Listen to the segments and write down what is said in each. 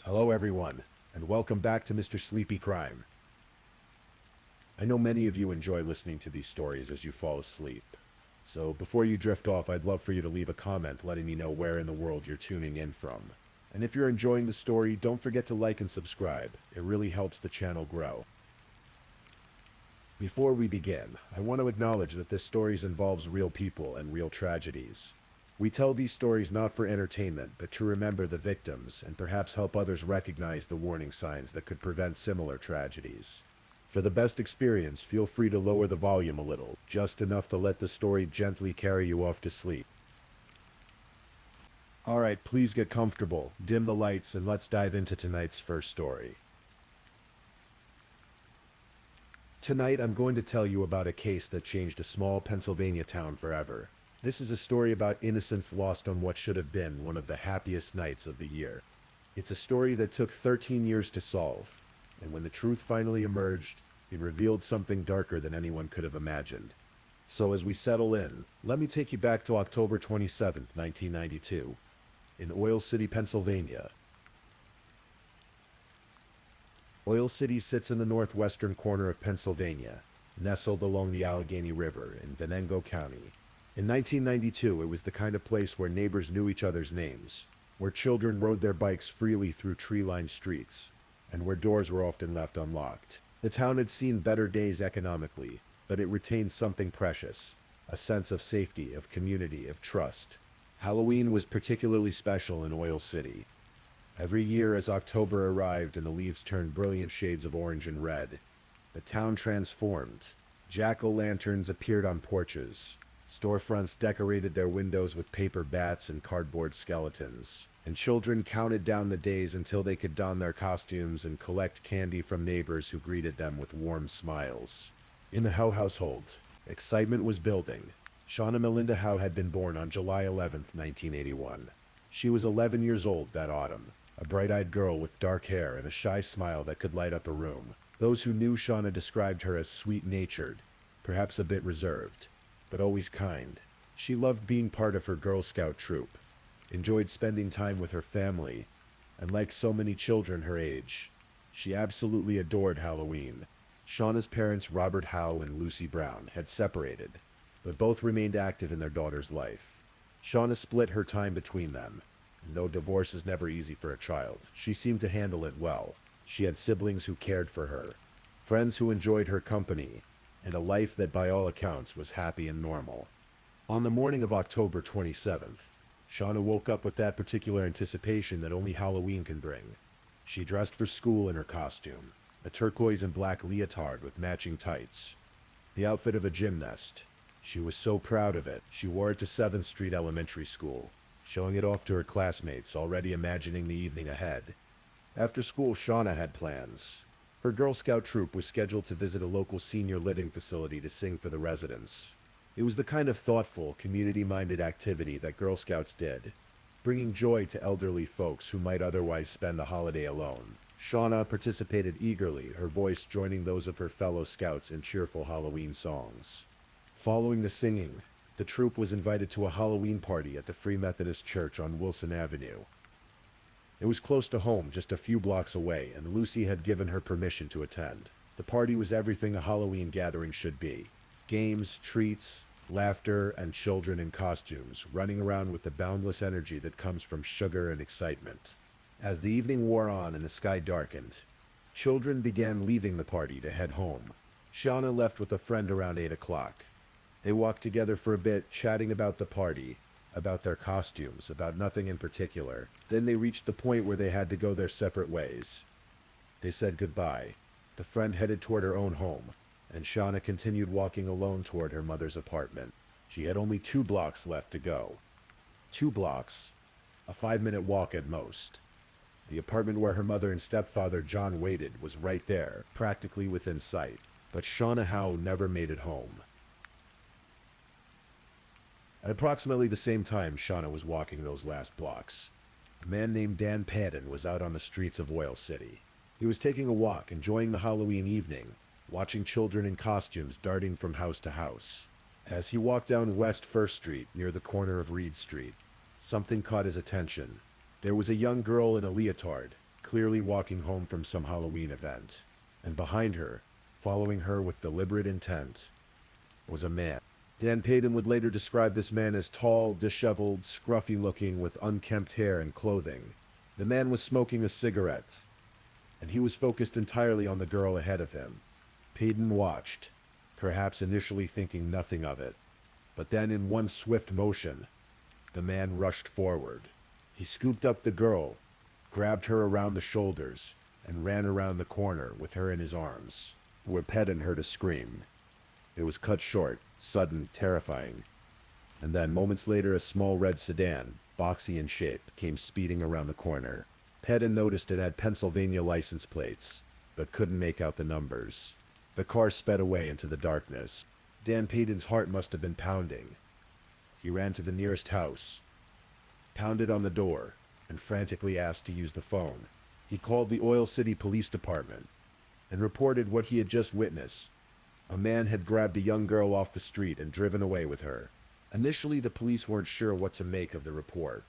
Hello everyone, and welcome back to Mr. Sleepy Crime. I know many of you enjoy listening to these stories as you fall asleep. So before you drift off, I'd love for you to leave a comment letting me know where in the world you're tuning in from. And if you're enjoying the story, don't forget to like and subscribe. It really helps the channel grow. Before we begin, I want to acknowledge that this story involves real people and real tragedies. We tell these stories not for entertainment, but to remember the victims and perhaps help others recognize the warning signs that could prevent similar tragedies. For the best experience, feel free to lower the volume a little, just enough to let the story gently carry you off to sleep. Alright, please get comfortable, dim the lights, and let's dive into tonight's first story. Tonight I'm going to tell you about a case that changed a small Pennsylvania town forever. This is a story about innocence lost on what should have been one of the happiest nights of the year. It's a story that took 13 years to solve, and when the truth finally emerged, it revealed something darker than anyone could have imagined. So as we settle in, let me take you back to October 27, 1992, in Oil City, Pennsylvania. Oil City sits in the northwestern corner of Pennsylvania, nestled along the Allegheny River in Venango County. In 1992, it was the kind of place where neighbors knew each other's names, where children rode their bikes freely through tree-lined streets, and where doors were often left unlocked. The town had seen better days economically, but it retained something precious, a sense of safety, of community, of trust. Halloween was particularly special in Oil City. Every year as October arrived and the leaves turned brilliant shades of orange and red, the town transformed. Jack-o'-lanterns appeared on porches. Storefronts decorated their windows with paper bats and cardboard skeletons, and children counted down the days until they could don their costumes and collect candy from neighbors who greeted them with warm smiles. In the Howe household, excitement was building. Shauna Melinda Howe had been born on July 11, 1981. She was 11 years old that autumn, a bright-eyed girl with dark hair and a shy smile that could light up a room. Those who knew Shauna described her as sweet-natured, perhaps a bit reserved, but always kind. She loved being part of her Girl Scout troop, enjoyed spending time with her family, and like so many children her age, she absolutely adored Halloween. Shauna's parents, Robert Howe and Lucy Brown, had separated, but both remained active in their daughter's life. Shauna split her time between them, and though divorce is never easy for a child, she seemed to handle it well. She had siblings who cared for her, friends who enjoyed her company, and a life that by all accounts was happy and normal. On the morning of October 27th, Shauna woke up with that particular anticipation that only Halloween can bring. She dressed for school in her costume, a turquoise and black leotard with matching tights, the outfit of a gymnast. She was so proud of it, she wore it to 7th Street Elementary School, showing it off to her classmates, already imagining the evening ahead. After school, Shauna had plans. Her Girl Scout troop was scheduled to visit a local senior living facility to sing for the residents. It was the kind of thoughtful, community-minded activity that Girl Scouts did, bringing joy to elderly folks who might otherwise spend the holiday alone. Shauna participated eagerly, her voice joining those of her fellow scouts in cheerful Halloween songs. Following the singing, the troop was invited to a Halloween party at the Free Methodist Church on Wilson Avenue. It was close to home, just a few blocks away, and Lucy had given her permission to attend. The party was everything a Halloween gathering should be. Games, treats, laughter, and children in costumes, running around with the boundless energy that comes from sugar and excitement. As the evening wore on and the sky darkened, children began leaving the party to head home. Shauna left with a friend around 8 o'clock. They walked together for a bit, chatting about the party, about their costumes, about nothing in particular. Then they reached the point where they had to go their separate ways. They said goodbye. The friend headed toward her own home, and Shauna continued walking alone toward her mother's apartment. She had only 2 blocks left to go. 2 blocks. A 5-minute walk at most. The apartment where her mother and stepfather John waited was right there, practically within sight. But Shauna Howe never made it home. At approximately the same time Shauna was walking those last blocks, a man named Dan Padden was out on the streets of Oil City. He was taking a walk, enjoying the Halloween evening, watching children in costumes darting from house to house. As he walked down West First Street near the corner of Reed Street, something caught his attention. There was a young girl in a leotard, clearly walking home from some Halloween event. And behind her, following her with deliberate intent, was a man. Dan Payton would later describe this man as tall, disheveled, scruffy-looking with unkempt hair and clothing. The man was smoking a cigarette, and he was focused entirely on the girl ahead of him. Payton watched, perhaps initially thinking nothing of it. But then in one swift motion, the man rushed forward. He scooped up the girl, grabbed her around the shoulders, and ran around the corner with her in his arms, where Payton heard a scream. It was cut short, sudden, terrifying. And then, moments later, a small red sedan, boxy in shape, came speeding around the corner. Payton noticed it had Pennsylvania license plates, but couldn't make out the numbers. The car sped away into the darkness. Dan Payton's heart must have been pounding. He ran to the nearest house, pounded on the door, and frantically asked to use the phone. He called the Oil City Police Department and reported what he had just witnessed. A man had grabbed a young girl off the street and driven away with her. Initially, the police weren't sure what to make of the report.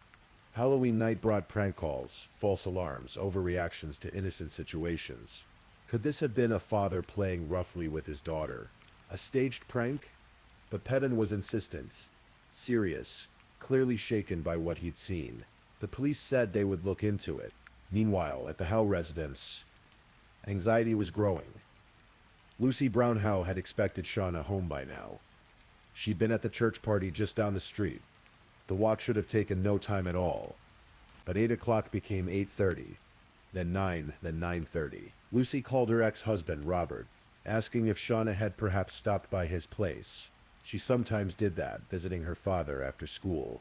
Halloween night brought prank calls, false alarms, overreactions to innocent situations. Could this have been a father playing roughly with his daughter? A staged prank? But Payton was insistent, serious, clearly shaken by what he'd seen. The police said they would look into it. Meanwhile, at the Howe residence, anxiety was growing. Lucy Brown Howe had expected Shauna home by now. She'd been at the church party just down the street. The walk should have taken no time at all. But 8 o'clock became 8:30, then 9, then 9:30. Lucy called her ex-husband, Robert, asking if Shauna had perhaps stopped by his place. She sometimes did that, visiting her father after school,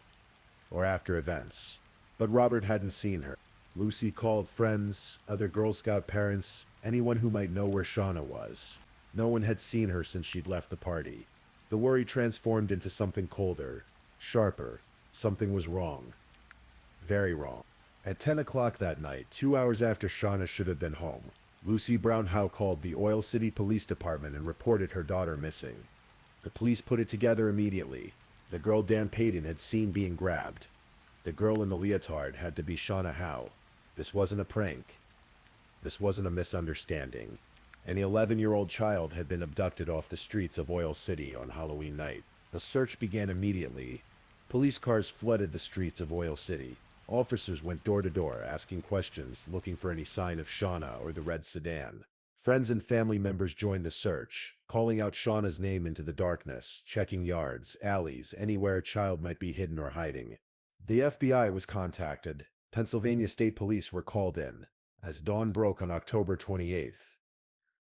or after events. But Robert hadn't seen her. Lucy called friends, other Girl Scout parents, anyone who might know where Shauna was. No one had seen her since she'd left the party. The worry transformed into something colder, sharper. Something was wrong. Very wrong. At 10 o'clock that night, 2 hours after Shauna should have been home, Lucy Brown Howe called the Oil City Police Department and reported her daughter missing. The police put it together immediately. The girl Dan Payton had seen being grabbed. The girl in the leotard had to be Shauna Howe. This wasn't a prank. This wasn't a misunderstanding. An 11-year-old child had been abducted off the streets of Oil City on Halloween night. The search began immediately. Police cars flooded the streets of Oil City. Officers went door to door, asking questions, looking for any sign of Shauna or the red sedan. Friends and family members joined the search, calling out Shauna's name into the darkness, checking yards, alleys, anywhere a child might be hidden or hiding. The FBI was contacted. Pennsylvania State Police were called in. As dawn broke on October 28th,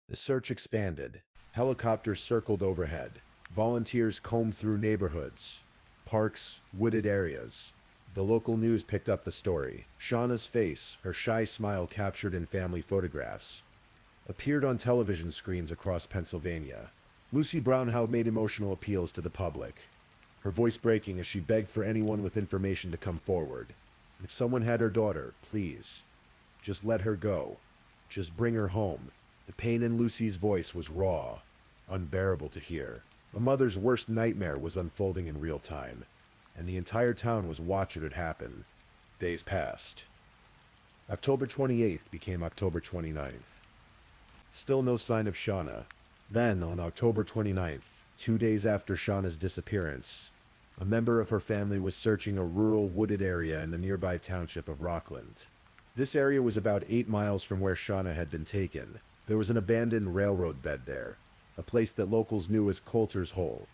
the search expanded. Helicopters circled overhead. Volunteers combed through neighborhoods, parks, wooded areas. The local news picked up the story. Shauna's face, her shy smile captured in family photographs, appeared on television screens across Pennsylvania. Lucy Brown Howe made emotional appeals to the public, her voice breaking as she begged for anyone with information to come forward. If someone had her daughter, please, just let her go. Just bring her home. The pain in Lucy's voice was raw, unbearable to hear. A mother's worst nightmare was unfolding in real time, and the entire town was watching it happen. Days passed. October 28th became October 29th. Still no sign of Shauna. Then, on October 29th, 2 days after Shauna's disappearance, a member of her family was searching a rural wooded area in the nearby township of Rockland. This area was about 8 miles from where Shauna had been taken. There was an abandoned railroad bed there, a place that locals knew as Coulter's Hole.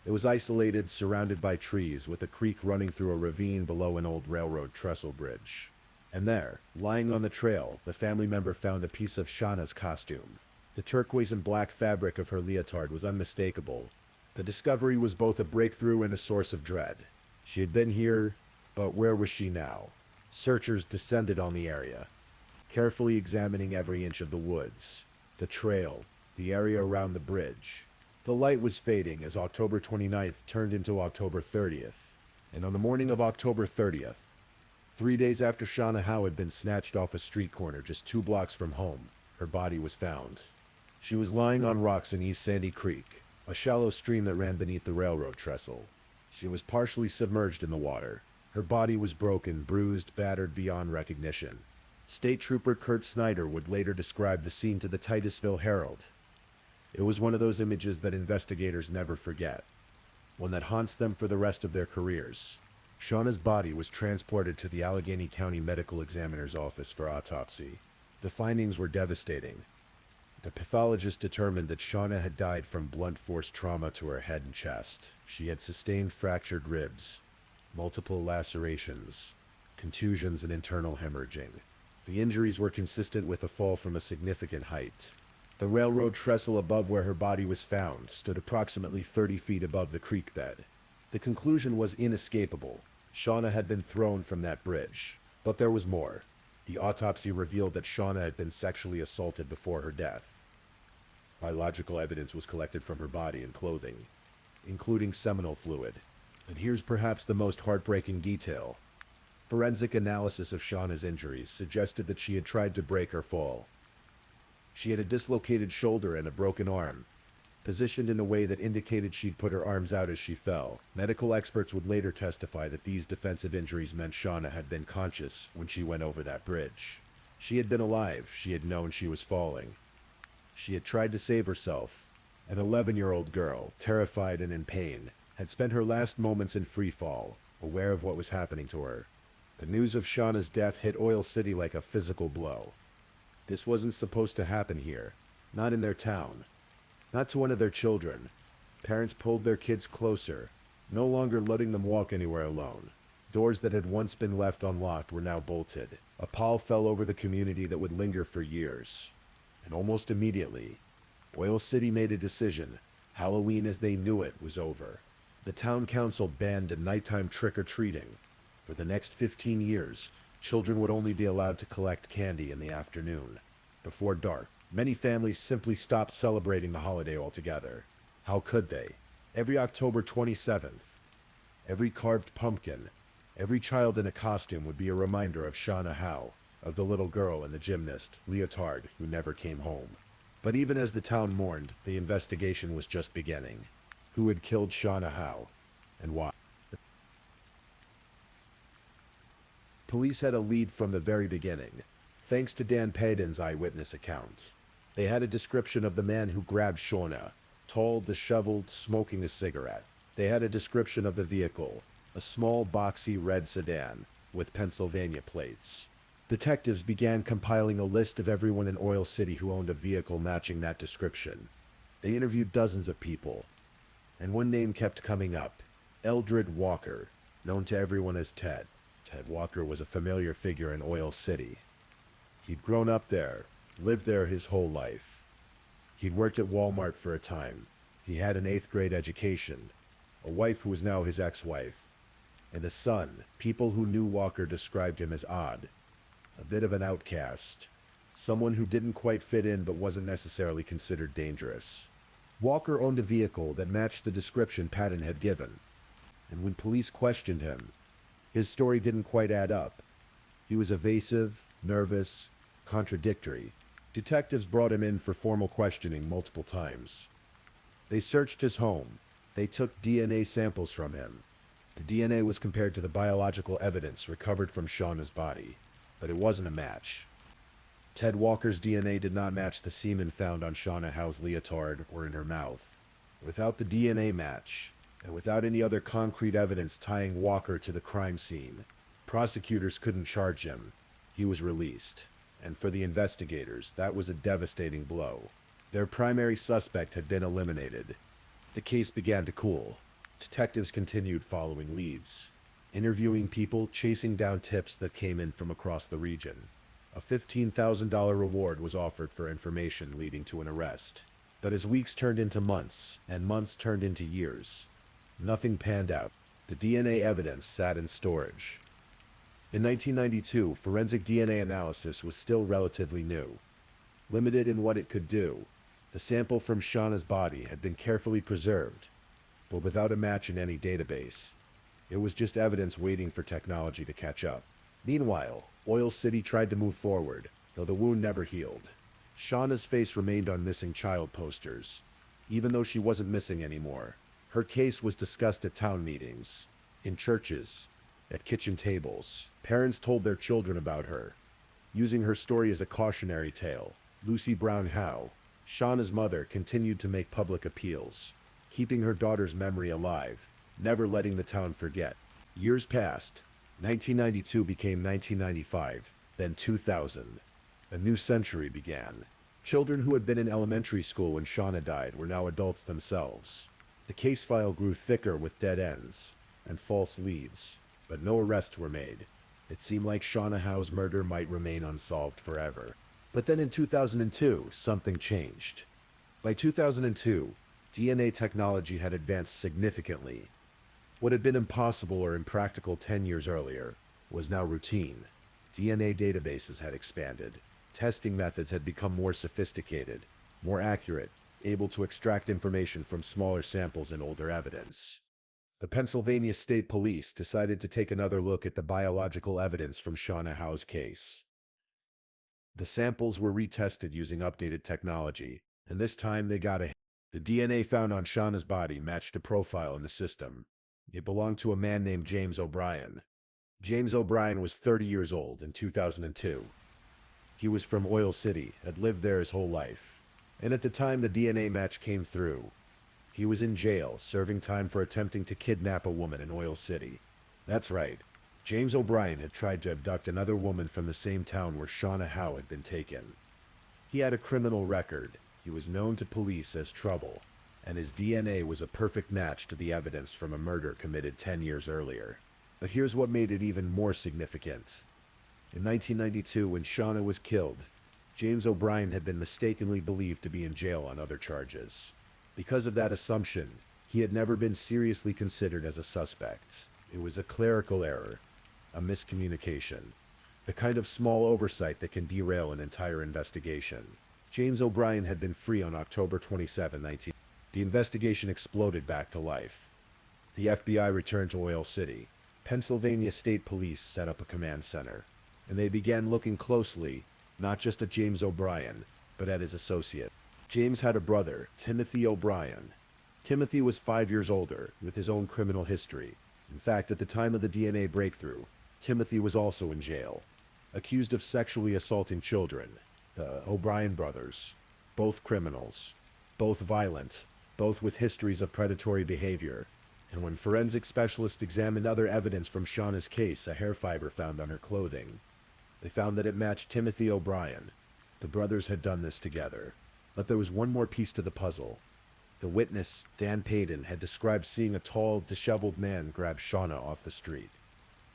It was isolated, surrounded by trees, with a creek running through a ravine below an old railroad trestle bridge. And there, lying on the trail, the family member found a piece of Shauna's costume. The turquoise and black fabric of her leotard was unmistakable. The discovery was both a breakthrough and a source of dread. She had been here, but where was she now? Searchers descended on the area, carefully examining every inch of the woods, the trail, the area around the bridge. The light was fading as October 29th turned into October 30th. And on the morning of October 30th, 3 days after Shauna Howe had been snatched off a street corner just 2 blocks from home, her body was found. She was lying on rocks in East Sandy Creek, a shallow stream that ran beneath the railroad trestle. She was partially submerged in the water. Her body was broken, bruised, battered beyond recognition. State Trooper Kurt Snyder would later describe the scene to the Titusville Herald. It was one of those images that investigators never forget, one that haunts them for the rest of their careers. Shauna's body was transported to the Allegheny County Medical Examiner's office for autopsy. The findings were devastating. The pathologist determined that Shauna had died from blunt force trauma to her head and chest. She had sustained fractured ribs, multiple lacerations, contusions, and internal hemorrhaging. The injuries were consistent with a fall from a significant height. The railroad trestle above where her body was found stood approximately 30 feet above the creek bed. The conclusion was inescapable. Shauna had been thrown from that bridge. But there was more. The autopsy revealed that Shauna had been sexually assaulted before her death. Biological evidence was collected from her body and clothing, including seminal fluid. And here's perhaps the most heartbreaking detail. Forensic analysis of Shauna's injuries suggested that she had tried to break her fall. She had a dislocated shoulder and a broken arm, positioned in a way that indicated she'd put her arms out as she fell. Medical experts would later testify that these defensive injuries meant Shauna had been conscious when she went over that bridge. She had been alive. She had known she was falling. She had tried to save herself. An 11-year-old girl, terrified and in pain, had spent her last moments in free fall, aware of what was happening to her. The news of Shauna's death hit Oil City like a physical blow. This wasn't supposed to happen here, not in their town, not to one of their children. Parents pulled their kids closer, no longer letting them walk anywhere alone. Doors that had once been left unlocked were now bolted. A pall fell over the community that would linger for years. And almost immediately, Oil City made a decision. Halloween as they knew it was over. The town council banned nighttime trick-or-treating. For the next 15 years, children would only be allowed to collect candy in the afternoon. Before dark, many families simply stopped celebrating the holiday altogether. How could they? Every October 27th, every carved pumpkin, every child in a costume would be a reminder of Shauna Howe, of the little girl and the gymnast, Leotard, who never came home. But even as the town mourned, the investigation was just beginning. Who had killed Shauna Howe, and why? Police had a lead from the very beginning, thanks to Dan Paden's eyewitness account. They had a description of the man who grabbed Shauna, tall, disheveled, smoking a cigarette. They had a description of the vehicle, a small, boxy red sedan with Pennsylvania plates. Detectives began compiling a list of everyone in Oil City who owned a vehicle matching that description. They interviewed dozens of people, and one name kept coming up: Eldred Walker, known to everyone as Ted. Ted Walker was a familiar figure in Oil City. He'd grown up there, lived there his whole life. He'd worked at Walmart for a time. He had an 8th grade education, a wife who was now his ex-wife, and a son. People who knew Walker described him as odd, a bit of an outcast, someone who didn't quite fit in but wasn't necessarily considered dangerous. Walker owned a vehicle that matched the description Patton had given, and when police questioned him, his story didn't quite add up. He was evasive, nervous, contradictory. Detectives brought him in for formal questioning multiple times. They searched his home. They took DNA samples from him. The DNA was compared to the biological evidence recovered from Shauna's body, but it wasn't a match. Ted Walker's DNA did not match the semen found on Shauna Howe's leotard or in her mouth. Without the DNA match, and without any other concrete evidence tying Walker to the crime scene, prosecutors couldn't charge him. He was released. And for the investigators, that was a devastating blow. Their primary suspect had been eliminated. The case began to cool. Detectives continued following leads, interviewing people, chasing down tips that came in from across the region. A $15,000 reward was offered for information leading to an arrest. But as weeks turned into months, and months turned into years, nothing panned out. The DNA evidence sat in storage. In 1992, forensic DNA analysis was still relatively new. Limited in what it could do, the sample from Shauna's body had been carefully preserved, but without a match in any database. It was just evidence waiting for technology to catch up. Meanwhile, Oil City tried to move forward, though the wound never healed. Shauna's face remained on missing child posters, even though she wasn't missing anymore. Her case was discussed at town meetings, in churches, at kitchen tables. Parents told their children about her. Using her story as a cautionary tale, Lucy Brown Howe, Shauna's mother, continued to make public appeals, keeping her daughter's memory alive, never letting the town forget. Years passed. 1992 became 1995, then 2000. A new century began. Children who had been in elementary school when Shauna died were now adults themselves. The case file grew thicker with dead ends and false leads, but no arrests were made. It seemed like Shauna Howe's murder might remain unsolved forever. But then in 2002, something changed. By 2002, DNA technology had advanced significantly. What had been impossible or impractical 10 years earlier was now routine. DNA databases had expanded. Testing methods had become more sophisticated, more accurate, able to extract information from smaller samples and older evidence. The Pennsylvania State Police decided to take another look at the biological evidence from Shauna Howe's case. The samples were retested using updated technology, and this time they got a hit. The DNA found on Shauna's body matched a profile in the system. It belonged to a man named James O'Brien. James O'Brien was 30 years old in 2002. He was from Oil City, had lived there his whole life. And at the time the DNA match came through, he was in jail, serving time for attempting to kidnap a woman in Oil City. That's right. James O'Brien had tried to abduct another woman from the same town where Shauna Howe had been taken. He had a criminal record. He was known to police as trouble, and his DNA was a perfect match to the evidence from a murder committed 10 years earlier. But here's what made it even more significant. In 1992, when Shauna was killed, James O'Brien had been mistakenly believed to be in jail on other charges. Because of that assumption, he had never been seriously considered as a suspect. It was a clerical error, a miscommunication, the kind of small oversight that can derail an entire investigation. James O'Brien had been free on October 27, 19. The investigation exploded back to life. The FBI returned to Oil City. Pennsylvania State Police set up a command center, and they began looking closely, not just at James O'Brien, but at his associate. James had a brother, Timothy O'Brien. Timothy was 5 years older, with his own criminal history. In fact, at the time of the DNA breakthrough, Timothy was also in jail, accused of sexually assaulting children. The O'Brien brothers, both criminals, both violent, both with histories of predatory behavior. And when forensic specialists examined other evidence from Shauna's case, a hair fiber found on her clothing, they found that it matched Timothy O'Brien. The brothers had done this together. But there was one more piece to the puzzle. The witness, Dan Payton, had described seeing a tall, disheveled man grab Shauna off the street.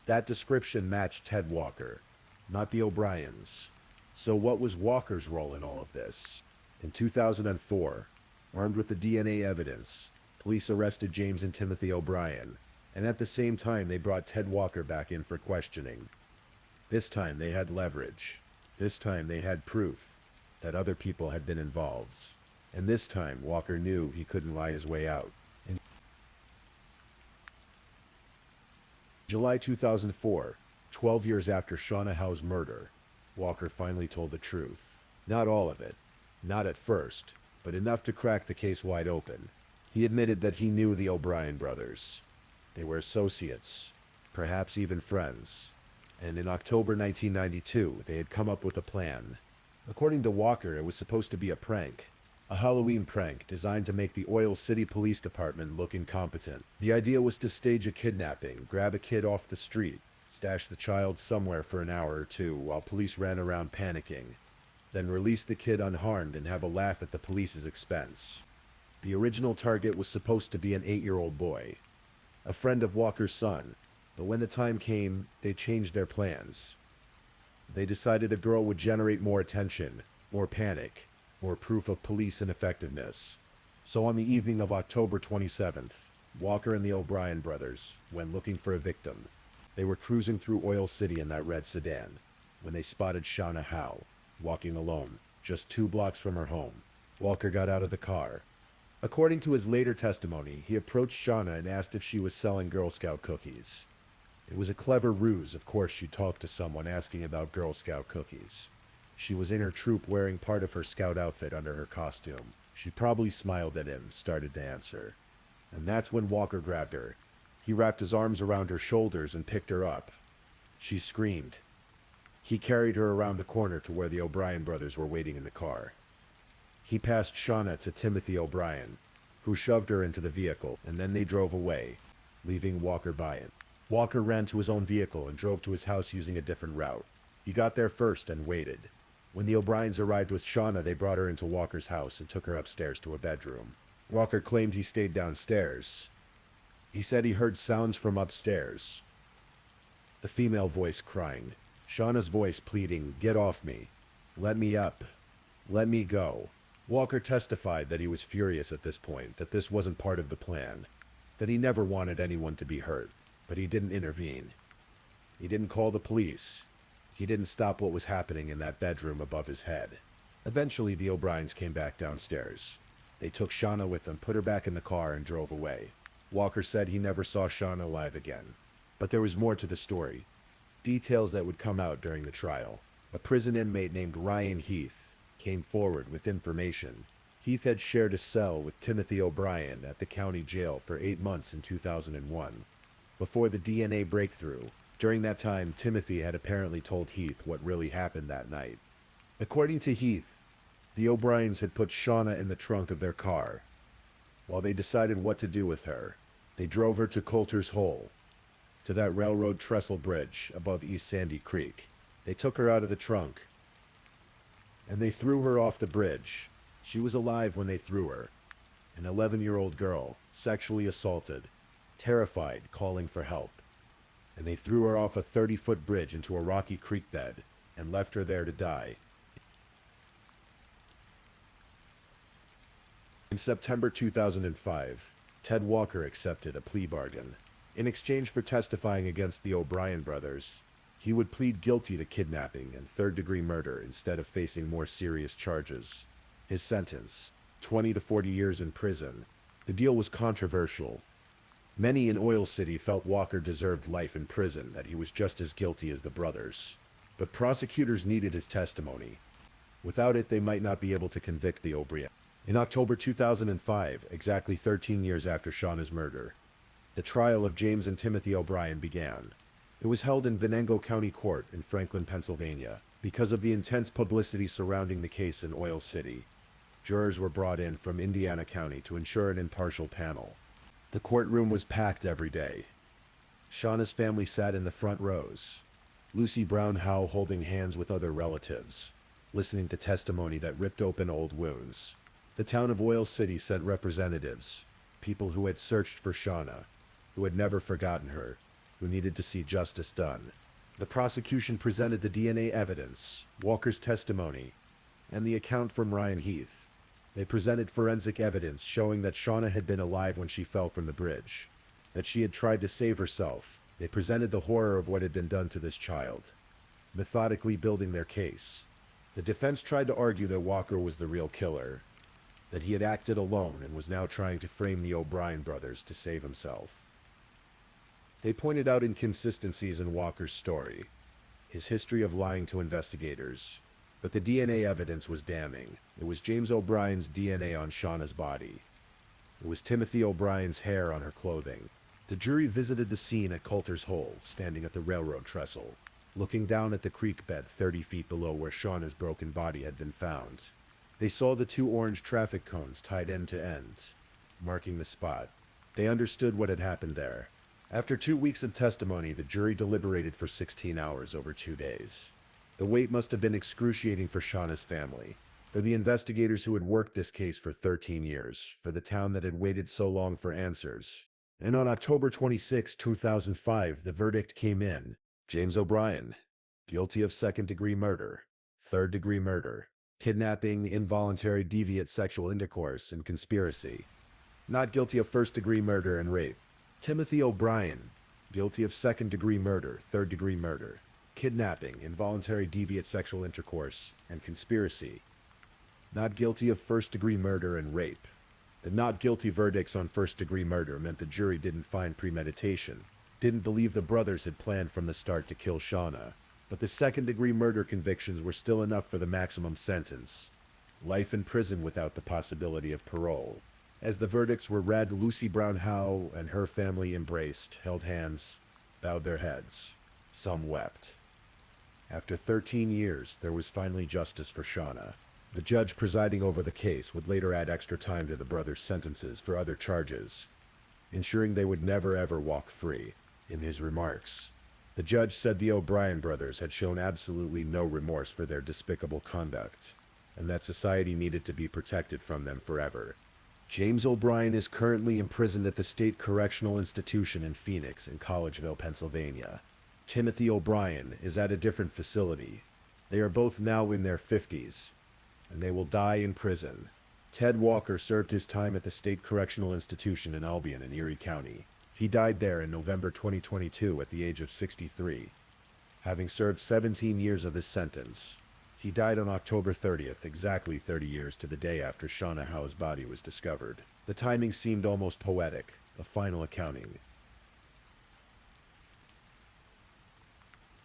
That description matched Ted Walker, not the O'Briens. So what was Walker's role in all of this? In 2004, armed with the DNA evidence, police arrested James and Timothy O'Brien, and at the same time they brought Ted Walker back in for questioning. This time they had leverage. This time they had proof that other people had been involved. And this time Walker knew he couldn't lie his way out. In July 2004, 12 years after Shauna Howe's murder, Walker finally told the truth. Not all of it, not at first, but enough to crack the case wide open. He admitted that he knew the O'Brien brothers. They were associates, perhaps even friends. And in October 1992, they had come up with a plan. According to Walker, it was supposed to be a prank. A Halloween prank designed to make the Oil City Police Department look incompetent. The idea was to stage a kidnapping, grab a kid off the street, stash the child somewhere for an hour or two while police ran around panicking, then release the kid unharmed and have a laugh at the police's expense. The original target was supposed to be an 8-year-old boy, a friend of Walker's son, but when the time came, they changed their plans. They decided a girl would generate more attention, more panic, more proof of police ineffectiveness. So on the evening of October 27th, Walker and the O'Brien brothers went looking for a victim. They were cruising through Oil City in that red sedan when they spotted Shauna Howe, walking alone, just 2 blocks from her home. Walker got out of the car. According to his later testimony, he approached Shauna and asked if she was selling Girl Scout cookies. It was a clever ruse. Of course, she talked to someone asking about Girl Scout cookies. She was in her troop wearing part of her scout outfit under her costume. She probably smiled at him, started to answer. And that's when Walker grabbed her. He wrapped his arms around her shoulders and picked her up. She screamed. He carried her around the corner to where the O'Brien brothers were waiting in the car. He passed Shauna to Timothy O'Brien, who shoved her into the vehicle, and then they drove away, leaving Walker by it. Walker ran to his own vehicle and drove to his house using a different route. He got there first and waited. When the O'Briens arrived with Shauna, they brought her into Walker's house and took her upstairs to a bedroom. Walker claimed he stayed downstairs. He said he heard sounds from upstairs. The female voice crying, Shauna's voice pleading, "Get off me. Let me up. Let me go." Walker testified that he was furious at this point, that this wasn't part of the plan, that he never wanted anyone to be hurt, but he didn't intervene. He didn't call the police. He didn't stop what was happening in that bedroom above his head. Eventually, the O'Briens came back downstairs. They took Shauna with them, put her back in the car, and drove away. Walker said he never saw Shauna alive again. But there was more to the story. Details that would come out during the trial. A prison inmate named Ryan Heath came forward with information. Heath had shared a cell with Timothy O'Brien at the county jail for 8 months in 2001. Before the DNA breakthrough, during that time, Timothy had apparently told Heath what really happened that night. According to Heath, the O'Briens had put Shauna in the trunk of their car. While they decided what to do with her, they drove her to Coulter's Hole, to that railroad trestle bridge above East Sandy Creek. They took her out of the trunk, and they threw her off the bridge. She was alive when they threw her. An 11-year-old girl, sexually assaulted, terrified, calling for help. And they threw her off a 30-foot bridge into a rocky creek bed and left her there to die. In September 2005, Ted Walker accepted a plea bargain. In exchange for testifying against the O'Brien brothers, he would plead guilty to kidnapping and third-degree murder instead of facing more serious charges. His sentence, 20 to 40 years in prison. The deal was controversial. Many in Oil City felt Walker deserved life in prison, that he was just as guilty as the brothers. But prosecutors needed his testimony. Without it, they might not be able to convict the O'Brien. In October 2005, exactly 13 years after Shauna's murder, the trial of James and Timothy O'Brien began. It was held in Venango County Court in Franklin, Pennsylvania. Because of the intense publicity surrounding the case in Oil City, jurors were brought in from Indiana County to ensure an impartial panel. The courtroom was packed every day. Shauna's family sat in the front rows, Lucy Brown Howe holding hands with other relatives, listening to testimony that ripped open old wounds. The town of Oil City sent representatives, people who had searched for Shauna, who had never forgotten her, who needed to see justice done. The prosecution presented the DNA evidence, Walker's testimony, and the account from Ryan Heath. They presented forensic evidence showing that Shauna had been alive when she fell from the bridge, that she had tried to save herself. They presented the horror of what had been done to this child, methodically building their case. The defense tried to argue that Walker was the real killer, that he had acted alone and was now trying to frame the O'Brien brothers to save himself. They pointed out inconsistencies in Walker's story, his history of lying to investigators, but the DNA evidence was damning. It was James O'Brien's DNA on Shauna's body. It was Timothy O'Brien's hair on her clothing. The jury visited the scene at Coulter's Hole, standing at the railroad trestle, looking down at the creek bed 30 feet below where Shauna's broken body had been found. They saw the 2 orange traffic cones tied end to end, marking the spot. They understood what had happened there. After 2 weeks of testimony, the jury deliberated for 16 hours over 2 days. The wait must have been excruciating for Shauna's family, for the investigators who had worked this case for 13 years, for the town that had waited so long for answers. And on October 26, 2005, the verdict came in. James O'Brien, guilty of second-degree murder, third-degree murder, kidnapping, involuntary deviant sexual intercourse, and conspiracy. Not guilty of first-degree murder and rape. Timothy O'Brien, guilty of second-degree murder, third-degree murder, kidnapping, involuntary deviant sexual intercourse, and conspiracy. Not guilty of first-degree murder and rape. The not guilty verdicts on first-degree murder meant the jury didn't find premeditation, didn't believe the brothers had planned from the start to kill Shauna. But the second-degree murder convictions were still enough for the maximum sentence. Life in prison without the possibility of parole. As the verdicts were read, Lucy Brown Howe and her family embraced, held hands, bowed their heads. Some wept. After 13 years, there was finally justice for Shauna. The judge presiding over the case would later add extra time to the brothers' sentences for other charges, ensuring they would never ever walk free. In his remarks, the judge said the O'Brien brothers had shown absolutely no remorse for their despicable conduct, and that society needed to be protected from them forever. James O'Brien is currently imprisoned at the State Correctional Institution in Phoenix in Collegeville, Pennsylvania. Timothy O'Brien is at a different facility. They are both now in their 50s, and they will die in prison. Ted Walker served his time at the State Correctional Institution in Albion in Erie County. He died there in November 2022 at the age of 63, having served 17 years of his sentence. He died on October 30th, exactly 30 years to the day after Shauna Howe's body was discovered. The timing seemed almost poetic, a final accounting.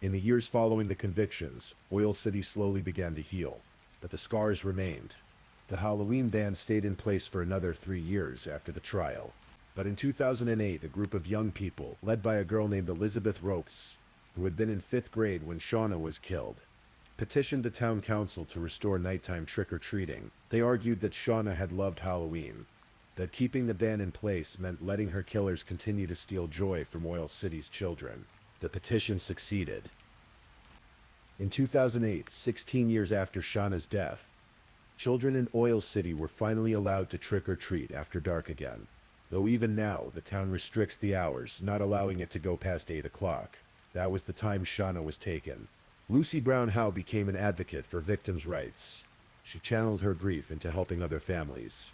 In the years following the convictions, Oil City slowly began to heal, but the scars remained. The Halloween ban stayed in place for another 3 years after the trial. But in 2008, a group of young people, led by a girl named Elizabeth Rokes, who had been in 5th grade when Shauna was killed, petitioned the town council to restore nighttime trick-or-treating. They argued that Shauna had loved Halloween, that keeping the ban in place meant letting her killers continue to steal joy from Oil City's children. The petition succeeded. In 2008, 16 years after Shauna's death, children in Oil City were finally allowed to trick-or-treat after dark again. Though even now, the town restricts the hours, not allowing it to go past 8 o'clock. That was the time Shauna was taken. Lucy Brown Howe became an advocate for victims' rights. She channeled her grief into helping other families,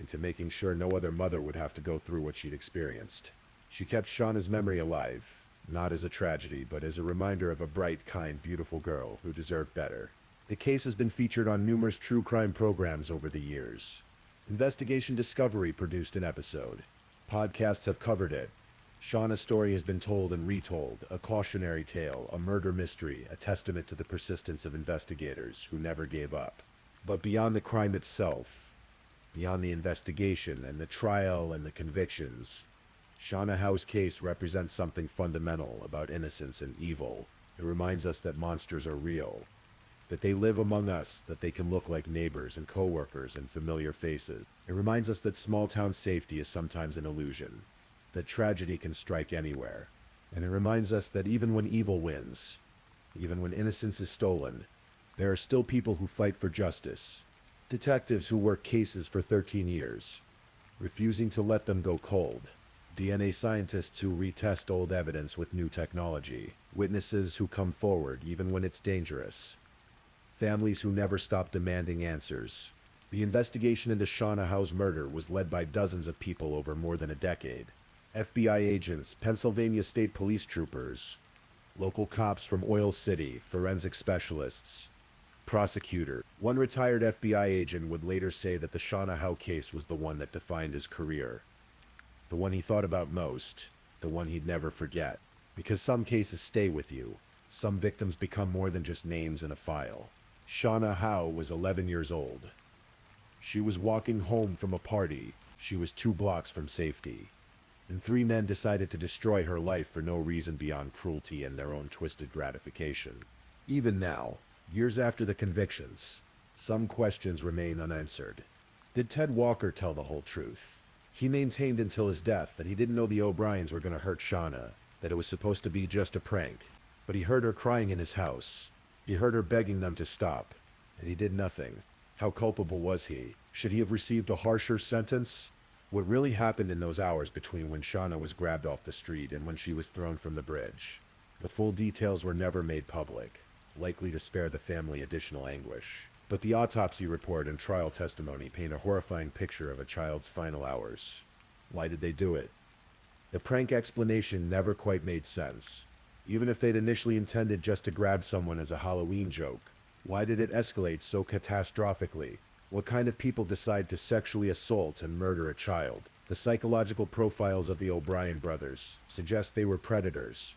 into making sure no other mother would have to go through what she'd experienced. She kept Shauna's memory alive, not as a tragedy, but as a reminder of a bright, kind, beautiful girl who deserved better. The case has been featured on numerous true crime programs over the years. Investigation Discovery produced an episode. Podcasts have covered it. Shauna's story has been told and retold, a cautionary tale, a murder mystery, a testament to the persistence of investigators who never gave up. But beyond the crime itself, beyond the investigation and the trial and the convictions, Shauna Howe's case represents something fundamental about innocence and evil. It reminds us that monsters are real, that they live among us, that they can look like neighbors and co-workers and familiar faces. It reminds us that small-town safety is sometimes an illusion, that tragedy can strike anywhere. And it reminds us that even when evil wins, even when innocence is stolen, there are still people who fight for justice. Detectives who work cases for 13 years, refusing to let them go cold. DNA scientists who retest old evidence with new technology. Witnesses who come forward even when it's dangerous. Families who never stop demanding answers. The investigation into Shauna Howe's murder was led by dozens of people over more than a decade. FBI agents, Pennsylvania State Police troopers, local cops from Oil City, forensic specialists, prosecutor. One retired FBI agent would later say that the Shauna Howe case was the one that defined his career. The one he thought about most, the one he'd never forget. Because some cases stay with you. Some victims become more than just names in a file. Shauna Howe was 11 years old. She was walking home from a party. She was 2 blocks from safety. And 3 men decided to destroy her life for no reason beyond cruelty and their own twisted gratification. Even now, years after the convictions, some questions remain unanswered. Did Ted Walker tell the whole truth? He maintained until his death that he didn't know the O'Briens were going to hurt Shauna, that it was supposed to be just a prank. But he heard her crying in his house. He heard her begging them to stop, and he did nothing. How culpable was he? Should he have received a harsher sentence? What really happened in those hours between when Shauna was grabbed off the street and when she was thrown from the bridge? The full details were never made public, likely to spare the family additional anguish. But the autopsy report and trial testimony paint a horrifying picture of a child's final hours. Why did they do it? The prank explanation never quite made sense. Even if they'd initially intended just to grab someone as a Halloween joke, why did it escalate so catastrophically? What kind of people decide to sexually assault and murder a child? The psychological profiles of the O'Brien brothers suggest they were predators.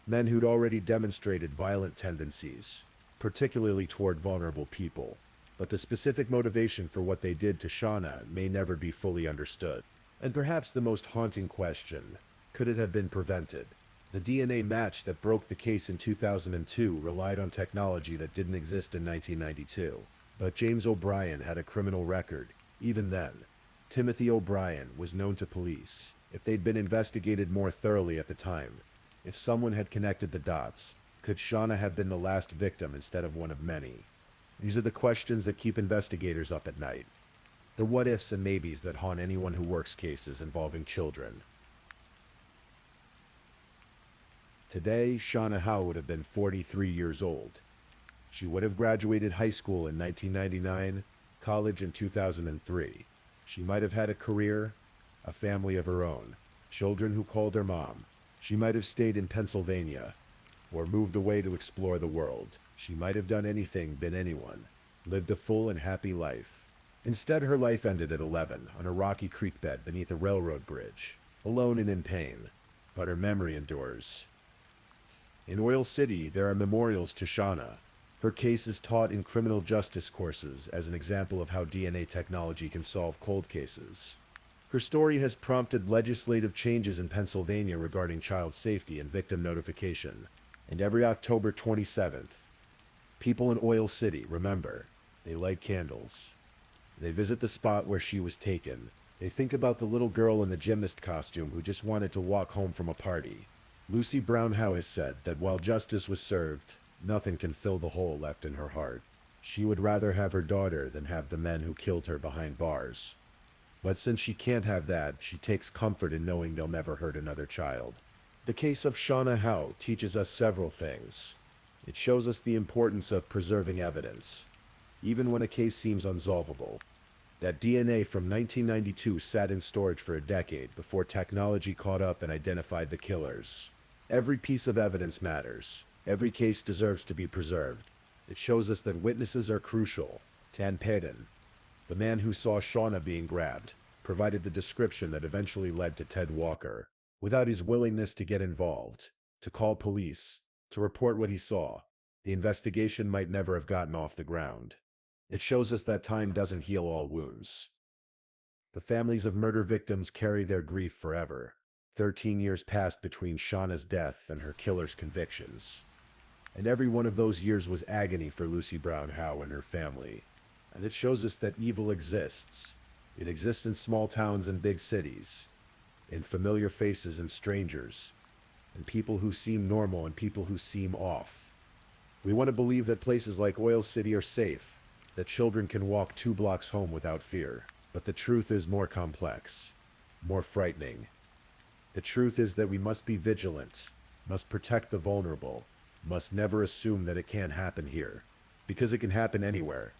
Men who'd already demonstrated violent tendencies, particularly toward vulnerable people. But the specific motivation for what they did to Shauna may never be fully understood. And perhaps the most haunting question, could it have been prevented? The DNA match that broke the case in 2002 relied on technology that didn't exist in 1992. But James O'Brien had a criminal record. Even then, Timothy O'Brien was known to police. If they'd been investigated more thoroughly at the time, if someone had connected the dots, could Shauna have been the last victim instead of one of many? These are the questions that keep investigators up at night. The what-ifs and maybes that haunt anyone who works cases involving children. Today, Shauna Howe would have been 43 years old. She would have graduated high school in 1999, college in 2003. She might have had a career, a family of her own, children who called her mom. She might have stayed in Pennsylvania, or moved away to explore the world. She might have done anything, been anyone, lived a full and happy life. Instead, her life ended at 11 on a rocky creek bed beneath a railroad bridge, alone and in pain. But her memory endures. In Oil City, there are memorials to Shauna. Her case is taught in criminal justice courses as an example of how DNA technology can solve cold cases. Her story has prompted legislative changes in Pennsylvania regarding child safety and victim notification. And every October 27th, people in Oil City remember, they light candles. They visit the spot where she was taken. They think about the little girl in the gymnast costume who just wanted to walk home from a party. Lucy Brown Howe has said that while justice was served, nothing can fill the hole left in her heart. She would rather have her daughter than have the men who killed her behind bars. But since she can't have that, she takes comfort in knowing they'll never hurt another child. The case of Shauna Howe teaches us several things. It shows us the importance of preserving evidence, even when a case seems unsolvable. That DNA from 1992 sat in storage for a decade before technology caught up and identified the killers. Every piece of evidence matters. Every case deserves to be preserved. It shows us that witnesses are crucial. Tan Peden, the man who saw Shauna being grabbed, provided the description that eventually led to Ted Walker. Without his willingness to get involved, to call police, to report what he saw, the investigation might never have gotten off the ground. It shows us that time doesn't heal all wounds. The families of murder victims carry their grief forever. 13 years passed between Shauna's death and her killer's convictions. And every one of those years was agony for Lucy Brown Howe and her family. And it shows us that evil exists. It exists in small towns and big cities, in familiar faces and strangers, in people who seem normal and people who seem off. We want to believe that places like Oil City are safe, that children can walk 2 blocks home without fear. But the truth is more complex, more frightening. The truth is that we must be vigilant, must protect the vulnerable, must never assume that it can't happen here, because it can happen anywhere.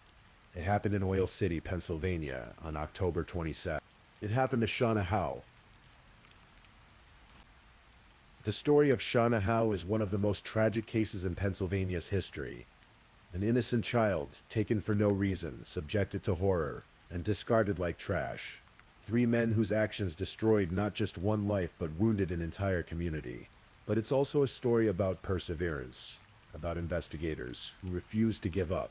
It happened in Oil City, Pennsylvania on October 27th. It happened to Shauna Howe. The story of Shauna Howe is one of the most tragic cases in Pennsylvania's history. An innocent child, taken for no reason, subjected to horror, and discarded like trash. 3 men whose actions destroyed not just one life but wounded an entire community. But it's also a story about perseverance, about investigators who refused to give up,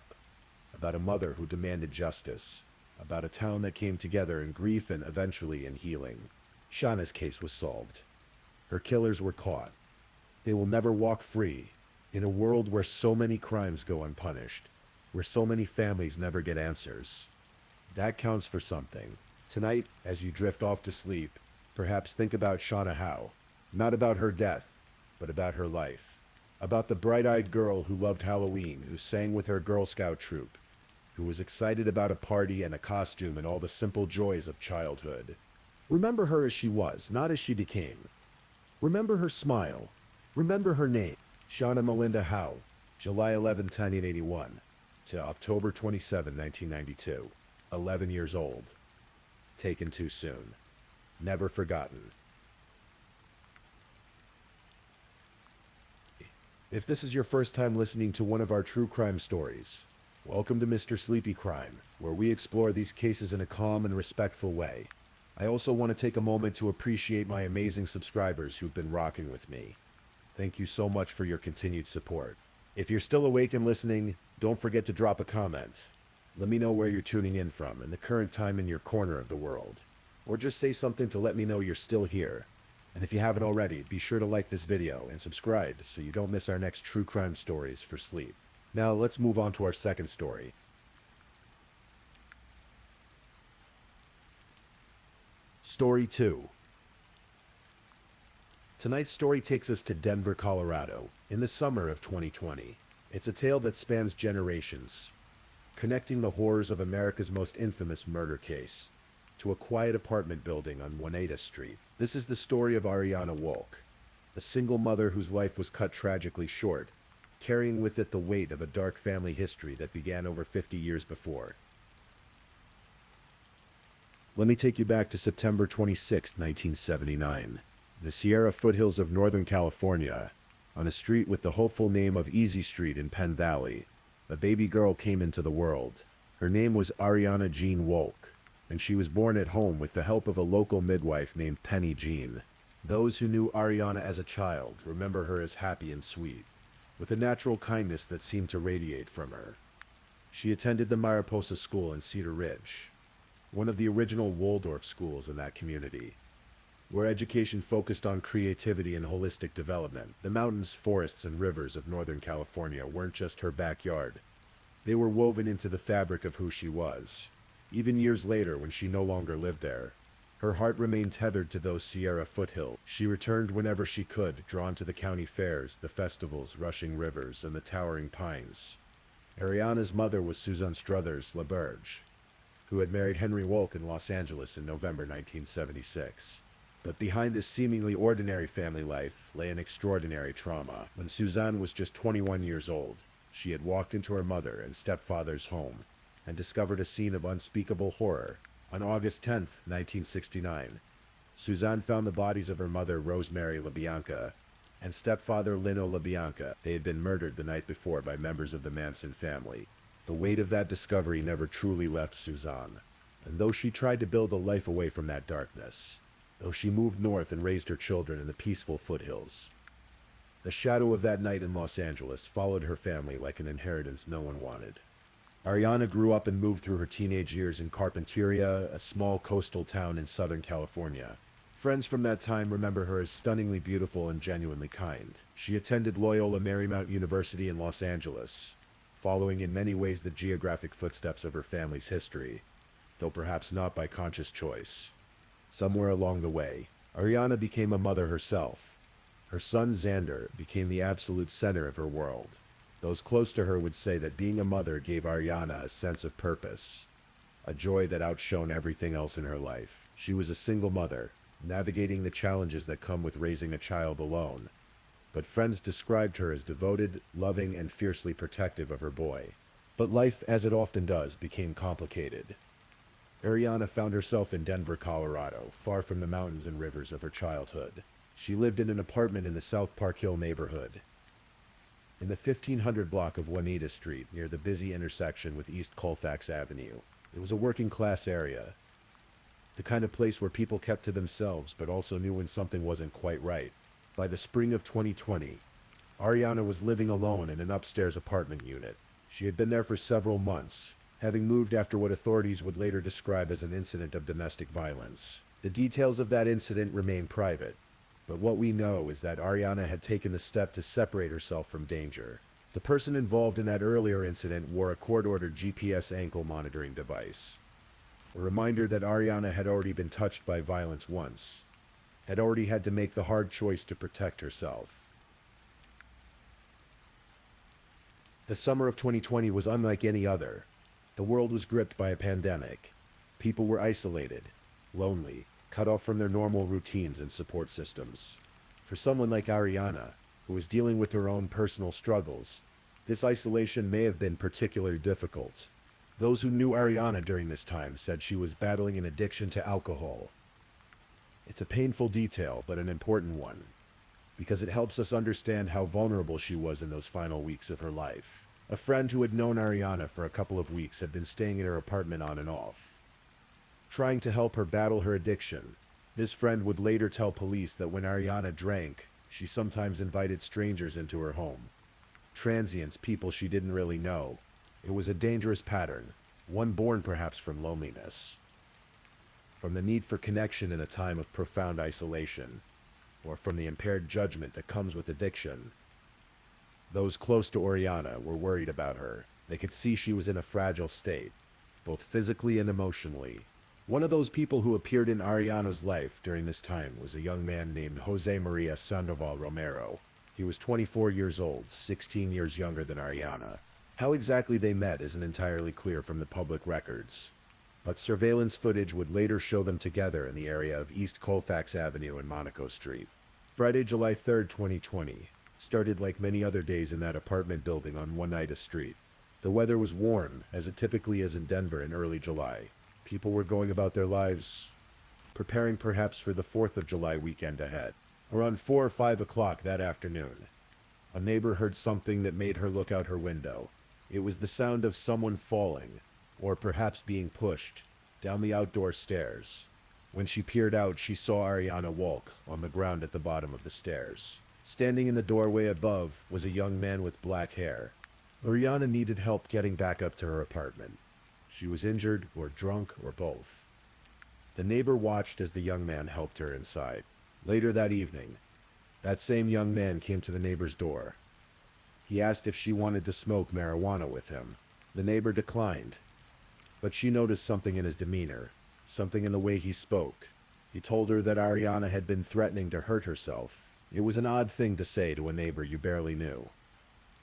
about a mother who demanded justice, about a town that came together in grief and eventually in healing. Shauna's case was solved. Her killers were caught. They will never walk free. In a world where so many crimes go unpunished, where so many families never get answers. That counts for something. Tonight, as you drift off to sleep, perhaps think about Shauna Howe. Not about her death, but about her life. About the bright-eyed girl who loved Halloween, who sang with her Girl Scout troop, who was excited about a party and a costume and all the simple joys of childhood. Remember her as she was, not as she became. Remember her smile. Remember her name. Shauna Melinda Howe, July 11, 1981, to October 27, 1992. 11 years old. Taken too soon. Never forgotten. If this is your first time listening to one of our true crime stories, welcome to Mr. Sleepy Crime, where we explore these cases in a calm and respectful way. I also want to take a moment to appreciate my amazing subscribers who've been rocking with me. Thank you so much for your continued support. If you're still awake and listening, don't forget to drop a comment. Let me know where you're tuning in from and the current time in your corner of the world. Or just say something to let me know you're still here. And if you haven't already, be sure to like this video and subscribe so you don't miss our next true crime stories for sleep. Now let's move on to our second story. Story 2. Tonight's story takes us to Denver, Colorado, in the summer of 2020. It's a tale that spans generations, connecting the horrors of America's most infamous murder case to a quiet apartment building on Oneida Street. This is the story of Ariana Wal, a single mother whose life was cut tragically short, carrying with it the weight of a dark family history that began over 50 years before. Let me take you back to September 26, 1979. The Sierra foothills of Northern California, on a street with the hopeful name of Easy Street in Penn Valley, a baby girl came into the world. Her name was Ariana Jean Wal, and she was born at home with the help of a local midwife named Penny Jean. Those who knew Ariana as a child remember her as happy and sweet, with a natural kindness that seemed to radiate from her. She attended the Mariposa School in Cedar Ridge, one of the original Waldorf schools in that community, where education focused on creativity and holistic development. The mountains, forests, and rivers of Northern California weren't just her backyard. They were woven into the fabric of who she was. Even years later, when she no longer lived there, her heart remained tethered to those Sierra foothills. She returned whenever she could, drawn to the county fairs, the festivals, rushing rivers, and the towering pines. Ariana's mother was Suzanne LaBerge, who had married Henry Wal in Los Angeles in November 1976. But behind this seemingly ordinary family life lay an extraordinary trauma. When Suzanne was just 21 years old, she had walked into her mother and stepfather's home and discovered a scene of unspeakable horror. On August 10, 1969, Suzanne found the bodies of her mother, Rosemary LaBianca, and stepfather, Lino LaBianca. They had been murdered the night before by members of the Manson family. The weight of that discovery never truly left Suzanne, and though she tried to build a life away from that darkness, though she moved north and raised her children in the peaceful foothills, the shadow of that night in Los Angeles followed her family like an inheritance no one wanted. Ariana grew up and moved through her teenage years in Carpinteria, a small coastal town in Southern California. Friends from that time remember her as stunningly beautiful and genuinely kind. She attended Loyola Marymount University in Los Angeles, following in many ways the geographic footsteps of her family's history, though perhaps not by conscious choice. Somewhere along the way, Ariana became a mother herself. Her son Xander became the absolute center of her world. Those close to her would say that being a mother gave Ariana a sense of purpose, a joy that outshone everything else in her life. She was a single mother, navigating the challenges that come with raising a child alone, but friends described her as devoted, loving, and fiercely protective of her boy. But life, as it often does, became complicated. Ariana found herself in Denver, Colorado, far from the mountains and rivers of her childhood. She lived in an apartment in the South Park Hill neighborhood, in the 1500 block of Oneida Street, near the busy intersection with East Colfax Avenue. It was a working-class area, the kind of place where people kept to themselves but also knew when something wasn't quite right. By the spring of 2020, Ariana was living alone in an upstairs apartment unit. She had been there for several months, having moved after what authorities would later describe as an incident of domestic violence. The details of that incident remain private, but what we know is that Ariana had taken the step to separate herself from danger. The person involved in that earlier incident wore a court-ordered GPS ankle monitoring device, a reminder that Ariana had already been touched by violence once, had already had to make the hard choice to protect herself. The summer of 2020 was unlike any other. The world was gripped by a pandemic. People were isolated, lonely, cut off from their normal routines and support systems. For someone like Ariana, who was dealing with her own personal struggles, this isolation may have been particularly difficult. Those who knew Ariana during this time said she was battling an addiction to alcohol. It's a painful detail, but an important one, because it helps us understand how vulnerable she was in those final weeks of her life. A friend who had known Ariana for a couple of weeks had been staying in her apartment on and off, trying to help her battle her addiction. This friend would later tell police that when Ariana drank, she sometimes invited strangers into her home. Transients, people she didn't really know. It was a dangerous pattern, one born perhaps from loneliness, from the need for connection in a time of profound isolation. or from the impaired judgment that comes with addiction. Those close to Ariana were worried about her. They could see she was in a fragile state, both physically and emotionally. One of those people who appeared in Ariana's life during this time was a young man named Jose Maria Sandoval Romero. He was 24 years old, 16 years younger than Ariana. How exactly they met isn't entirely clear from the public records, but surveillance footage would later show them together in the area of East Colfax Avenue and Monaco Street. Friday, July 3rd, 2020, started like many other days in that apartment building on Oneida Street. The weather was warm, as it typically is in Denver in early July. People were going about their lives, preparing perhaps for the 4th of July weekend ahead. Around 4 or 5 o'clock that afternoon, a neighbor heard something that made her look out her window. It was the sound of someone falling, or perhaps being pushed, down the outdoor stairs. When she peered out, she saw Ariana Wal on the ground at the bottom of the stairs. Standing in the doorway above was a young man with black hair. Ariana needed help getting back up to her apartment. She was injured, or drunk, or both. The neighbor watched as the young man helped her inside. Later that evening, that same young man came to the neighbor's door. He asked if she wanted to smoke marijuana with him. The neighbor declined, but she noticed something in his demeanor, something in the way he spoke. He told her that Ariana had been threatening to hurt herself. It was an odd thing to say to a neighbor you barely knew.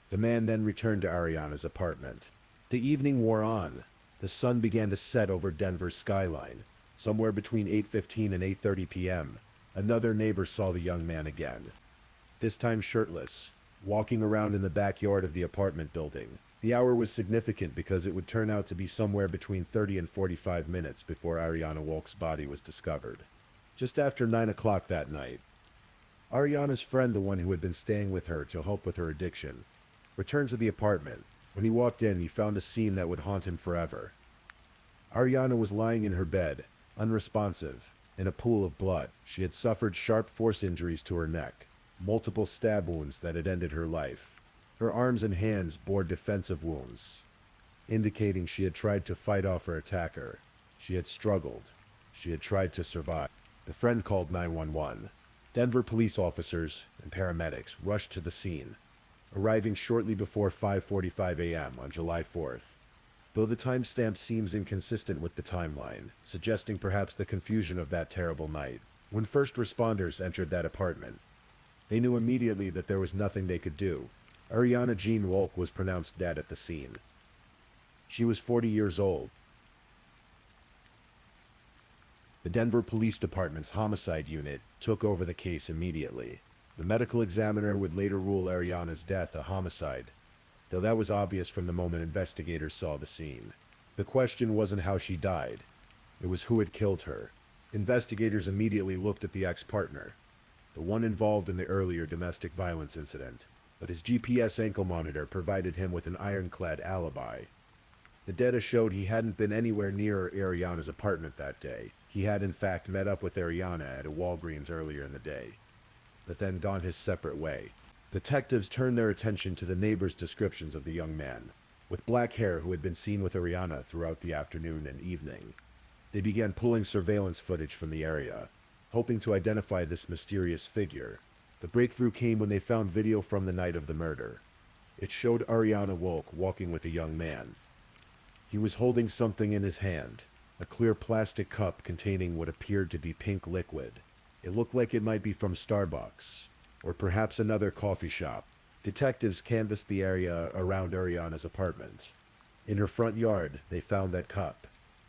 The man then returned to Ariana's apartment. The evening wore on. The sun began to set over Denver's skyline. Somewhere between 8:15 and 8:30 p.m., another neighbor saw the young man again. This time shirtless, walking around in the backyard of the apartment building. The hour was significant because it would turn out to be somewhere between 30 and 45 minutes before Ariana Wal's body was discovered. Just after 9 o'clock that night, Ariana's friend, the one who had been staying with her to help with her addiction, returned to the apartment. When he walked in, he found a scene that would haunt him forever. Ariana was lying in her bed, unresponsive, in a pool of blood. She had suffered sharp force injuries to her neck, multiple stab wounds that had ended her life. Her arms and hands bore defensive wounds, indicating she had tried to fight off her attacker. She had struggled. She had tried to survive. The friend called 911. Denver police officers and paramedics rushed to the scene, arriving shortly before 5:45 a.m. on July 4th. Though the timestamp seems inconsistent with the timeline, suggesting perhaps the confusion of that terrible night. When first responders entered that apartment, they knew immediately that there was nothing they could do. Ariana Jean Wal was pronounced dead at the scene. She was 40 years old. The Denver Police Department's homicide unit took over the case immediately. The medical examiner would later rule Ariana's death a homicide, though that was obvious from the moment investigators saw the scene. The question wasn't how she died, it was who had killed her. Investigators immediately looked at the ex-partner, the one involved in the earlier domestic violence incident, but his GPS ankle monitor provided him with an ironclad alibi. The data showed he hadn't been anywhere near Ariana's apartment that day. He had in fact met up with Ariana at a Walgreens earlier in the day, but then gone his separate way. Detectives turned their attention to the neighbors' descriptions of the young man, with black hair who had been seen with Ariana throughout the afternoon and evening. They began pulling surveillance footage from the area, hoping to identify this mysterious figure. The breakthrough came when they found video from the night of the murder. It showed Ariana Wal walking with a young man. He was holding something in his hand, a clear plastic cup containing what appeared to be pink liquid. It looked like it might be from Starbucks, or perhaps another coffee shop. Detectives canvassed the area around Ariana's apartment. In her front yard, they found that cup.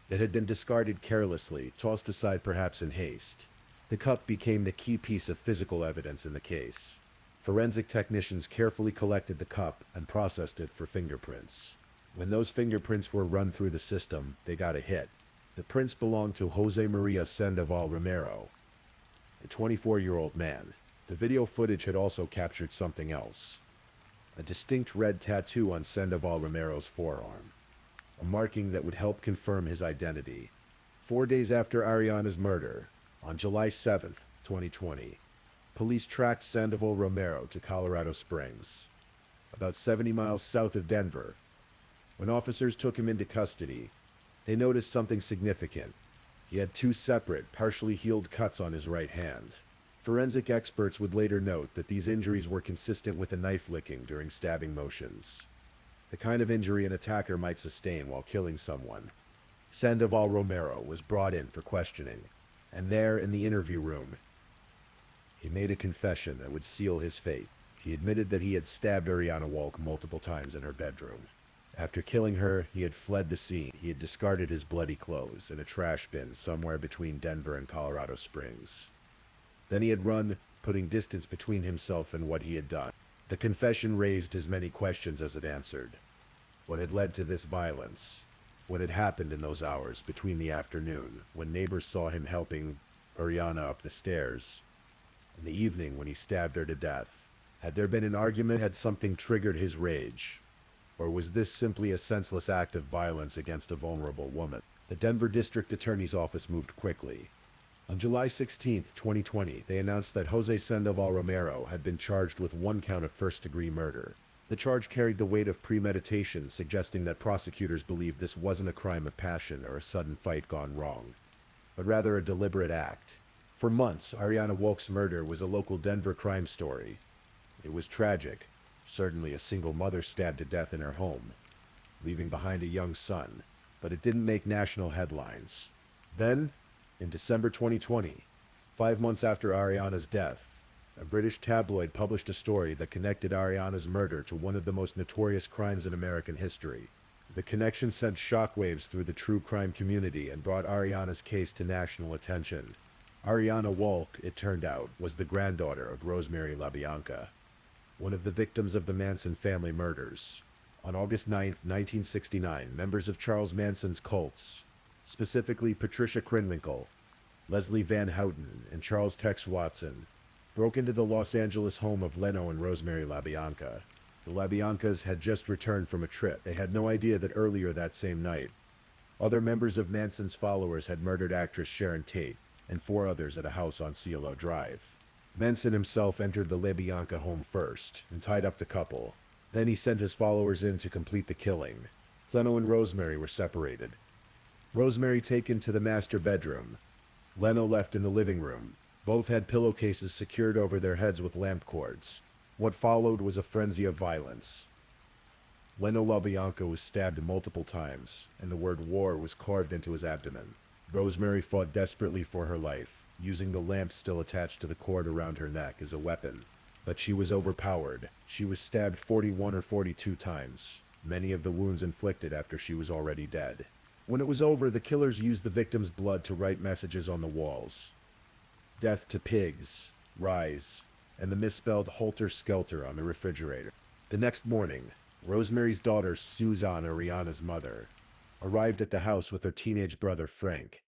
It had been discarded carelessly, tossed aside perhaps in haste. The cup became the key piece of physical evidence in the case. Forensic technicians carefully collected the cup and processed it for fingerprints. When those fingerprints were run through the system, they got a hit. The prints belonged to Jose Maria Sandoval Romero, a 24-year-old man. The video footage had also captured something else. A distinct red tattoo on Sandoval Romero's forearm, a marking that would help confirm his identity. 4 days after Ariana's murder, on July 7th, 2020, police tracked Sandoval Romero to Colorado Springs, about 70 miles south of Denver. When officers took him into custody, they noticed something significant. He had 2 separate, partially healed cuts on his right hand. Forensic experts would later note that these injuries were consistent with a knife licking during stabbing motions, the kind of injury an attacker might sustain while killing someone. Sandoval Romero was brought in for questioning, and there in the interview room, he made a confession that would seal his fate. He admitted that he had stabbed Ariana Wal multiple times in her bedroom. After killing her, he had fled the scene. He had discarded his bloody clothes in a trash bin somewhere between Denver and Colorado Springs. Then he had run, putting distance between himself and what he had done. The confession raised as many questions as it answered. What had led to this violence? What had happened in those hours between the afternoon, when neighbors saw him helping Ariana up the stairs, in the evening when he stabbed her to death? Had there been an argument? Had something triggered his rage? Or was this simply a senseless act of violence against a vulnerable woman? The Denver District Attorney's Office moved quickly. On July 16, 2020, they announced that Jose Sandoval Romero had been charged with 1 count of first-degree murder. The charge carried the weight of premeditation, suggesting that prosecutors believed this wasn't a crime of passion or a sudden fight gone wrong, but rather a deliberate act. For months, Ariana Wal's murder was a local Denver crime story. It was tragic. Certainly a single mother stabbed to death in her home, leaving behind a young son, but it didn't make national headlines. Then, in December 2020, 5 months after Ariana's death, a British tabloid published a story that connected Ariana's murder to one of the most notorious crimes in American history. The connection sent shockwaves through the true crime community and brought Ariana's case to national attention. Ariana Wal, it turned out, was the granddaughter of Rosemary LaBianca, one of the victims of the Manson family murders. On August 9, 1969, members of Charles Manson's cults, specifically Patricia Krenwinkel, Leslie Van Houten, and Charles Tex Watson, broke into the Los Angeles home of Leno and Rosemary LaBianca. The LaBiancas had just returned from a trip. They had no idea that earlier that same night, other members of Manson's followers had murdered actress Sharon Tate and 4 others at a house on Cielo Drive. Manson himself entered the LaBianca home first and tied up the couple. Then he sent his followers in to complete the killing. Leno and Rosemary were separated. Rosemary taken to the master bedroom. Leno left in the living room. Both had pillowcases secured over their heads with lamp cords. What followed was a frenzy of violence. Leno LaBianca was stabbed multiple times, and the word war was carved into his abdomen. Rosemary fought desperately for her life, using the lamp still attached to the cord around her neck as a weapon. But she was overpowered. She was stabbed 41 or 42 times, many of the wounds inflicted after she was already dead. When it was over, the killers used the victim's blood to write messages on the walls. Death to pigs, rise, and the misspelled Holter Skelter on the refrigerator. The next morning, Rosemary's daughter, Suzanne, Ariana's mother, arrived at the house with her teenage brother, Frank.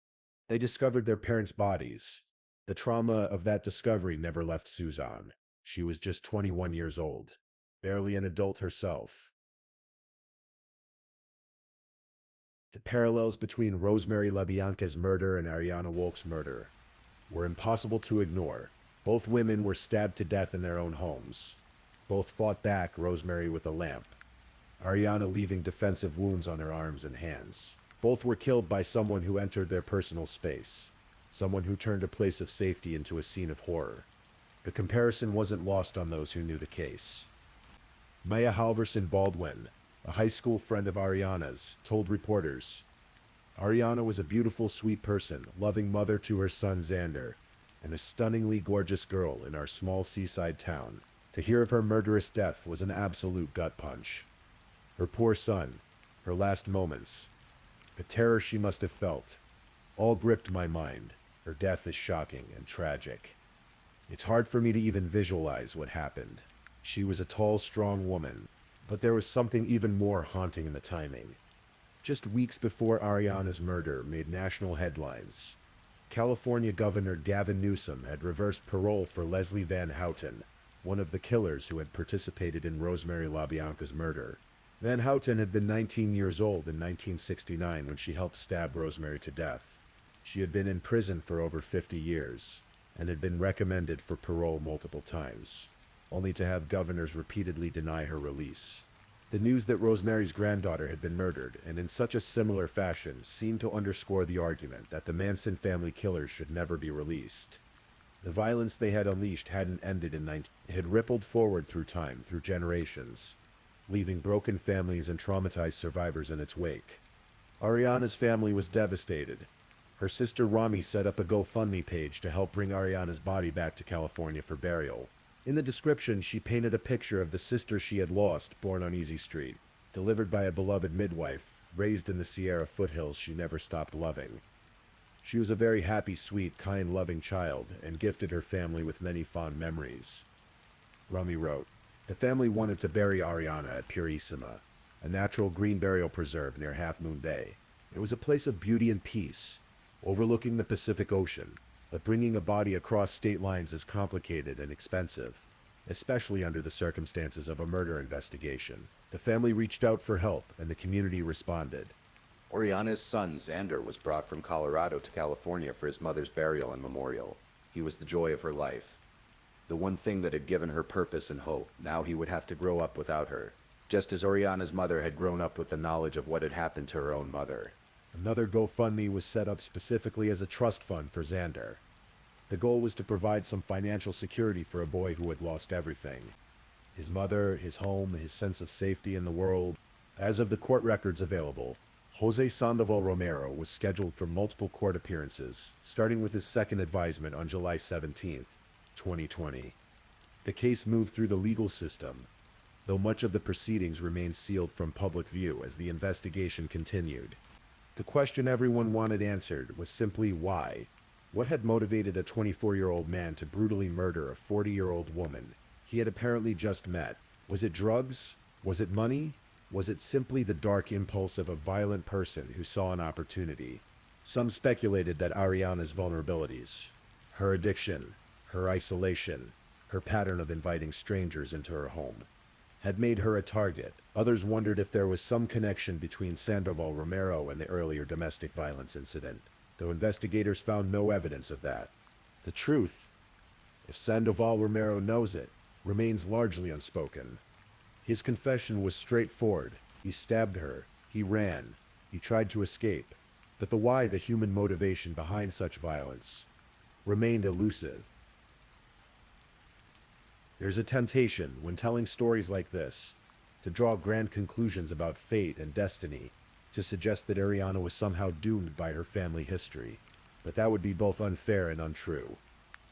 They discovered their parents' bodies. The trauma of that discovery never left Suzanne. She was just 21 years old, barely an adult herself. The parallels between Rosemary LaBianca's murder and Ariana Wal's murder were impossible to ignore. Both women were stabbed to death in their own homes. Both fought back, Rosemary with a lamp, Ariana leaving defensive wounds on her arms and hands. Both were killed by someone who entered their personal space, someone who turned a place of safety into a scene of horror. The comparison wasn't lost on those who knew the case. Maya Halverson Baldwin, a high school friend of Ariana's, told reporters, "Ariana was a beautiful, sweet person, loving mother to her son Xander, and a stunningly gorgeous girl in our small seaside town. To hear of her murderous death was an absolute gut punch. Her poor son, her last moments, the terror she must have felt, all gripped my mind. Her death is shocking and tragic. It's hard for me to even visualize what happened. She was a tall, strong woman, but there was something even more haunting in the timing. Just weeks before Ariana's murder made national headlines, California Governor Gavin Newsom had reversed parole for Leslie Van Houten, one of the killers who had participated in Rosemary LaBianca's murder. Van Houten had been 19 years old in 1969 when she helped stab Rosemary to death. She had been in prison for over 50 years and had been recommended for parole multiple times, only to have governors repeatedly deny her release. The news that Rosemary's granddaughter had been murdered, and in such a similar fashion, seemed to underscore the argument that the Manson family killers should never be released. The violence they had unleashed hadn't ended in 19... It had rippled forward through time, through generations, leaving broken families and traumatized survivors in its wake. Ariana's family was devastated. Her sister Rami set up a GoFundMe page to help bring Ariana's body back to California for burial. In the description, she painted a picture of the sister she had lost, born on Easy Street, delivered by a beloved midwife, raised in the Sierra foothills she never stopped loving. She was a very happy, sweet, kind, loving child, and gifted her family with many fond memories. Rami wrote, "The family wanted to bury Ariana at Purissima, a natural green burial preserve near Half Moon Bay. It was a place of beauty and peace, overlooking the Pacific Ocean, but bringing a body across state lines is complicated and expensive, especially under the circumstances of a murder investigation. The family reached out for help, and the community responded." Oriana's son, Xander, was brought from Colorado to California for his mother's burial and memorial. He was the joy of her life, the one thing that had given her purpose and hope. Now he would have to grow up without her, just as Oriana's mother had grown up with the knowledge of what had happened to her own mother. Another GoFundMe was set up specifically as a trust fund for Xander. The goal was to provide some financial security for a boy who had lost everything. His mother, his home, his sense of safety in the world. As of the court records available, Jose Sandoval Romero was scheduled for multiple court appearances, starting with his second advisement on July 17, 2020. The case moved through the legal system, though much of the proceedings remained sealed from public view as the investigation continued. The question everyone wanted answered was simply why. What had motivated a 24-year-old man to brutally murder a 40-year-old woman he had apparently just met? Was it drugs? Was it money? Was it simply the dark impulse of a violent person who saw an opportunity? Some speculated that Ariana's vulnerabilities, her addiction, her isolation, her pattern of inviting strangers into her home, had made her a target. Others wondered if there was some connection between Sandoval Romero and the earlier domestic violence incident, though investigators found no evidence of that. The truth, if Sandoval Romero knows it, remains largely unspoken. His confession was straightforward. He stabbed her. He ran. He tried to escape. But the why, the human motivation behind such violence, remained elusive. There's a temptation, when telling stories like this, to draw grand conclusions about fate and destiny, to suggest that Ariana was somehow doomed by her family history. But that would be both unfair and untrue.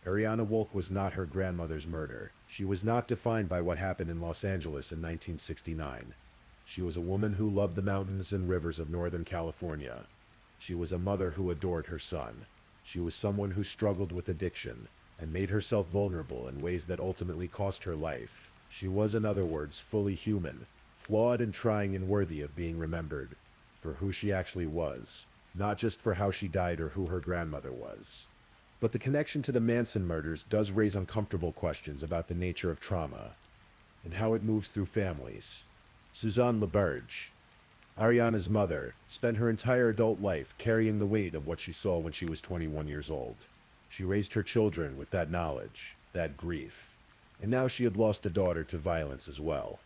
Ariana Wal was not her grandmother's murder. She was not defined by what happened in Los Angeles in 1969. She was a woman who loved the mountains and rivers of Northern California. She was a mother who adored her son. She was someone who struggled with addiction and made herself vulnerable in ways that ultimately cost her life. She was, in other words, fully human, flawed and trying and worthy of being remembered for who she actually was, not just for how she died or who her grandmother was. But the connection to the Manson murders does raise uncomfortable questions about the nature of trauma and how it moves through families. Suzanne LaBerge, Ariana's mother, spent her entire adult life carrying the weight of what she saw when she was 21 years old. She raised her children with that knowledge, that grief, and now she had lost a daughter to violence as well.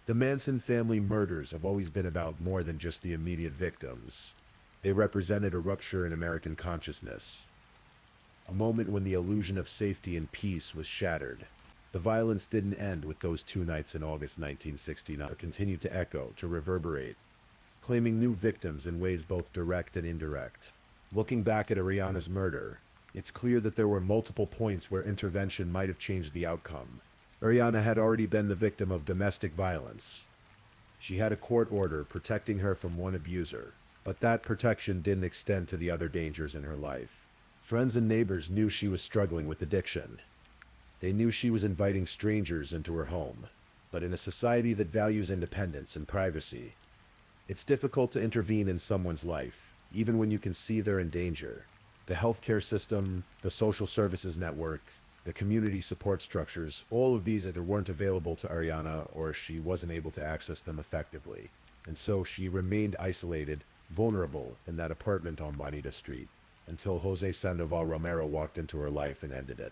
The Manson family murders have always been about more than just the immediate victims. They represented a rupture in American consciousness, a moment when the illusion of safety and peace was shattered. The violence didn't end with those 2 nights in August 1969. It continued to echo, to reverberate, claiming new victims in ways both direct and indirect. Looking back at Ariana's murder, it's clear that there were multiple points where intervention might have changed the outcome. Ariana had already been the victim of domestic violence. She had a court order protecting her from one abuser, but that protection didn't extend to the other dangers in her life. Friends and neighbors knew she was struggling with addiction. They knew she was inviting strangers into her home. But in a society that values independence and privacy, it's difficult to intervene in someone's life, even when you can see they're in danger. The healthcare system, the social services network, the community support structures, all of these either weren't available to Ariana or she wasn't able to access them effectively. And so she remained isolated, vulnerable in that apartment on Bonita Street, until Jose Sandoval Romero walked into her life and ended it.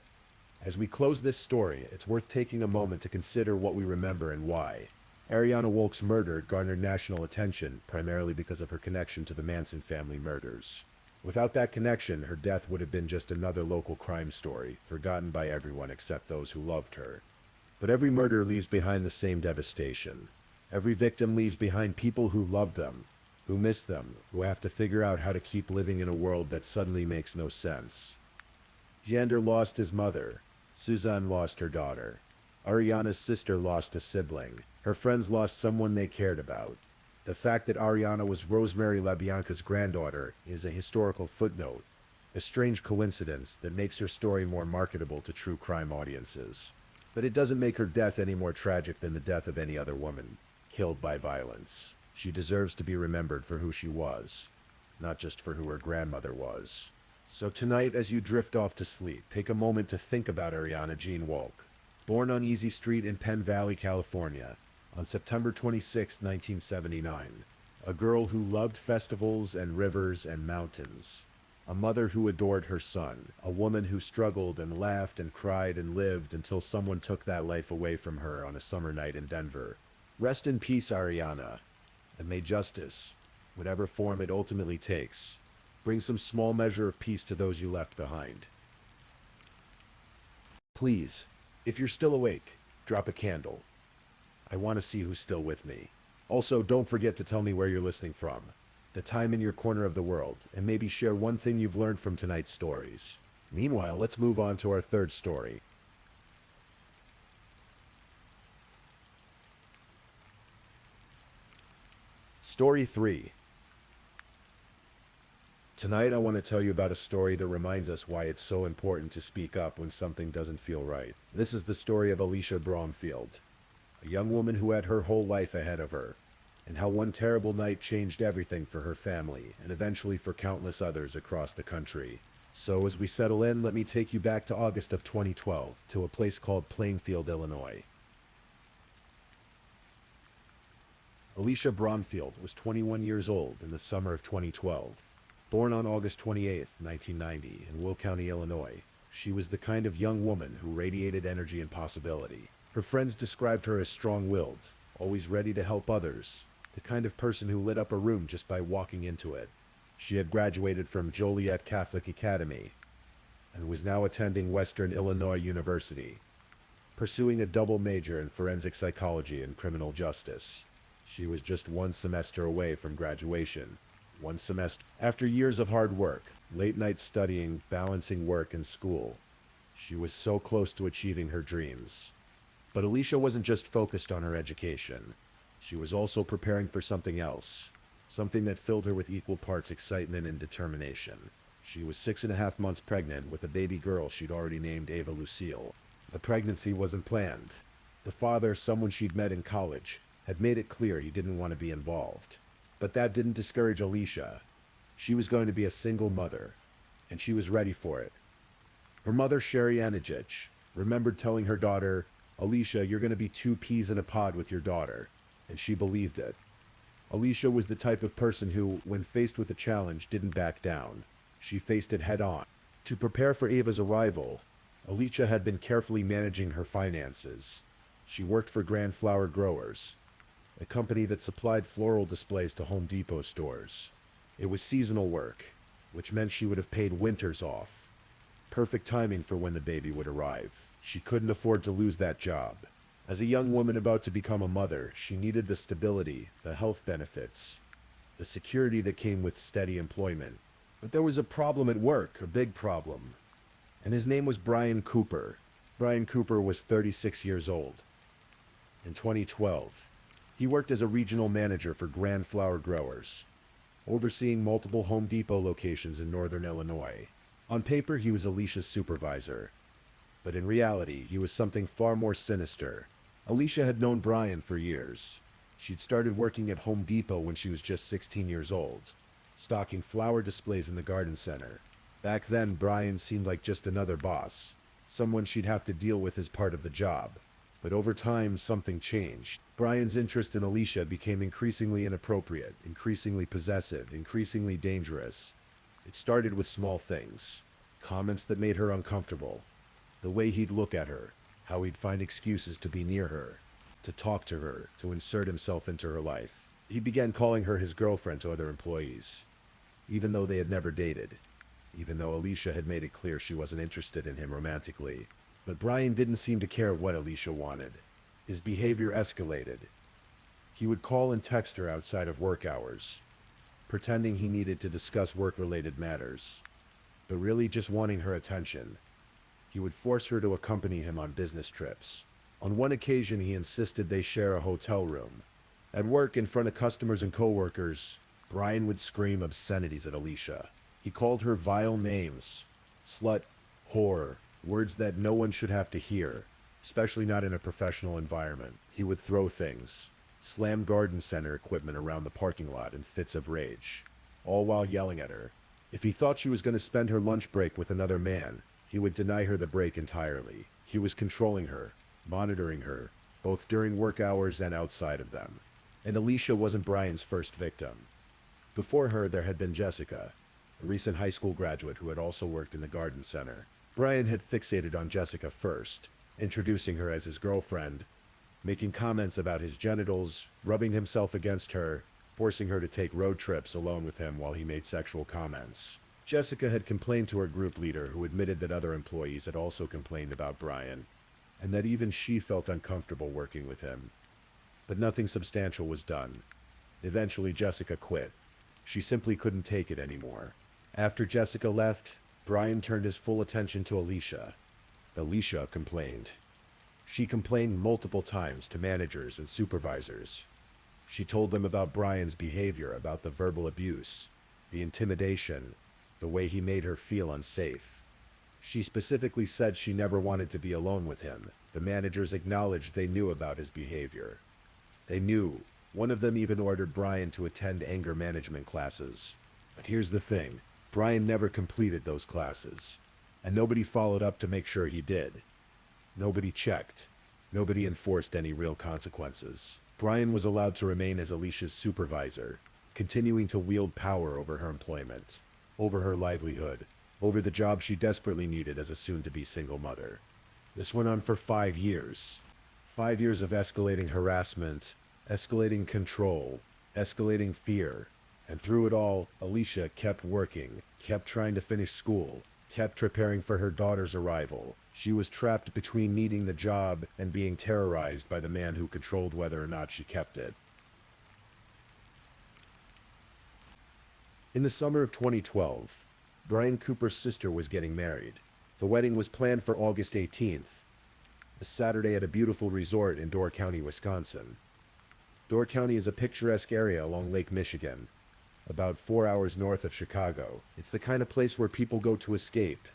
As we close this story, it's worth taking a moment to consider what we remember and why. Ariana Wal's murder garnered national attention primarily because of her connection to the Manson family murders. Without that connection, her death would have been just another local crime story, forgotten by everyone except those who loved her. But every murder leaves behind the same devastation. Every victim leaves behind people who loved them, who miss them, who have to figure out how to keep living in a world that suddenly makes no sense. Xander lost his mother. Suzanne lost her daughter. Ariana's sister lost a sibling. Her friends lost someone they cared about. The fact that Ariana was Rosemary LaBianca's granddaughter is a historical footnote, a strange coincidence that makes her story more marketable to true crime audiences. But it doesn't make her death any more tragic than the death of any other woman killed by violence. She deserves to be remembered for who she was, not just for who her grandmother was. So tonight, as you drift off to sleep, take a moment to think about Ariana Jean Wal. Born on Easy Street in Penn Valley, California, on September 26, 1979. A girl who loved festivals and rivers and mountains. A mother who adored her son. A woman who struggled and laughed and cried and lived until someone took that life away from her on a summer night in Denver. Rest in peace, Ariana, and may justice, whatever form it ultimately takes, bring some small measure of peace to those you left behind. Please, if you're still awake, drop a candle. I want to see who's still with me. Also, don't forget to tell me where you're listening from, the time in your corner of the world, and maybe share one thing you've learned from tonight's stories. Meanwhile, let's move on to our third story. Story 3. Tonight I want to tell you about a story that reminds us why it's so important to speak up when something doesn't feel right. This is the story of Alicia Bramfield, a young woman who had her whole life ahead of her, and how one terrible night changed everything for her family and eventually for countless others across the country. So as we settle in, let me take you back to August of 2012 to a place called Plainfield, Illinois. Alicia Bramfield was 21 years old in the summer of 2012. Born on August 28, 1990, in Will County, Illinois, she was the kind of young woman who radiated energy and possibility. Her friends described her as strong-willed, always ready to help others, the kind of person who lit up a room just by walking into it. She had graduated from Joliet Catholic Academy and was now attending Western Illinois University, pursuing a double major in forensic psychology and criminal justice. She was just one semester away from graduation. One semester. After years of hard work, late nights studying, balancing work and school, she was so close to achieving her dreams. But Alicia wasn't just focused on her education. She was also preparing for something else, something that filled her with equal parts excitement and determination. She was 6.5 months pregnant with a baby girl she'd already named Ava Lucille. The pregnancy wasn't planned. The father, someone she'd met in college, had made it clear he didn't want to be involved. But that didn't discourage Alicia. She was going to be a single mother, and she was ready for it. Her mother, Sherry Anajich, remembered telling her daughter, "Alicia, you're going to be 2 peas in a pod with your daughter," and she believed it. Alicia was the type of person who, when faced with a challenge, didn't back down. She faced it head on. To prepare for Ava's arrival, Alicia had been carefully managing her finances. She worked for Grand Flower Growers, a company that supplied floral displays to Home Depot stores. It was seasonal work, which meant she would have paid winters off. Perfect timing for when the baby would arrive. She couldn't afford to lose that job. As a young woman about to become a mother, she needed the stability, the health benefits, the security that came with steady employment. But there was a problem at work, a big problem. And his name was Brian Cooper. Brian Cooper was 36 years old. In 2012, he worked as a regional manager for Grand Flower Growers, overseeing multiple Home Depot locations in northern Illinois. On paper, he was Alicia's supervisor, but in reality, he was something far more sinister. Alicia had known Brian for years. She'd started working at Home Depot when she was just 16 years old, stocking flower displays in the garden center. Back then, Brian seemed like just another boss, someone she'd have to deal with as part of the job. But over time, something changed. Brian's interest in Alicia became increasingly inappropriate, increasingly possessive, increasingly dangerous. It started with small things, comments that made her uncomfortable, the way he'd look at her, how he'd find excuses to be near her, to talk to her, to insert himself into her life. He began calling her his girlfriend to other employees, even though they had never dated, even though Alicia had made it clear she wasn't interested in him romantically. But Brian didn't seem to care what Alicia wanted. His behavior escalated. He would call and text her outside of work hours, pretending he needed to discuss work-related matters, but really just wanting her attention. He would force her to accompany him on business trips. On one occasion, he insisted they share a hotel room. At work, in front of customers and coworkers, Brian would scream obscenities at Alicia. He called her vile names, slut, whore, words that no one should have to hear, especially not in a professional environment. He would throw things, slam garden center equipment around the parking lot in fits of rage, all while yelling at her. If he thought she was going to spend her lunch break with another man, he would deny her the break entirely. He was controlling her, monitoring her, both during work hours and outside of them. And Alicia wasn't Brian's first victim. Before her, there had been Jessica, a recent high school graduate who had also worked in the garden center. Brian had fixated on Jessica first, introducing her as his girlfriend, making comments about his genitals, rubbing himself against her, forcing her to take road trips alone with him while he made sexual comments. Jessica had complained to her group leader, who admitted that other employees had also complained about Brian, and that even she felt uncomfortable working with him. But nothing substantial was done. Eventually, Jessica quit. She simply couldn't take it anymore. After Jessica left, Brian turned his full attention to Alicia. Alicia complained. She complained multiple times to managers and supervisors. She told them about Brian's behavior, about the verbal abuse, the intimidation, the way he made her feel unsafe. She specifically said she never wanted to be alone with him. The managers acknowledged they knew about his behavior. They knew. One of them even ordered Brian to attend anger management classes. But here's the thing. Brian never completed those classes, and nobody followed up to make sure he did. Nobody checked. Nobody enforced any real consequences. Brian was allowed to remain as Alicia's supervisor, continuing to wield power over her employment, over her livelihood, over the job she desperately needed as a soon-to-be single mother. This went on for 5 years. 5 years of escalating harassment, escalating control, escalating fear. And through it all, Alicia kept working, kept trying to finish school, kept preparing for her daughter's arrival. She was trapped between needing the job and being terrorized by the man who controlled whether or not she kept it. In the summer of 2012, Brian Cooper's sister was getting married. The wedding was planned for August 18th, a Saturday at a beautiful resort in Door County, Wisconsin. Door County is a picturesque area along Lake Michigan, about 4 hours north of Chicago. It's the kind of place where people go to escape,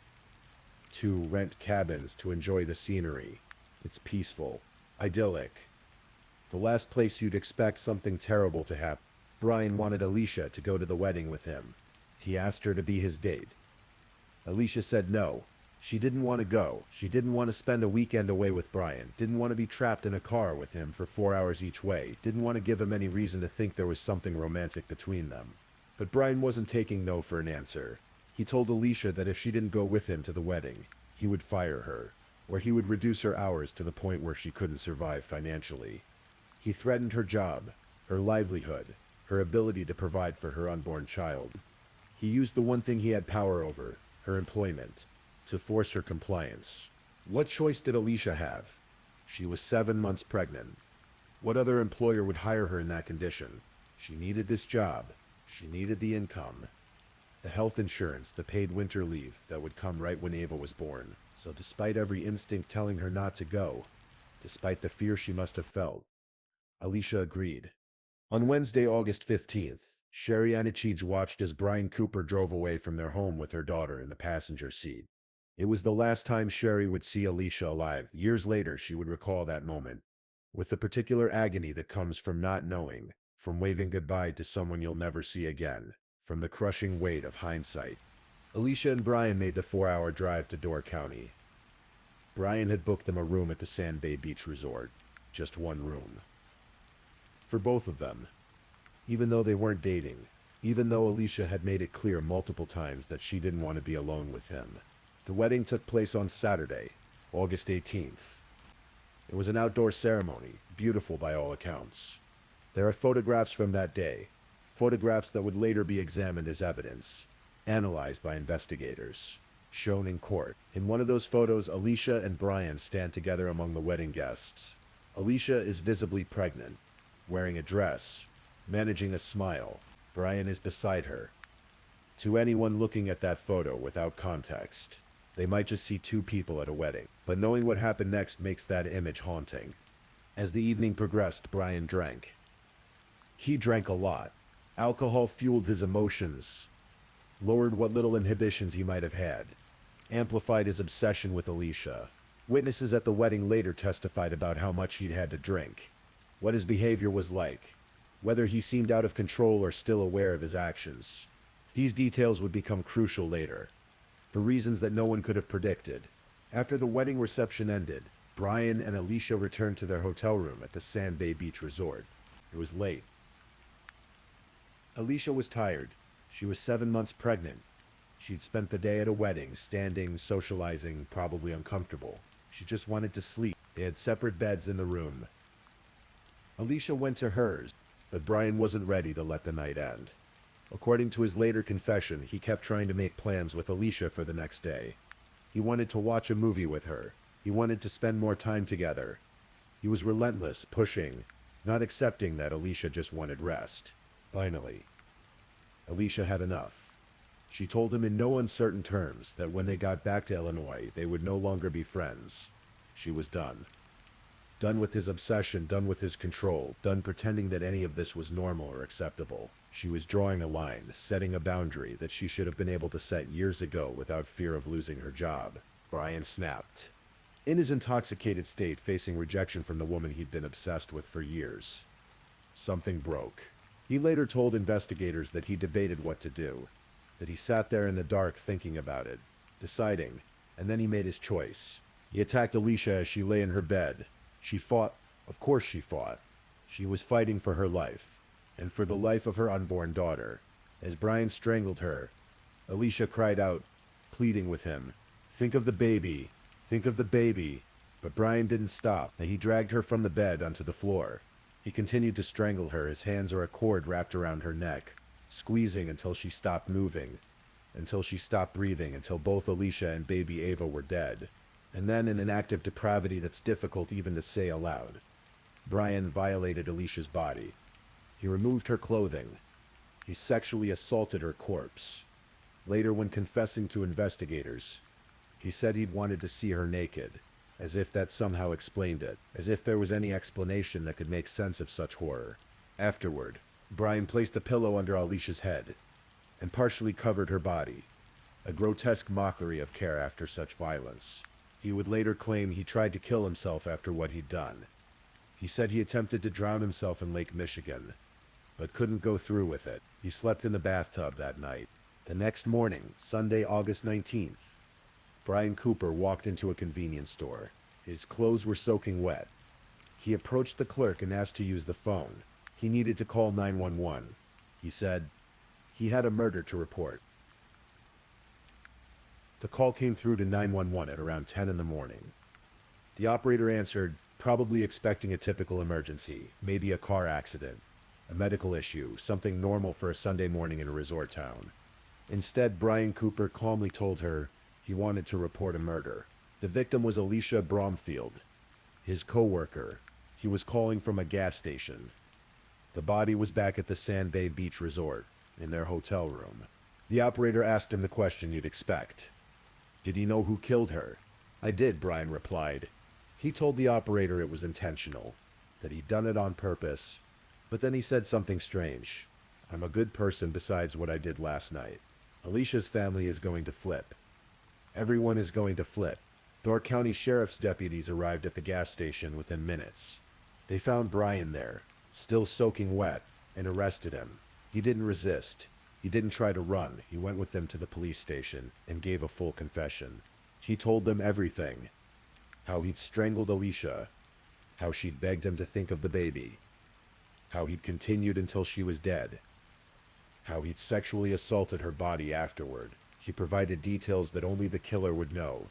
to rent cabins, to enjoy the scenery. It's peaceful, idyllic. The last place you'd expect something terrible to happen. Brian wanted Alicia to go to the wedding with him. He asked her to be his date. Alicia said no. She didn't want to go. She didn't want to spend a weekend away with Brian. Didn't want to be trapped in a car with him for 4 hours each way. Didn't want to give him any reason to think there was something romantic between them. But Brian wasn't taking no for an answer. He told Alicia that if she didn't go with him to the wedding, he would fire her, or he would reduce her hours to the point where she couldn't survive financially. He threatened her job, her livelihood, her ability to provide for her unborn child. He used the one thing he had power over, her employment, to force her compliance. What choice did Alicia have? She was 7 months pregnant. What other employer would hire her in that condition? She needed this job. She needed the income, the health insurance, the paid winter leave that would come right when Ava was born. So despite every instinct telling her not to go, despite the fear she must have felt, Alicia agreed. On Wednesday, August 15th, Sherry Anachij watched as Brian Cooper drove away from their home with her daughter in the passenger seat. It was the last time Sherry would see Alicia alive. Years later, she would recall that moment, with the particular agony that comes from not knowing, from waving goodbye to someone you'll never see again, from the crushing weight of hindsight. Alicia and Brian made the 4-hour drive to Door County. Brian had booked them a room at the Sand Bay Beach Resort. Just one room. For both of them. Even though they weren't dating, even though Alicia had made it clear multiple times that she didn't want to be alone with him. The wedding took place on Saturday, August 18th. It was an outdoor ceremony, beautiful by all accounts. There are photographs from that day, photographs that would later be examined as evidence, analyzed by investigators, shown in court. In one of those photos, Alicia and Brian stand together among the wedding guests. Alicia is visibly pregnant, wearing a dress, managing a smile. Brian is beside her. To anyone looking at that photo without context, they might just see two people at a wedding, but knowing what happened next makes that image haunting. As the evening progressed, Brian drank. He drank a lot. Alcohol fueled his emotions, lowered what little inhibitions he might have had, amplified his obsession with Alicia. Witnesses at the wedding later testified about how much he'd had to drink, what his behavior was like, whether he seemed out of control or still aware of his actions. These details would become crucial later, for reasons that no one could have predicted. After the wedding reception ended, Brian and Alicia returned to their hotel room at the Sand Bay Beach Resort. It was late. Alicia was tired. She was 7 months pregnant. She'd spent the day at a wedding, standing, socializing, probably uncomfortable. She just wanted to sleep. They had separate beds in the room. Alicia went to hers, but Brian wasn't ready to let the night end. According to his later confession, he kept trying to make plans with Alicia for the next day. He wanted to watch a movie with her. He wanted to spend more time together. He was relentless, pushing, not accepting that Alicia just wanted rest. Finally, Alicia had enough. She told him in no uncertain terms that when they got back to Illinois, they would no longer be friends. She was done. Done with his obsession, done with his control, done pretending that any of this was normal or acceptable. She was drawing a line, setting a boundary that she should have been able to set years ago without fear of losing her job. Brian snapped. In his intoxicated state, facing rejection from the woman he'd been obsessed with for years, something broke. He later told investigators that he debated what to do, that he sat there in the dark thinking about it, deciding, and then he made his choice. He attacked Alicia as she lay in her bed. She fought. Of course she fought. She was fighting for her life, and for the life of her unborn daughter. As Brian strangled her, Alicia cried out, pleading with him, "Think of the baby. Think of the baby." But Brian didn't stop, and he dragged her from the bed onto the floor. He continued to strangle her, his hands or a cord wrapped around her neck, squeezing until she stopped moving, until she stopped breathing, until both Alicia and baby Ava were dead. And then, in an act of depravity that's difficult even to say aloud, Brian violated Alicia's body. He removed her clothing. He sexually assaulted her corpse. Later, when confessing to investigators, he said he'd wanted to see her naked, as if that somehow explained it, as if there was any explanation that could make sense of such horror. Afterward, Brian placed a pillow under Alicia's head and partially covered her body, a grotesque mockery of care after such violence. He would later claim he tried to kill himself after what he'd done. He said he attempted to drown himself in Lake Michigan, but couldn't go through with it. He slept in the bathtub that night. The next morning, Sunday, August 19th, Brian Cooper walked into a convenience store. His clothes were soaking wet. He approached the clerk and asked to use the phone. He needed to call 911. He said he had a murder to report. The call came through to 911 at around 10 in the morning. The operator answered, probably expecting a typical emergency, maybe a car accident, a medical issue, something normal for a Sunday morning in a resort town. Instead, Brian Cooper calmly told her he wanted to report a murder. The victim was Alicia Bramfield, his co-worker. He was calling from a gas station. The body was back at the Sand Bay Beach Resort, in their hotel room. The operator asked him the question you'd expect. Did he know who killed her? I did, Brian replied. He told the operator it was intentional, that he'd done it on purpose, but then he said something strange. I'm a good person besides what I did last night. Alicia's family is going to flip. Everyone is going to flip. Door County Sheriff's deputies arrived at the gas station within minutes. They found Brian there, still soaking wet, and arrested him. He didn't resist. He didn't try to run. He went with them to the police station and gave a full confession. He told them everything. How he'd strangled Alicia. How she'd begged him to think of the baby. How he'd continued until she was dead. How he'd sexually assaulted her body afterward. He provided details that only the killer would know.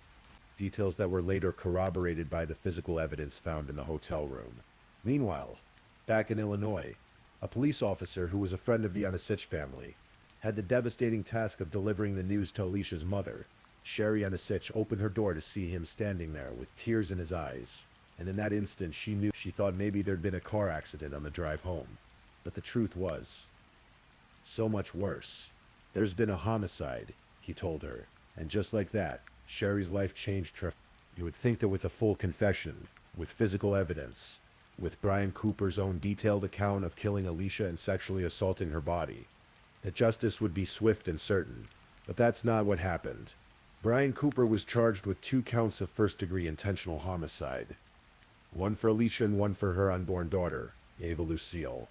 Details that were later corroborated by the physical evidence found in the hotel room. Meanwhile, back in Illinois, A police officer who was a friend of the Anisich family had the devastating task of delivering the news to Alicia's mother. Sherry Anisich opened her door to see him standing there with tears in his eyes, and in that instant she thought maybe there'd been a car accident on the drive home. But the truth was so much worse. There's been a homicide, he told her, and just like that, Sherry's life changed. You would think that with a full confession, with physical evidence, with Brian Cooper's own detailed account of killing Alicia and sexually assaulting her body, that justice would be swift and certain. But that's not what happened. Brian Cooper was charged with 2 counts of first-degree intentional homicide. One for Alicia and one for her unborn daughter, Ava Lucille.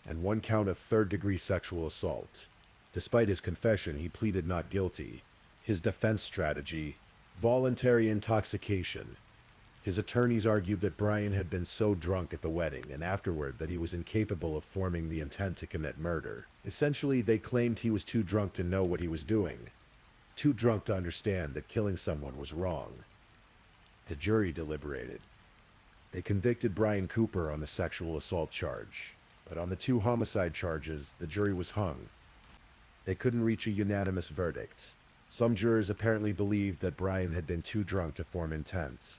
And 1 count of third-degree sexual assault. Despite his confession, he pleaded not guilty. His defense strategy: voluntary intoxication. His attorneys argued that Brian had been so drunk at the wedding and afterward that he was incapable of forming the intent to commit murder. Essentially, they claimed he was too drunk to know what he was doing, too drunk to understand that killing someone was wrong. The jury deliberated. They convicted Brian Cooper on the sexual assault charge, but on the 2 homicide charges, the jury was hung. They couldn't reach a unanimous verdict. Some jurors apparently believed that Brian had been too drunk to form intent,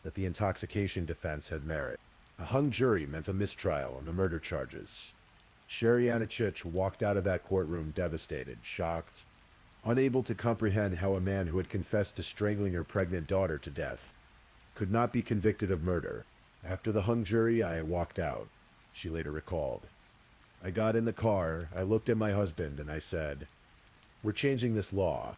that the intoxication defense had merit. A hung jury meant a mistrial on the murder charges. Sherry Anisich walked out of that courtroom devastated, shocked, unable to comprehend how a man who had confessed to strangling her pregnant daughter to death could not be convicted of murder. After the hung jury, I walked out, she later recalled. I got in the car, I looked at my husband, and I said, "We're changing this law."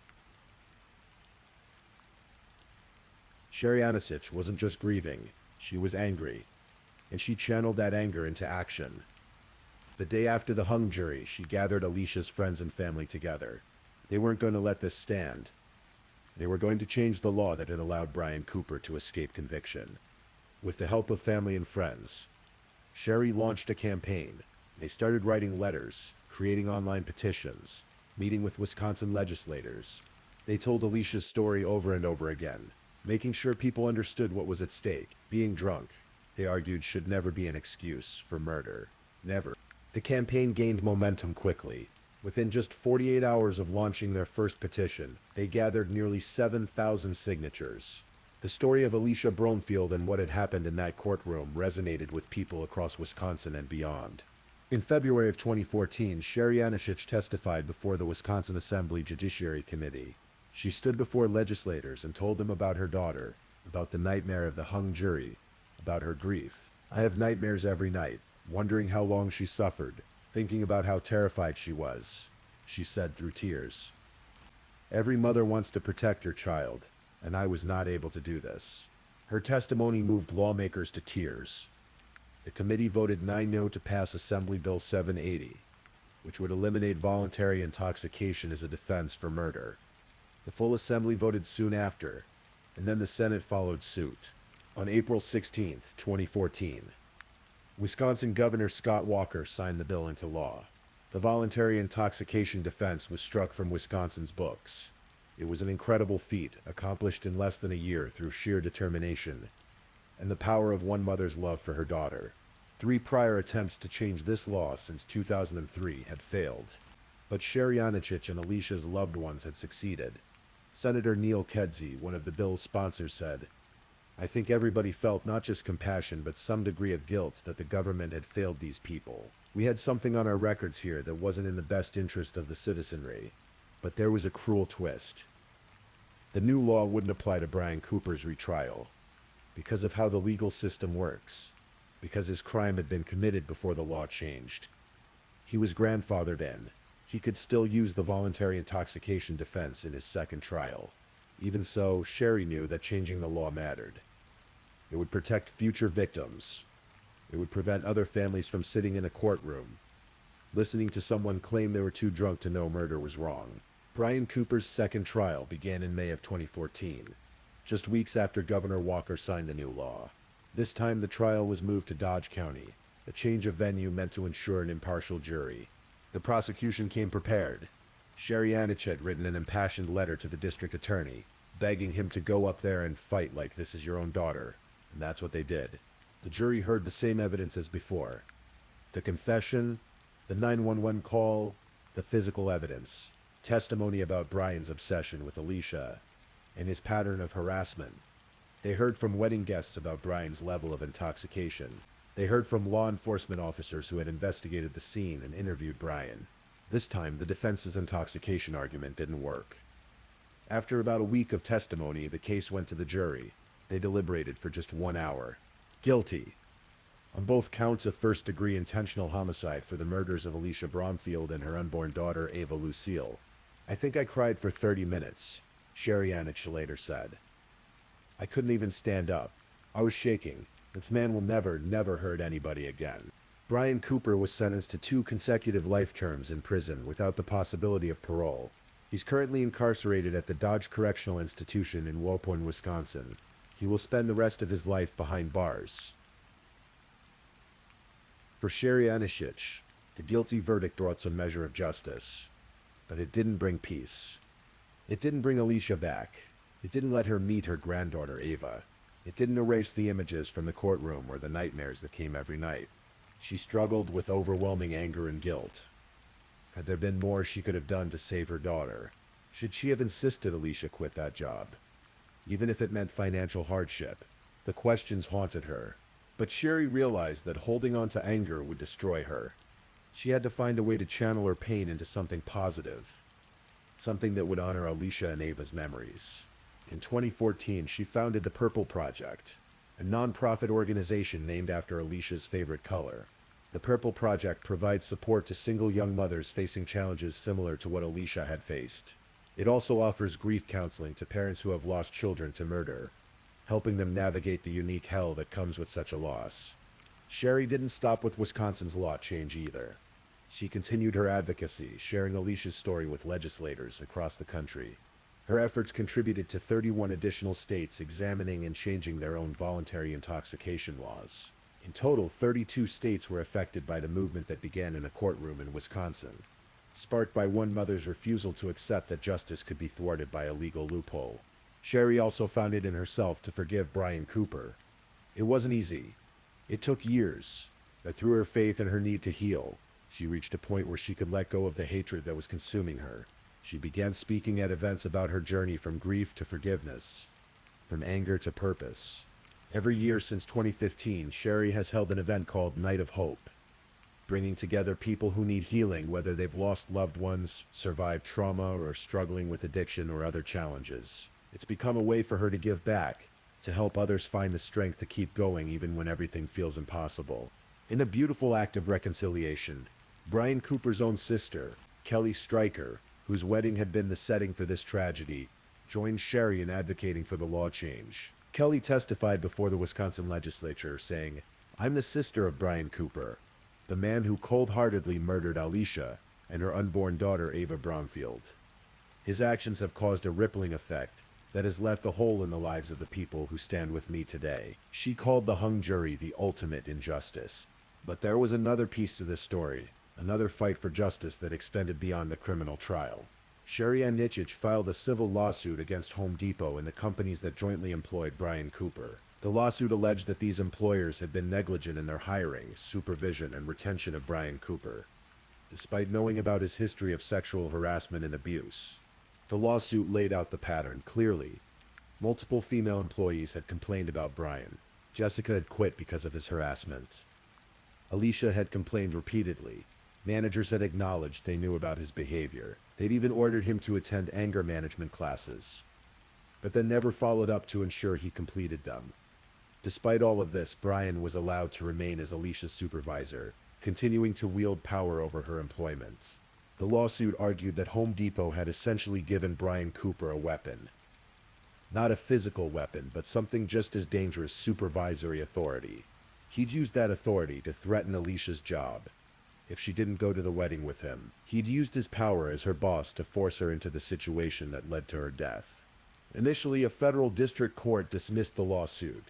Sherry Anisich wasn't just grieving, she was angry, and she channeled that anger into action. The day after the hung jury, she gathered Alicia's friends and family together. They weren't going to let this stand. They were going to change the law that had allowed Brian Cooper to escape conviction. With the help of family and friends, Sherry launched a campaign. They started writing letters, creating online petitions, meeting with Wisconsin legislators. They told Alicia's story over and over again, making sure people understood what was at stake. Being drunk, they argued, should never be an excuse for murder. Never. The campaign gained momentum quickly. Within just 48 hours of launching their first petition, they gathered nearly 7,000 signatures. The story of Alicia Bramfield and what had happened in that courtroom resonated with people across Wisconsin and beyond. In February of 2014, Sherry Anisich testified before the Wisconsin Assembly Judiciary Committee. She stood before legislators and told them about her daughter, about the nightmare of the hung jury, about her grief. "I have nightmares every night, wondering how long she suffered, thinking about how terrified she was," she said through tears. "Every mother wants to protect her child, and I was not able to do this." Her testimony moved lawmakers to tears. The committee voted 9-0 to pass Assembly Bill 780, which would eliminate voluntary intoxication as a defense for murder. The full assembly voted soon after, and then the Senate followed suit. On April 16, 2014, Wisconsin Governor Scott Walker signed the bill into law. The voluntary intoxication defense was struck from Wisconsin's books. It was an incredible feat, accomplished in less than a year through sheer determination and the power of one mother's love for her daughter. 3 prior attempts to change this law since 2003 had failed, but Sherry Anisich and Alicia's loved ones had succeeded. Senator Neil Kedzie, one of the bill's sponsors, said, "I think everybody felt not just compassion but some degree of guilt that the government had failed these people. We had something on our records here that wasn't in the best interest of the citizenry. But there was a cruel twist. The new law wouldn't apply to Brian Cooper's retrial, because of how the legal system works, because his crime had been committed before the law changed. He was grandfathered in. He could still use the voluntary intoxication defense in his second trial. Even so, Sherry knew that changing the law mattered. It would protect future victims. It would prevent other families from sitting in a courtroom, listening to someone claim they were too drunk to know murder was wrong. Brian Cooper's second trial began in May of 2014, just weeks after Governor Walker signed the new law. This time the trial was moved to Dodge County, a change of venue meant to ensure an impartial jury. The prosecution came prepared. Sherry Anisich had written an impassioned letter to the district attorney, begging him to go up there and fight like this is your own daughter, and that's what they did. The jury heard the same evidence as before. The confession, the 911 call, the physical evidence, testimony about Brian's obsession with Alicia, and his pattern of harassment. They heard from wedding guests about Brian's level of intoxication. They heard from law enforcement officers who had investigated the scene and interviewed Brian. This time, the defense's intoxication argument didn't work. After about a week of testimony, the case went to the jury. They deliberated for just 1 hour. Guilty on both counts of first-degree intentional homicide for the murders of Alicia Bramfield and her unborn daughter, Ava Lucille. I think I cried for 30 minutes, Sherry Anich later said. I couldn't even stand up. I was shaking. This man will never hurt anybody again. Brian Cooper was sentenced to 2 consecutive life terms in prison without the possibility of parole. He's currently incarcerated at the Dodge Correctional Institution in Waupun, Wisconsin. He will spend the rest of his life behind bars. For Sherry Anich, the guilty verdict brought some measure of justice, but it didn't bring peace. It didn't bring Alicia back. It didn't let her meet her granddaughter, Ava. It didn't erase the images from the courtroom or the nightmares that came every night. She struggled with overwhelming anger and guilt. Had there been more she could have done to save her daughter? Should she have insisted Alicia quit that job? Even if it meant financial hardship, the questions haunted her. But Sherry realized that holding on to anger would destroy her. She had to find a way to channel her pain into something positive, something that would honor Alicia and Ava's memories. In 2014, she founded the Purple Project, a non-profit organization named after Alicia's favorite color. The Purple Project provides support to single young mothers facing challenges similar to what Alicia had faced. It also offers grief counseling to parents who have lost children to murder, helping them navigate the unique hell that comes with such a loss. Sherry didn't stop with Wisconsin's law change either. She continued her advocacy, sharing Alicia's story with legislators across the country. Her efforts contributed to 31 additional states examining and changing their own voluntary intoxication laws. In total, 32 states were affected by the movement that began in a courtroom in Wisconsin, sparked by one mother's refusal to accept that justice could be thwarted by a legal loophole. Sherry also found it in herself to forgive Brian Cooper. It wasn't easy. It took years, but through her faith and her need to heal, she reached a point where she could let go of the hatred that was consuming her. She began speaking at events about her journey from grief to forgiveness, from anger to purpose. Every year since 2015, Sherry has held an event called Night of Hope, bringing together people who need healing, whether they've lost loved ones, survived trauma, or are struggling with addiction or other challenges. It's become a way for her to give back, to help others find the strength to keep going even when everything feels impossible. In a beautiful act of reconciliation, Brian Cooper's own sister, Kelly Stryker, whose wedding had been the setting for this tragedy, joined Sherry in advocating for the law change. Kelly testified before the Wisconsin legislature, saying, "I'm the sister of Brian Cooper, the man who cold-heartedly murdered Alicia and her unborn daughter Ava Bramfield. His actions have caused a rippling effect that has left a hole in the lives of the people who stand with me today." She called the hung jury the ultimate injustice. But there was another piece to this story, another fight for justice that extended beyond the criminal trial. Sherry Anich filed a civil lawsuit against Home Depot and the companies that jointly employed Brian Cooper. The lawsuit alleged that these employers had been negligent in their hiring, supervision, and retention of Brian Cooper, despite knowing about his history of sexual harassment and abuse. The lawsuit laid out the pattern clearly. Multiple female employees had complained about Brian. Jessica had quit because of his harassment. Alicia had complained repeatedly. Managers had acknowledged they knew about his behavior. They'd even ordered him to attend anger management classes, but then never followed up to ensure he completed them. Despite all of this, Brian was allowed to remain as Alicia's supervisor, continuing to wield power over her employment. The lawsuit argued that Home Depot had essentially given Brian Cooper a weapon. Not a physical weapon, but something just as dangerous: supervisory authority. He'd used that authority to threaten Alicia's job if she didn't go to the wedding with him. He'd used his power as her boss to force her into the situation that led to her death. Initially, a federal district court dismissed the lawsuit.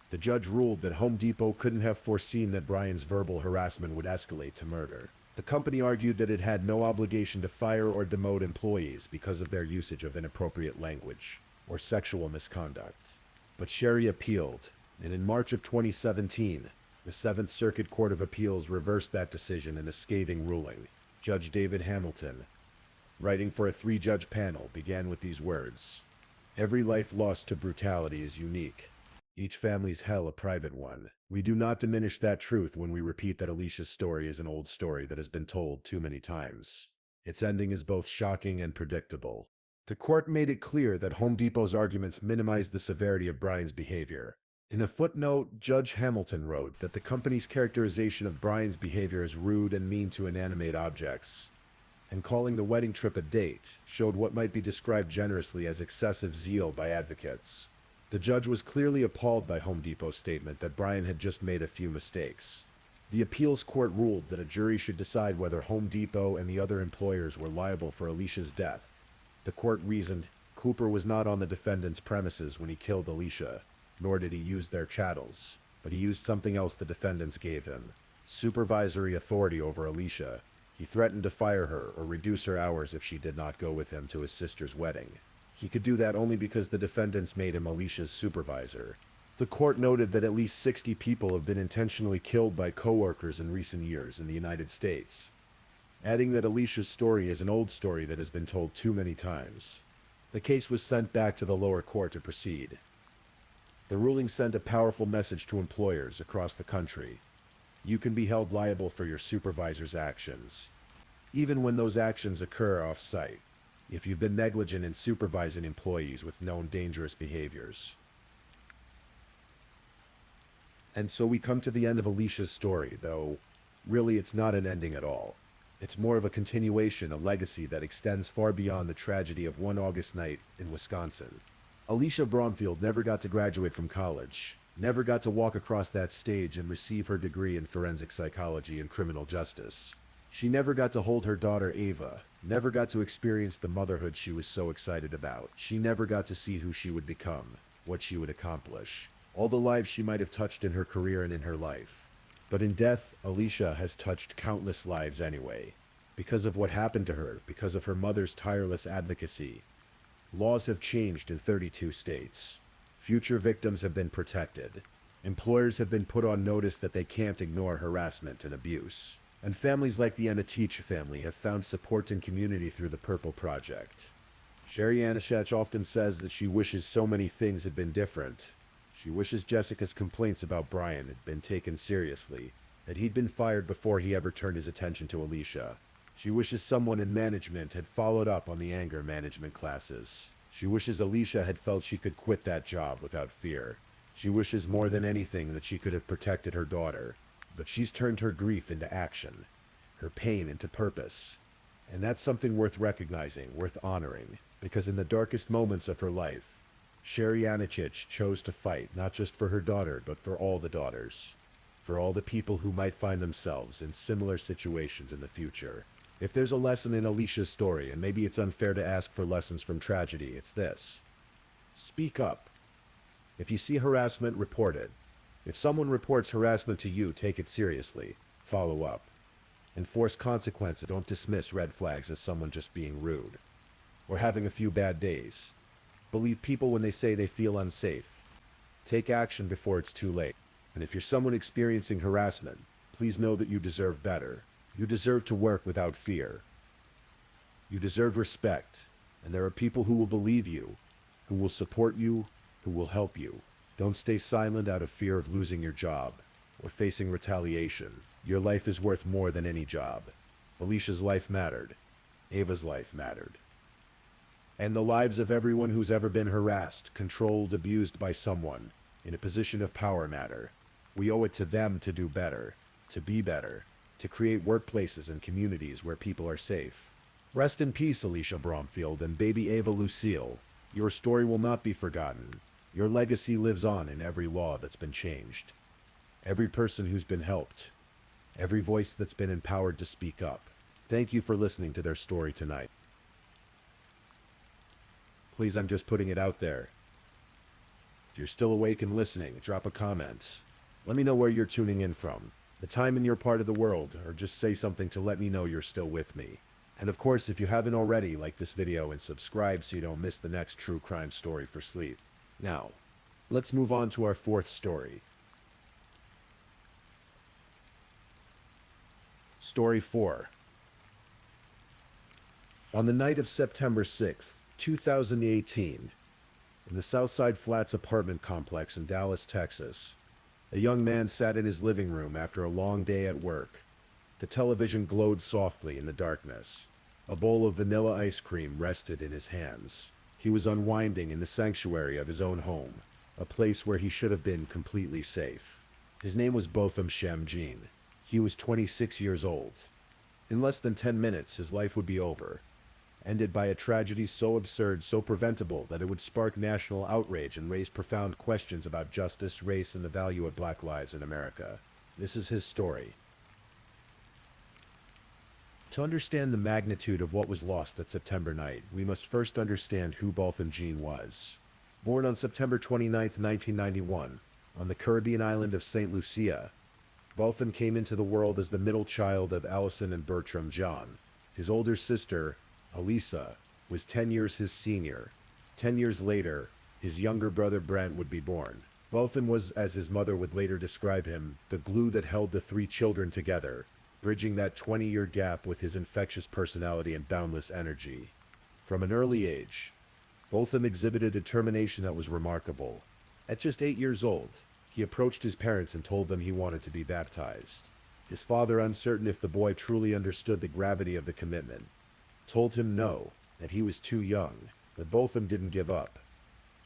The judge ruled that Home Depot couldn't have foreseen that Brian's verbal harassment would escalate to murder. The company argued that it had no obligation to fire or demote employees because of their usage of inappropriate language or sexual misconduct. But Sherry appealed, and in March of 2017, The Seventh Circuit Court of Appeals reversed that decision in a scathing ruling. Judge David Hamilton, writing for a three-judge panel, began with these words: "Every life lost to brutality is unique. Each family's hell a private one. We do not diminish that truth when we repeat that Alicia's story is an old story that has been told too many times. Its ending is both shocking and predictable." The court made it clear that Home Depot's arguments minimized the severity of Brian's behavior. In a footnote, Judge Hamilton wrote that the company's characterization of Brian's behavior as rude and mean to inanimate objects, and calling the wedding trip a date, showed what might be described generously as excessive zeal by advocates. The judge was clearly appalled by Home Depot's statement that Brian had just made a few mistakes. The appeals court ruled that a jury should decide whether Home Depot and the other employers were liable for Alicia's death. The court reasoned Cooper was not on the defendant's premises when he killed Alicia, nor did he use their chattels, but he used something else the defendants gave him: supervisory authority over Alicia. He threatened to fire her or reduce her hours if she did not go with him to his sister's wedding. He could do that only because the defendants made him Alicia's supervisor. The court noted that at least 60 people have been intentionally killed by coworkers in recent years in the United States, adding that Alicia's story is an old story that has been told too many times. The case was sent back to the lower court to proceed. The ruling sent a powerful message to employers across the country. You can be held liable for your supervisor's actions, even when those actions occur off-site, if you've been negligent in supervising employees with known dangerous behaviors. And so we come to the end of Alicia's story, though really it's not an ending at all. It's more of a continuation, a legacy that extends far beyond the tragedy of one August night in Wisconsin. Alicia Bramfield never got to graduate from college, never got to walk across that stage and receive her degree in forensic psychology and criminal justice. She never got to hold her daughter Ava, never got to experience the motherhood she was so excited about. She never got to see who she would become, what she would accomplish, all the lives she might have touched in her career and in her life. But in death, Alicia has touched countless lives anyway. Because of what happened to her, because of her mother's tireless advocacy. Laws have changed in 32 states. Future victims have been protected. Employers have been put on notice that they can't ignore harassment and abuse. And families like the Anatich family have found support and community through the Purple Project. Sherry Anashech often says that she wishes so many things had been different. She wishes Jessica's complaints about Brian had been taken seriously, that he'd been fired before he ever turned his attention to Alicia. She wishes someone in management had followed up on the anger management classes. She wishes Alicia had felt she could quit that job without fear. She wishes more than anything that she could have protected her daughter. But she's turned her grief into action, her pain into purpose. And that's something worth recognizing, worth honoring, because in the darkest moments of her life, Sherry Anachich chose to fight not just for her daughter, but for all the daughters, for all the people who might find themselves in similar situations in the future. If there's a lesson in Alicia's story, and maybe it's unfair to ask for lessons from tragedy, it's this: speak up. If you see harassment, report it. If someone reports harassment to you, take it seriously. Follow up. Enforce consequences. Don't dismiss red flags as someone just being rude or having a few bad days. Believe people when they say they feel unsafe. Take action before it's too late. And if you're someone experiencing harassment, please know that you deserve better. You deserve to work without fear. You deserve respect. And there are people who will believe you, who will support you, who will help you. Don't stay silent out of fear of losing your job or facing retaliation. Your life is worth more than any job. Alicia's life mattered. Ava's life mattered. And the lives of everyone who's ever been harassed, controlled, abused by someone in a position of power matter. We owe it to them to do better, to be better, to create workplaces and communities where people are safe. Rest in peace, Alicia Bramfield and baby Ava Lucille. Your story will not be forgotten. Your legacy lives on in every law that's been changed, every person who's been helped, every voice that's been empowered to speak up. Thank you for listening to their story tonight. Please, I'm just putting it out there. If you're still awake and listening, drop a comment. Let me know where you're tuning in from, the time in your part of the world, or just say something to let me know you're still with me. And of course, if you haven't already, like this video and subscribe so you don't miss the next true crime story for sleep. Now, let's move on to our fourth story. Story 4. On the night of September 6th, 2018, in the Southside Flats apartment complex in Dallas, Texas, a young man sat in his living room after a long day at work. The television glowed softly in the darkness. A bowl of vanilla ice cream rested in his hands. He was unwinding in the sanctuary of his own home, a place where he should have been completely safe. His name was Botham Jean. He was 26 years old. In less than 10 minutes, his life would be over, ended by a tragedy so absurd, so preventable, that it would spark national outrage and raise profound questions about justice, race, and the value of black lives in America. This is his story. To understand the magnitude of what was lost that September night, we must first understand who Botham Jean was. Born on September 29, 1991, on the Caribbean island of St. Lucia, Botham came into the world as the middle child of Allison and Bertram Jean. His older sister, Alicia, was 10 years his senior. 10 years later, his younger brother Brent would be born. Botham was, as his mother would later describe him, the glue that held the three children together, bridging that 20-year gap with his infectious personality and boundless energy. From an early age, Botham exhibited determination that was remarkable. At just 8 years old, he approached his parents and told them he wanted to be baptized. His father, uncertain if the boy truly understood the gravity of the commitment, told him no, that he was too young, but Botham didn't give up.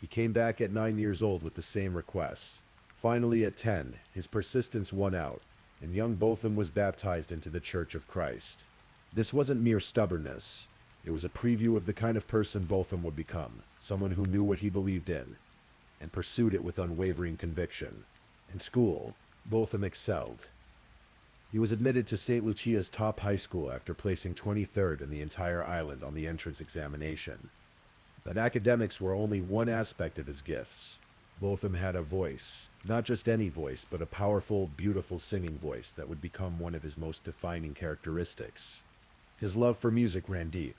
He came back at 9 years old with the same request. Finally, at 10, his persistence won out, and young Botham was baptized into the Church of Christ. This wasn't mere stubbornness. It was a preview of the kind of person Botham would become, someone who knew what he believed in, and pursued it with unwavering conviction. In school, Botham excelled. He was admitted to St. Lucia's top high school after placing 23rd in the entire island on the entrance examination. But academics were only one aspect of his gifts. Botham had a voice, not just any voice, but a powerful, beautiful singing voice that would become one of his most defining characteristics. His love for music ran deep.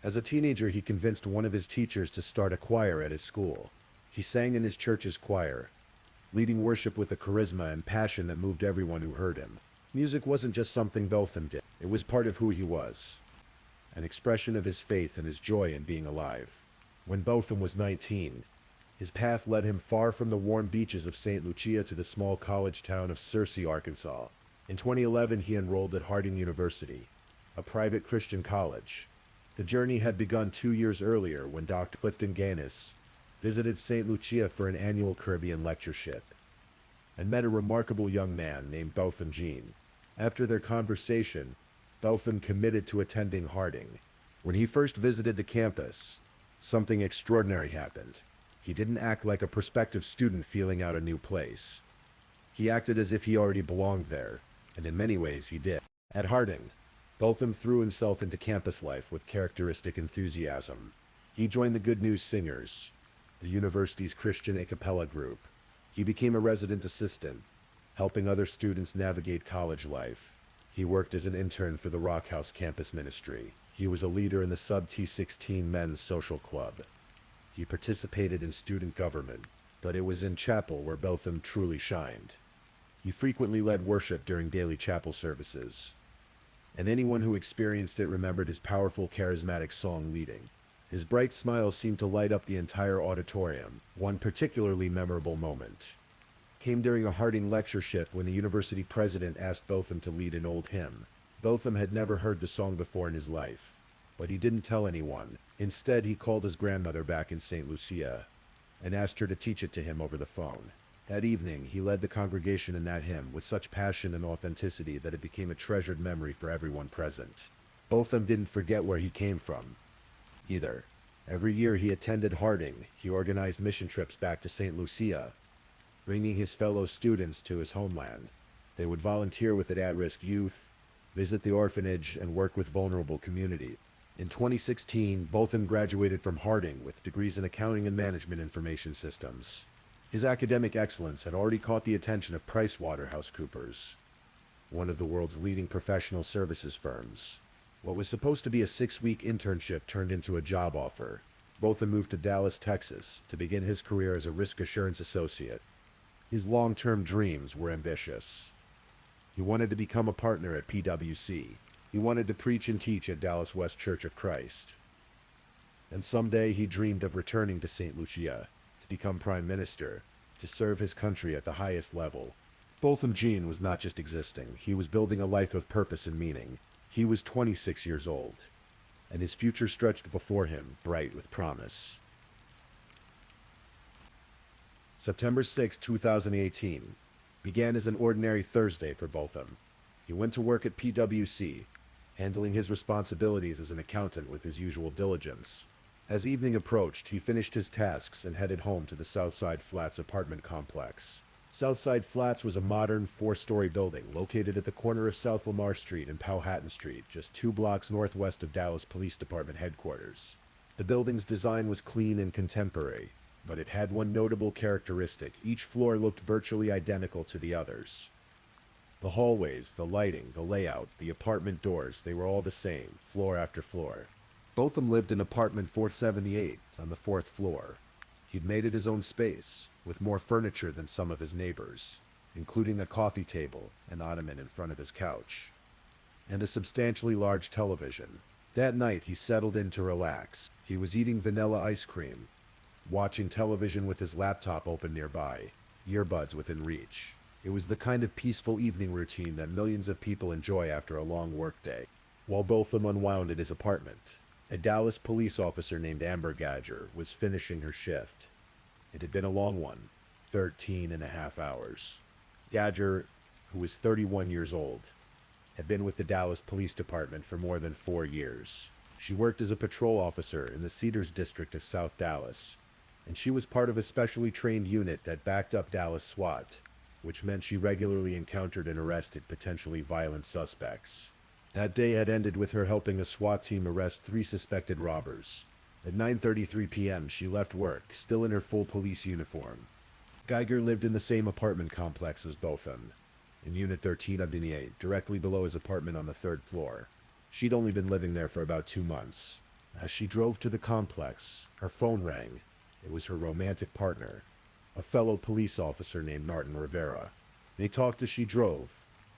As a teenager, he convinced one of his teachers to start a choir at his school. He sang in his church's choir, leading worship with a charisma and passion that moved everyone who heard him. Music wasn't just something Botham did. It was part of who he was, an expression of his faith and his joy in being alive. When Botham was 19, his path led him far from the warm beaches of St. Lucia to the small college town of Searcy, Arkansas. In 2011, he enrolled at Harding University, a private Christian college. The journey had begun 2 years earlier when Dr. Clifton Gaines visited St. Lucia for an annual Caribbean lectureship, and met a remarkable young man named Botham Jean. After their conversation, Botham committed to attending Harding. When he first visited the campus, something extraordinary happened. He didn't act like a prospective student feeling out a new place. He acted as if he already belonged there, and in many ways he did. At Harding, Botham threw himself into campus life with characteristic enthusiasm. He joined the Good News Singers, the university's Christian a cappella group. He became a resident assistant, helping other students navigate college life. He worked as an intern for the Rock House campus ministry. He was a leader in the Sub T16 men's social club. He participated in student government, but it was in chapel where Botham truly shined. He frequently led worship during daily chapel services, and anyone who experienced it remembered his powerful, charismatic song leading. His bright smile seemed to light up the entire auditorium. One particularly memorable moment came during a Harding lectureship when the university president asked Botham to lead an old hymn. Botham had never heard the song before in his life, but he didn't tell anyone. Instead, he called his grandmother back in St. Lucia and asked her to teach it to him over the phone. That evening, he led the congregation in that hymn with such passion and authenticity that it became a treasured memory for everyone present. Botham didn't forget where he came from either. Every year he attended Harding, he organized mission trips back to St. Lucia, bringing his fellow students to his homeland. They would volunteer with the at-risk youth, visit the orphanage, and work with vulnerable communities. In 2016, Botham graduated from Harding with degrees in accounting and management information systems. His academic excellence had already caught the attention of PricewaterhouseCoopers, one of the world's leading professional services firms. What was supposed to be a 6-week internship turned into a job offer. Botham moved to Dallas, Texas, to begin his career as a risk assurance associate. His long-term dreams were ambitious. He wanted to become a partner at PwC. He wanted to preach and teach at Dallas West Church of Christ. And someday he dreamed of returning to St. Lucia, to become prime minister, to serve his country at the highest level. Botham Jean was not just existing, he was building a life of purpose and meaning. He was 26 years old, and his future stretched before him, bright with promise. September 6, 2018, began as an ordinary Thursday for Botham. He went to work at PwC, handling his responsibilities as an accountant with his usual diligence. As evening approached, he finished his tasks and headed home to the Southside Flats apartment complex. Southside Flats was a modern, four-story building located at the corner of South Lamar Street and Powhatan Street, just 2 blocks northwest of Dallas Police Department headquarters. The building's design was clean and contemporary, but it had one notable characteristic. Each floor looked virtually identical to the others. The hallways, the lighting, the layout, the apartment doors, they were all the same, floor after floor. Botham lived in apartment 478 on the 4th floor. He'd made it his own space, with more furniture than some of his neighbors, including a coffee table, an ottoman in front of his couch, and a substantially large television. That night he settled in to relax. He was eating vanilla ice cream, watching television with his laptop open nearby, earbuds within reach. It was the kind of peaceful evening routine that millions of people enjoy after a long workday. While Botham unwound at his apartment, a Dallas police officer named Amber Gadger was finishing her shift. It had been a long one, 13 and a half hours. Gadger, who was 31 years old, had been with the Dallas Police Department for more than 4 years. She worked as a patrol officer in the Cedars district of South Dallas, and she was part of a specially trained unit that backed up Dallas SWAT, which meant she regularly encountered and arrested potentially violent suspects. That day had ended with her helping a SWAT team arrest 3 suspected robbers. At 9:33 p.m., she left work, still in her full police uniform. Geiger lived in the same apartment complex as Botham, in Unit 1378, directly below his apartment on the 3rd floor. She'd only been living there for about 2 months. As she drove to the complex, her phone rang. It was her romantic partner, a fellow police officer named Martin Rivera. They talked as she drove,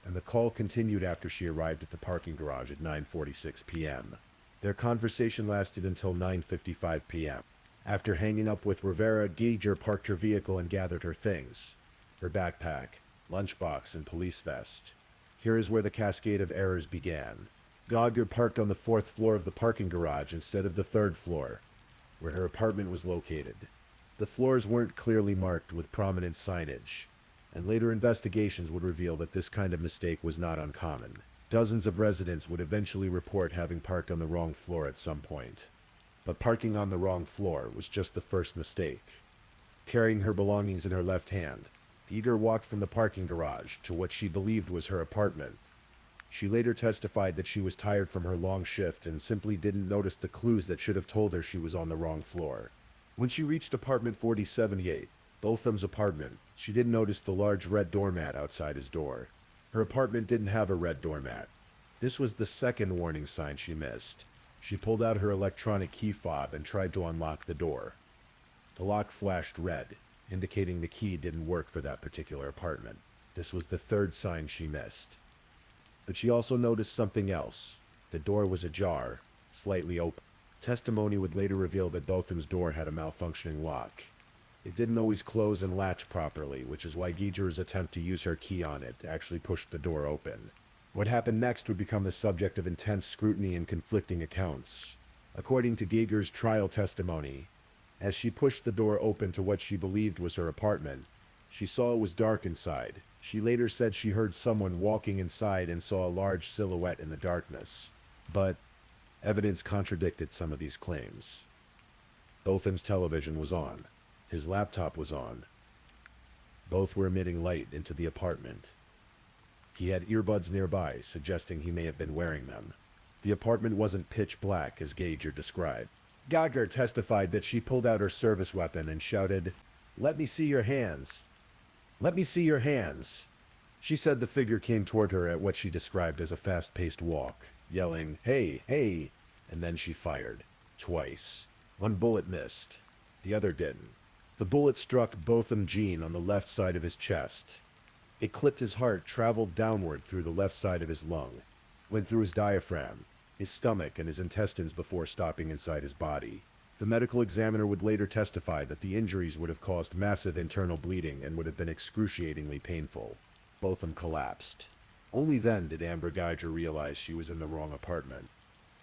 and the call continued after she arrived at the parking garage at 9:46 p.m. Their conversation lasted until 9:55 p.m. After hanging up with Rivera, Geiger parked her vehicle and gathered her things, her backpack, lunchbox, and police vest. Here is where the cascade of errors began. Geiger parked on the 4th floor of the parking garage instead of the 3rd floor, where her apartment was located. The floors weren't clearly marked with prominent signage, and later investigations would reveal that this kind of mistake was not uncommon. Dozens of residents would eventually report having parked on the wrong floor at some point. But parking on the wrong floor was just the first mistake. Carrying her belongings in her left hand, Geiger walked from the parking garage to what she believed was her apartment. She later testified that she was tired from her long shift and simply didn't notice the clues that should have told her she was on the wrong floor. When she reached apartment 4078, Botham's apartment, she didn't notice the large red doormat outside his door. Her apartment didn't have a red doormat. This was the second warning sign she missed. She pulled out her electronic key fob and tried to unlock the door. The lock flashed red, indicating the key didn't work for that particular apartment. This was the third sign she missed. But she also noticed something else. The door was ajar, slightly open. Testimony would later reveal that Botham's door had a malfunctioning lock. It didn't always close and latch properly, which is why Geiger's attempt to use her key on it actually pushed the door open. What happened next would become the subject of intense scrutiny and conflicting accounts. According to Geiger's trial testimony, as she pushed the door open to what she believed was her apartment, she saw it was dark inside. She later said she heard someone walking inside and saw a large silhouette in the darkness. But evidence contradicted some of these claims. Botham's television was on. His laptop was on. Both were emitting light into the apartment. He had earbuds nearby, suggesting he may have been wearing them. The apartment wasn't pitch black, as Geiger described. Geiger testified that she pulled out her service weapon and shouted, "Let me see your hands. Let me see your hands." She said the figure came toward her at what she described as a fast-paced walk, yelling, "Hey, hey," and then she fired. Twice. One bullet missed. The other didn't. The bullet struck Botham Jean on the left side of his chest. It clipped his heart, traveled downward through the left side of his lung, went through his diaphragm, his stomach, and his intestines before stopping inside his body. The medical examiner would later testify that the injuries would have caused massive internal bleeding and would have been excruciatingly painful. Botham collapsed. Only then did Amber Geiger realize she was in the wrong apartment.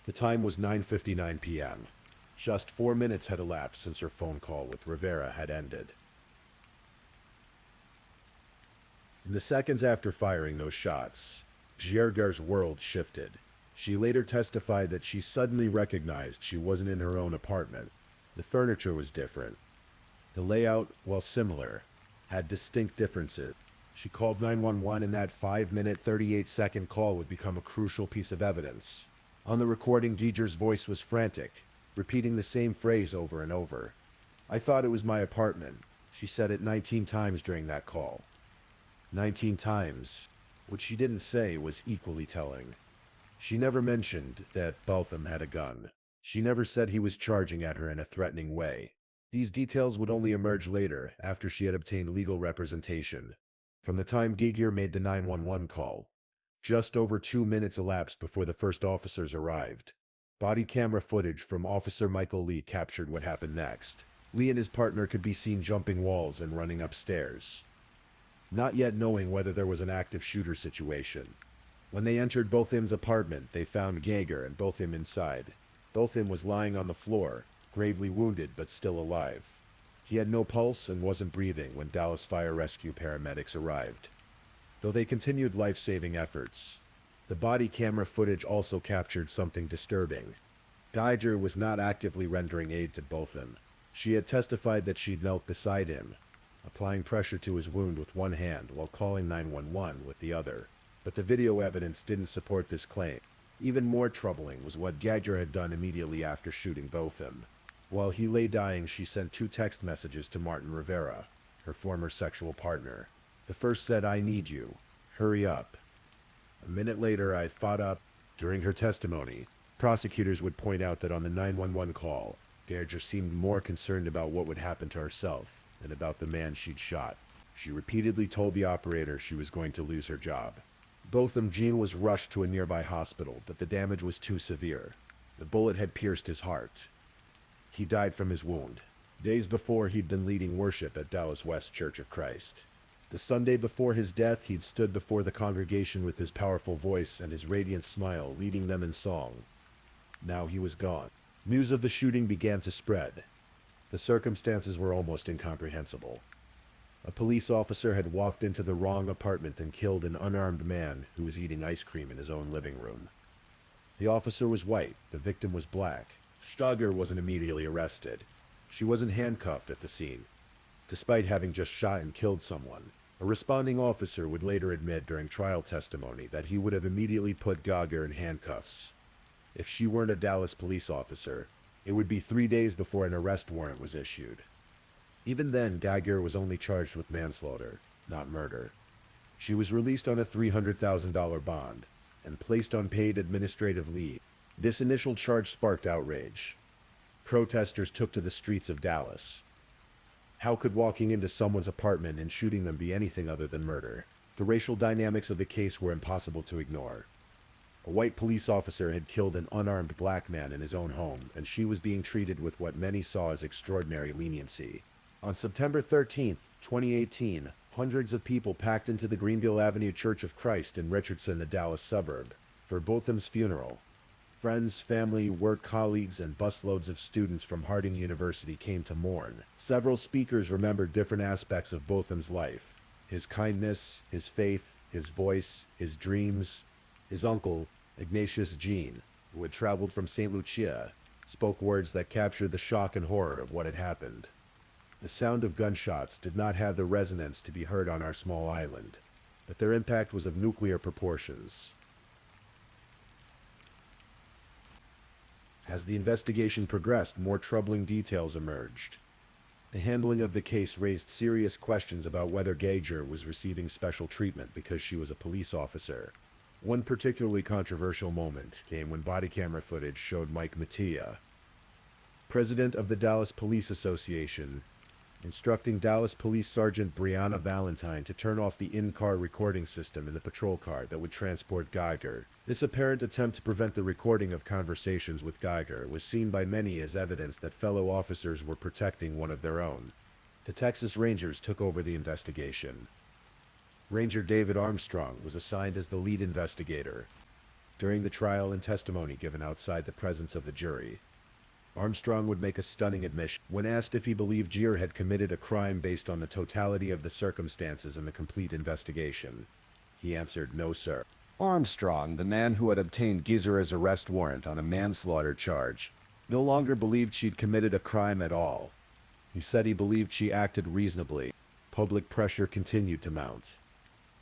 The time was 9:59 p.m. Just 4 minutes had elapsed since her phone call with Rivera had ended. In the seconds after firing those shots, Geiger's world shifted. She later testified that she suddenly recognized she wasn't in her own apartment. The furniture was different. The layout, while similar, had distinct differences. She called 911 and that 5-minute, 38-second call would become a crucial piece of evidence. On the recording, Geiger's voice was frantic, repeating the same phrase over and over. "I thought it was my apartment." She said it 19 times during that call. 19 times. What she didn't say was equally telling. She never mentioned that Botham had a gun. She never said he was charging at her in a threatening way. These details would only emerge later, after she had obtained legal representation. From the time Geiger made the 911 call, just over 2 minutes elapsed before the first officers arrived. Body camera footage from Officer Michael Lee captured what happened next. Lee and his partner could be seen jumping walls and running upstairs, not yet knowing whether there was an active shooter situation. When they entered Botham's apartment, they found Geiger and Botham inside. Botham was lying on the floor, gravely wounded but still alive. He had no pulse and wasn't breathing when Dallas Fire Rescue paramedics arrived. Though they continued life-saving efforts, the body camera footage also captured something disturbing. Geiger was not actively rendering aid to Botham. She had testified that she'd knelt beside him, applying pressure to his wound with one hand while calling 911 with the other. But the video evidence didn't support this claim. Even more troubling was what Geiger had done immediately after shooting Botham. While he lay dying, she sent 2 text messages to Martin Rivera, her former sexual partner. The first said, "I need you. Hurry up." A minute later, "I fought up." During her testimony, prosecutors would point out that on the 911 call, Geiger seemed more concerned about what would happen to herself than about the man she'd shot. She repeatedly told the operator she was going to lose her job. Botham Jean was rushed to a nearby hospital, but the damage was too severe. The bullet had pierced his heart. He died from his wound. Days before, he'd been leading worship at Dallas West Church of Christ. The Sunday before his death, he'd stood before the congregation with his powerful voice and his radiant smile, leading them in song. Now he was gone. News of the shooting began to spread. The circumstances were almost incomprehensible. A police officer had walked into the wrong apartment and killed an unarmed man who was eating ice cream in his own living room. The officer was white, the victim was black. Geiger wasn't immediately arrested. She wasn't handcuffed at the scene, despite having just shot and killed someone. A responding officer would later admit during trial testimony that he would have immediately put Geiger in handcuffs. If she weren't a Dallas police officer, it would be 3 days before an arrest warrant was issued. Even then, Geiger was only charged with manslaughter, not murder. She was released on a $300,000 bond and placed on paid administrative leave. This initial charge sparked outrage. Protesters took to the streets of Dallas. How could walking into someone's apartment and shooting them be anything other than murder? The racial dynamics of the case were impossible to ignore. A white police officer had killed an unarmed black man in his own home, and she was being treated with what many saw as extraordinary leniency. On September 13th, 2018, hundreds of people packed into the Greenville Avenue Church of Christ in Richardson, a Dallas suburb, for Botham's funeral. Friends, family, work colleagues, and busloads of students from Harding University came to mourn. Several speakers remembered different aspects of Botham's life: his kindness, his faith, his voice, his dreams. His uncle, Ignatius Jean, who had traveled from St. Lucia, spoke words that captured the shock and horror of what had happened. The sound of gunshots did not have the resonance to be heard on our small island, but their impact was of nuclear proportions. As the investigation progressed, more troubling details emerged. The handling of the case raised serious questions about whether Geiger was receiving special treatment because she was a police officer. One particularly controversial moment came when body camera footage showed Mike Mattia, president of the Dallas Police Association, instructing Dallas Police Sergeant Brianna Valentine to turn off the in-car recording system in the patrol car that would transport Geiger. This apparent attempt to prevent the recording of conversations with Geiger was seen by many as evidence that fellow officers were protecting one of their own. The Texas Rangers took over the investigation. Ranger David Armstrong was assigned as the lead investigator. During the trial and testimony given outside the presence of the jury, Armstrong would make a stunning admission. When asked if he believed Geiger had committed a crime based on the totality of the circumstances and the complete investigation, he answered, "No, sir." Armstrong, the man who had obtained Geizer's arrest warrant on a manslaughter charge, no longer believed she'd committed a crime at all. He said he believed she acted reasonably. Public pressure continued to mount.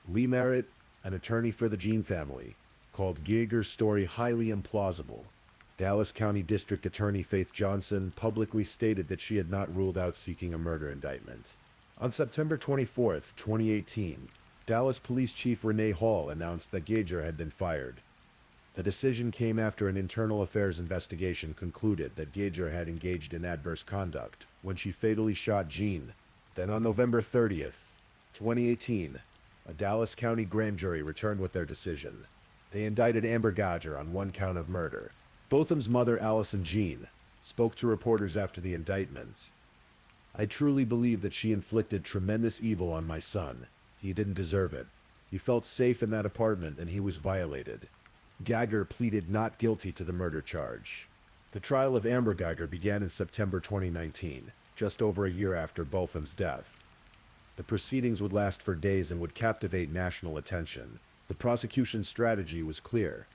Lee Merritt, an attorney for the Jean family, called Geiger's story highly implausible. Dallas County District Attorney Faith Johnson publicly stated that she had not ruled out seeking a murder indictment. On September 24, 2018, Dallas Police Chief Renee Hall announced that Geiger had been fired. The decision came after an internal affairs investigation concluded that Geiger had engaged in adverse conduct when she fatally shot Jean. Then on November 30th, 2018, a Dallas County grand jury returned with their decision. They indicted Amber Geiger on one count of murder. Botham's mother, Alicia Jean, spoke to reporters after the indictment. "I truly believe that she inflicted tremendous evil on my son. He didn't deserve it. He felt safe in that apartment and he was violated." Geiger pleaded not guilty to the murder charge. The trial of Amber Geiger began in September 2019, just over a year after Botham's death. The proceedings would last for days and would captivate national attention. The prosecution's strategy was clear.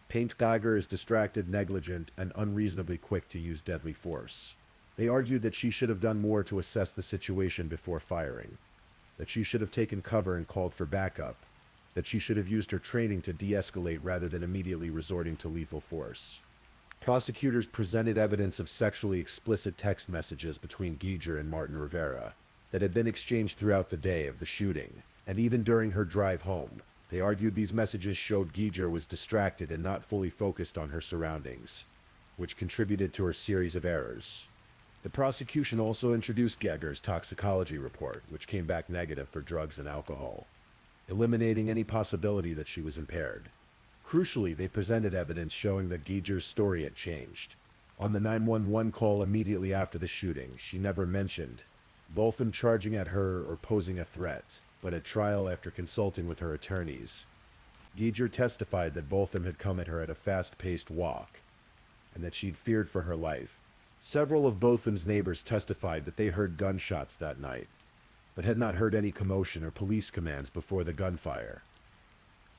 Paint Geiger as distracted, negligent, and unreasonably quick to use deadly force. They argued that she should have done more to assess the situation before firing, that she should have taken cover and called for backup, that she should have used her training to de-escalate rather than immediately resorting to lethal force. Prosecutors presented evidence of sexually explicit text messages between Geiger and Martin Rivera that had been exchanged throughout the day of the shooting, and even during her drive home. They argued these messages showed Geiger was distracted and not fully focused on her surroundings, which contributed to her series of errors. The prosecution also introduced Geiger's toxicology report, which came back negative for drugs and alcohol, eliminating any possibility that she was impaired. Crucially, they presented evidence showing that Geiger's story had changed. On the 911 call immediately after the shooting, she never mentioned Botham charging at her or posing a threat, but at trial after consulting with her attorneys, Geiger testified that Botham had come at her at a fast-paced walk, and that she'd feared for her life. Several of Botham's neighbors testified that they heard gunshots that night, but had not heard any commotion or police commands before the gunfire.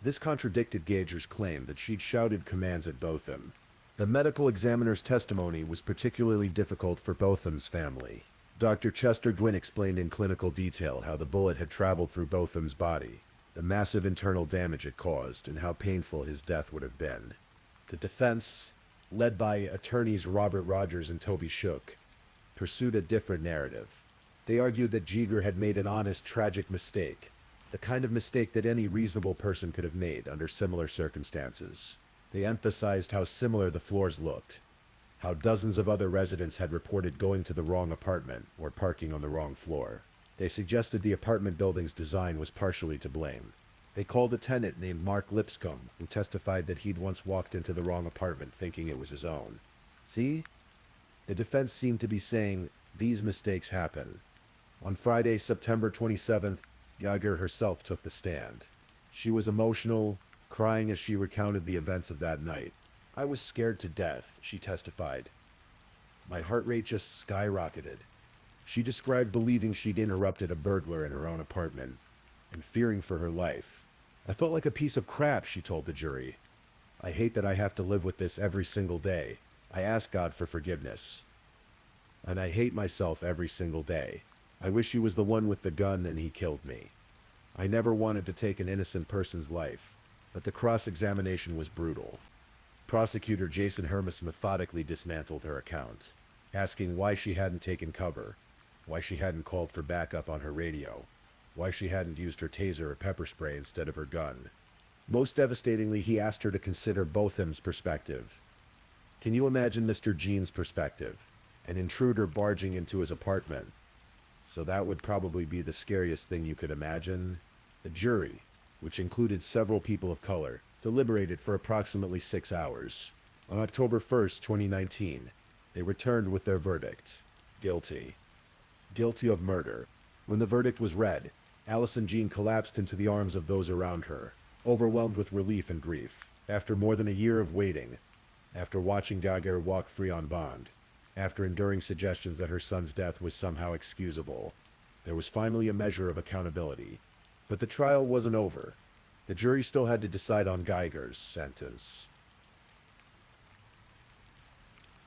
This contradicted Geiger's claim that she'd shouted commands at Botham. The medical examiner's testimony was particularly difficult for Botham's family. Dr. Chester Gwynn explained in clinical detail how the bullet had traveled through Botham's body, the massive internal damage it caused, and how painful his death would have been. The defense, led by attorneys Robert Rogers and Toby Shook, pursued a different narrative. They argued that Geiger had made an honest, tragic mistake, the kind of mistake that any reasonable person could have made under similar circumstances. They emphasized how similar the floors looked, how dozens of other residents had reported going to the wrong apartment or parking on the wrong floor. They suggested the apartment building's design was partially to blame. They called a tenant named Mark Lipscomb, who testified that he'd once walked into the wrong apartment thinking it was his own. See? The defense seemed to be saying, these mistakes happen. On Friday, September 27th, Geiger herself took the stand. She was emotional, crying as she recounted the events of that night. "I was scared to death," she testified. "My heart rate just skyrocketed." She described believing she'd interrupted a burglar in her own apartment and fearing for her life. "I felt like a piece of crap," she told the jury. "I hate that I have to live with this every single day. I ask God for forgiveness. And I hate myself every single day. I wish he was the one with the gun and he killed me. I never wanted to take an innocent person's life." But the cross-examination was brutal. Prosecutor Jason Hermes methodically dismantled her account, asking why she hadn't taken cover, why she hadn't called for backup on her radio, why she hadn't used her taser or pepper spray instead of her gun. Most devastatingly, he asked her to consider Botham's perspective. Can you imagine Mr. Jean's perspective? An intruder barging into his apartment, So that would probably be the scariest thing you could imagine. The jury, which included several people of color, deliberated for approximately 6 hours. On October 1st, 2019, they returned with their verdict. Guilty. Guilty of murder. When the verdict was read, Alicia Jean collapsed into the arms of those around her, overwhelmed with relief and grief. After more than a year of waiting, after watching Geiger walk free on bond, after enduring suggestions that her son's death was somehow excusable, there was finally a measure of accountability. But the trial wasn't over. The jury still had to decide on Geiger's sentence.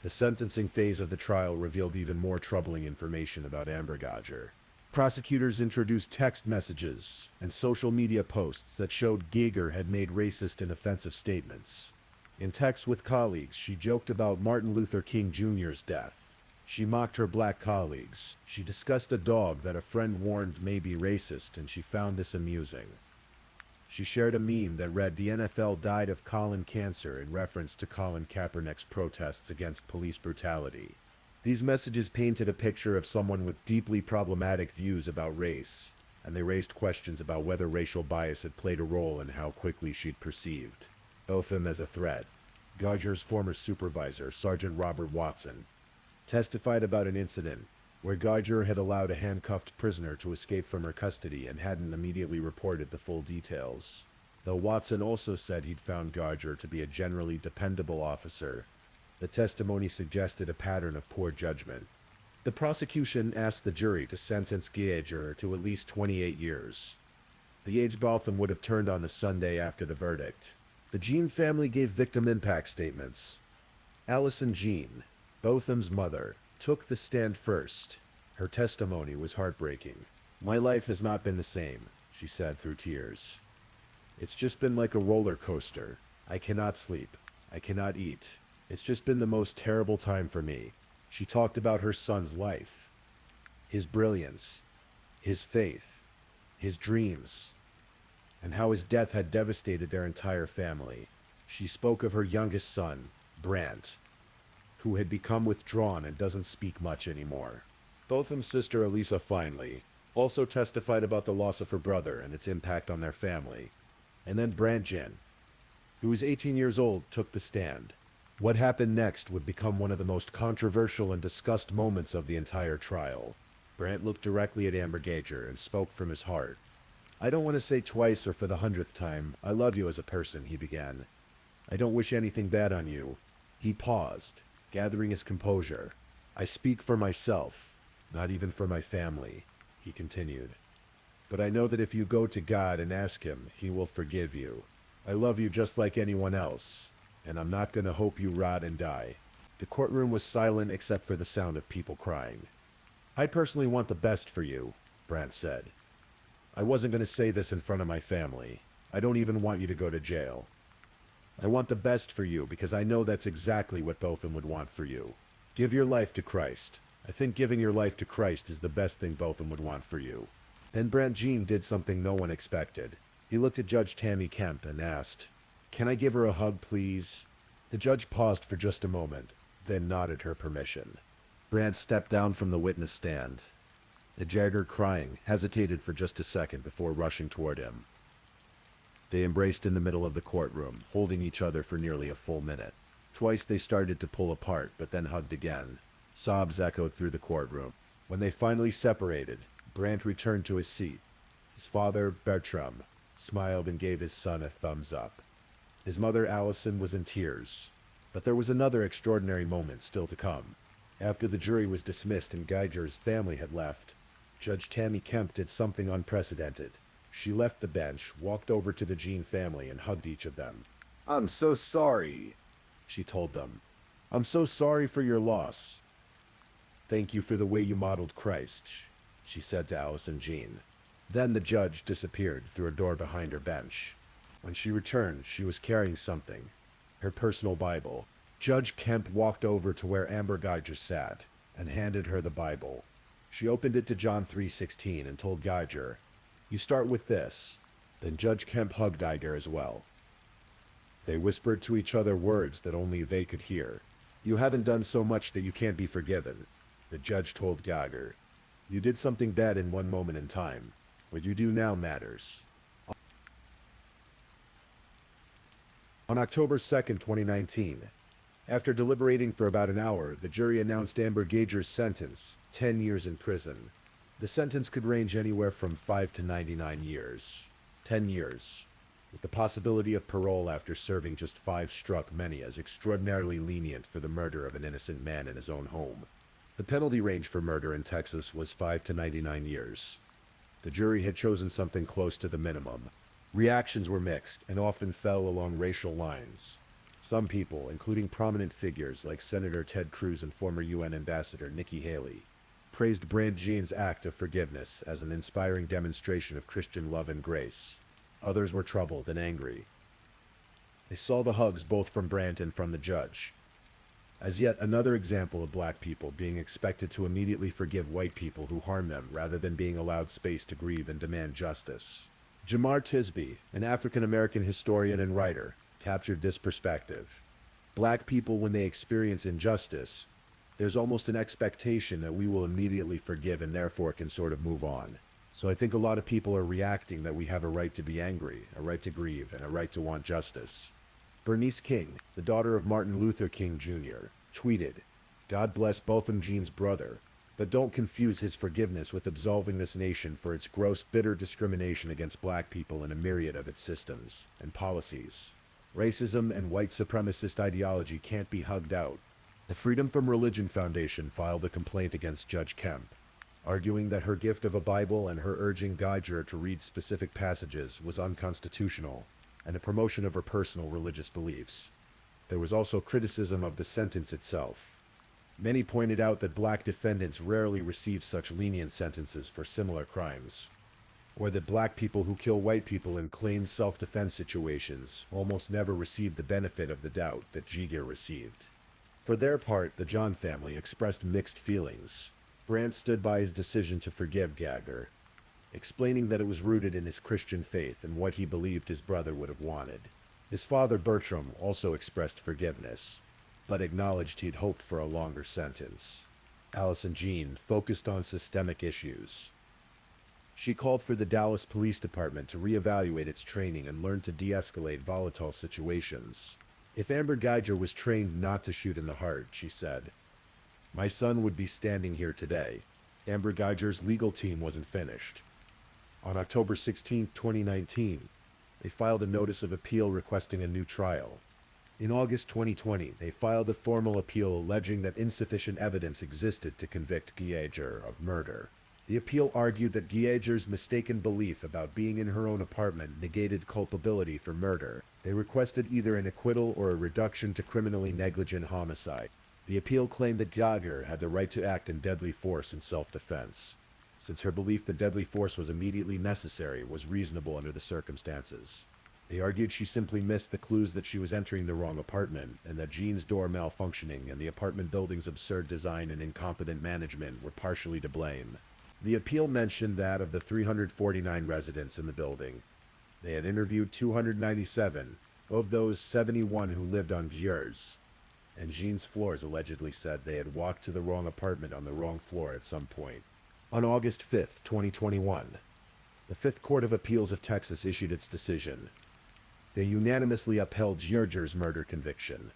The sentencing phase of the trial revealed even more troubling information about Amber Geiger. Prosecutors introduced text messages and social media posts that showed Geiger had made racist and offensive statements. In texts with colleagues, she joked about Martin Luther King Jr.'s death. She mocked her black colleagues. She discussed a dog that a friend warned may be racist, and she found this amusing. She shared a meme that read, "The NFL died of colon cancer," in reference to Colin Kaepernick's protests against police brutality. These messages painted a picture of someone with deeply problematic views about race, and they raised questions about whether racial bias had played a role in how quickly she'd perceived Botham as a threat. Geiger's former supervisor, Sergeant Robert Watson, testified about an incident where Geiger had allowed a handcuffed prisoner to escape from her custody and hadn't immediately reported the full details. Though Watson also said he'd found Geiger to be a generally dependable officer, the testimony suggested a pattern of poor judgment. The prosecution asked the jury to sentence Geiger to at least 28 years. The age Botham would have turned on the Sunday after the verdict. The Jean family gave victim impact statements. Alicia Jean, Botham's mother, took the stand first. Her testimony was heartbreaking. "My life has not been the same," she said through tears. "It's just been like a roller coaster. I cannot sleep. I cannot eat. It's just been the most terrible time for me." She talked about her son's life, his brilliance, his faith, his dreams, and how his death had devastated their entire family. She spoke of her youngest son, Brant, who had become withdrawn and doesn't speak much anymore. Botham's sister, Alicia, finally also testified about the loss of her brother and its impact on their family. And then Brant Jean, who was 18 years old, took the stand. What happened next would become one of the most controversial and discussed moments of the entire trial. Brant looked directly at Amber Geiger and spoke from his heart. "I don't want to say twice or for the 100th time, I love you as a person," he began. "I don't wish anything bad on you." He paused, gathering his composure. "I speak for myself, not even for my family," he continued. "But I know that if you go to God and ask him, he will forgive you. I love you just like anyone else, and I'm not going to hope you rot and die." The courtroom was silent except for the sound of people crying. "I personally want the best for you," Brant said. "I wasn't going to say this in front of my family. I don't even want you to go to jail. I want the best for you because I know that's exactly what Botham would want for you. Give your life to Christ. I think giving your life to Christ is the best thing Botham would want for you." Then Brant Jean did something no one expected. He looked at Judge Tammy Kemp and asked, "Can I give her a hug, please?" The judge paused for just a moment, then nodded her permission. Brant stepped down from the witness stand. The jailer, crying, hesitated for just a second before rushing toward him. They embraced in the middle of the courtroom, holding each other for nearly a full minute. Twice they started to pull apart, but then hugged again. Sobs echoed through the courtroom. When they finally separated, Brant returned to his seat. His father, Bertram, smiled and gave his son a thumbs up. His mother, Allison, was in tears. But there was another extraordinary moment still to come. After the jury was dismissed and Geiger's family had left, Judge Tammy Kemp did something unprecedented. She left the bench, walked over to the Jean family, and hugged each of them. "I'm so sorry," she told them. "I'm so sorry for your loss. Thank you for the way you modeled Christ," she said to Alicia Jean. Then the judge disappeared through a door behind her bench. When she returned, she was carrying something, her personal Bible. Judge Kemp walked over to where Amber Geiger sat and handed her the Bible. She opened it to John 3:16 and told Geiger, "You start with this." Then Judge Kemp hugged Geiger as well. They whispered to each other words that only they could hear. "You haven't done so much that you can't be forgiven," the judge told Geiger. You did something bad in one moment in time. What you do now matters. On October 2nd, 2019, after deliberating for about an hour, the jury announced Amber Gager's sentence, 10 years in prison. The sentence could range anywhere from 5 to 99 years. 10 years, with the possibility of parole after serving just 5, struck many as extraordinarily lenient for the murder of an innocent man in his own home. The penalty range for murder in Texas was 5 to 99 years. The jury had chosen something close to the minimum. Reactions were mixed and often fell along racial lines. Some people, including prominent figures like Senator Ted Cruz and former UN Ambassador Nikki Haley, praised Botham Jean's act of forgiveness as an inspiring demonstration of Christian love and grace. Others were troubled and angry. They saw the hugs both from Brandt and from the judge as yet another example of black people being expected to immediately forgive white people who harm them rather than being allowed space to grieve and demand justice. Jamar Tisby, an African-American historian and writer, captured this perspective. Black people, when they experience injustice, there's almost an expectation that we will immediately forgive and therefore can sort of move on. So I think a lot of people are reacting that we have a right to be angry, a right to grieve, and a right to want justice. Bernice King, the daughter of Martin Luther King Jr., tweeted, "God bless Botham Jean's brother, but don't confuse his forgiveness with absolving this nation for its gross, bitter discrimination against black people in a myriad of its systems and policies. Racism and white supremacist ideology can't be hugged out." The Freedom from Religion Foundation filed a complaint against Judge Kemp, arguing that her gift of a Bible and her urging Geiger to read specific passages was unconstitutional and a promotion of her personal religious beliefs. There was also criticism of the sentence itself. Many pointed out that black defendants rarely receive such lenient sentences for similar crimes, or that black people who kill white people in claimed self-defense situations almost never receive the benefit of the doubt that Geiger received. For their part, the John family expressed mixed feelings. Brandt stood by his decision to forgive Geiger, explaining that it was rooted in his Christian faith and what he believed his brother would have wanted. His father, Bertram, also expressed forgiveness, but acknowledged he'd hoped for a longer sentence. Alicia Jean focused on systemic issues. She called for the Dallas Police Department to reevaluate its training and learn to de-escalate volatile situations. "If Amber Geiger was trained not to shoot in the heart," she said, "my son would be standing here today." Amber Geiger's legal team wasn't finished. On October 16, 2019, they filed a notice of appeal requesting a new trial. In August 2020, they filed a formal appeal alleging that insufficient evidence existed to convict Geiger of murder. The appeal argued that Geiger's mistaken belief about being in her own apartment negated culpability for murder. They requested either an acquittal or a reduction to criminally negligent homicide. The appeal claimed that Geiger had the right to act in deadly force in self-defense, since her belief that deadly force was immediately necessary was reasonable under the circumstances. They argued she simply missed the clues that she was entering the wrong apartment, and that Jean's door malfunctioning and the apartment building's absurd design and incompetent management were partially to blame. The appeal mentioned that of the 349 residents in the building, they had interviewed 297, of those 71 who lived on Geiger's, and Jean's floors allegedly said they had walked to the wrong apartment on the wrong floor at some point. On August 5, 2021, the Fifth Court of Appeals of Texas issued its decision. They unanimously upheld Geiger's murder conviction.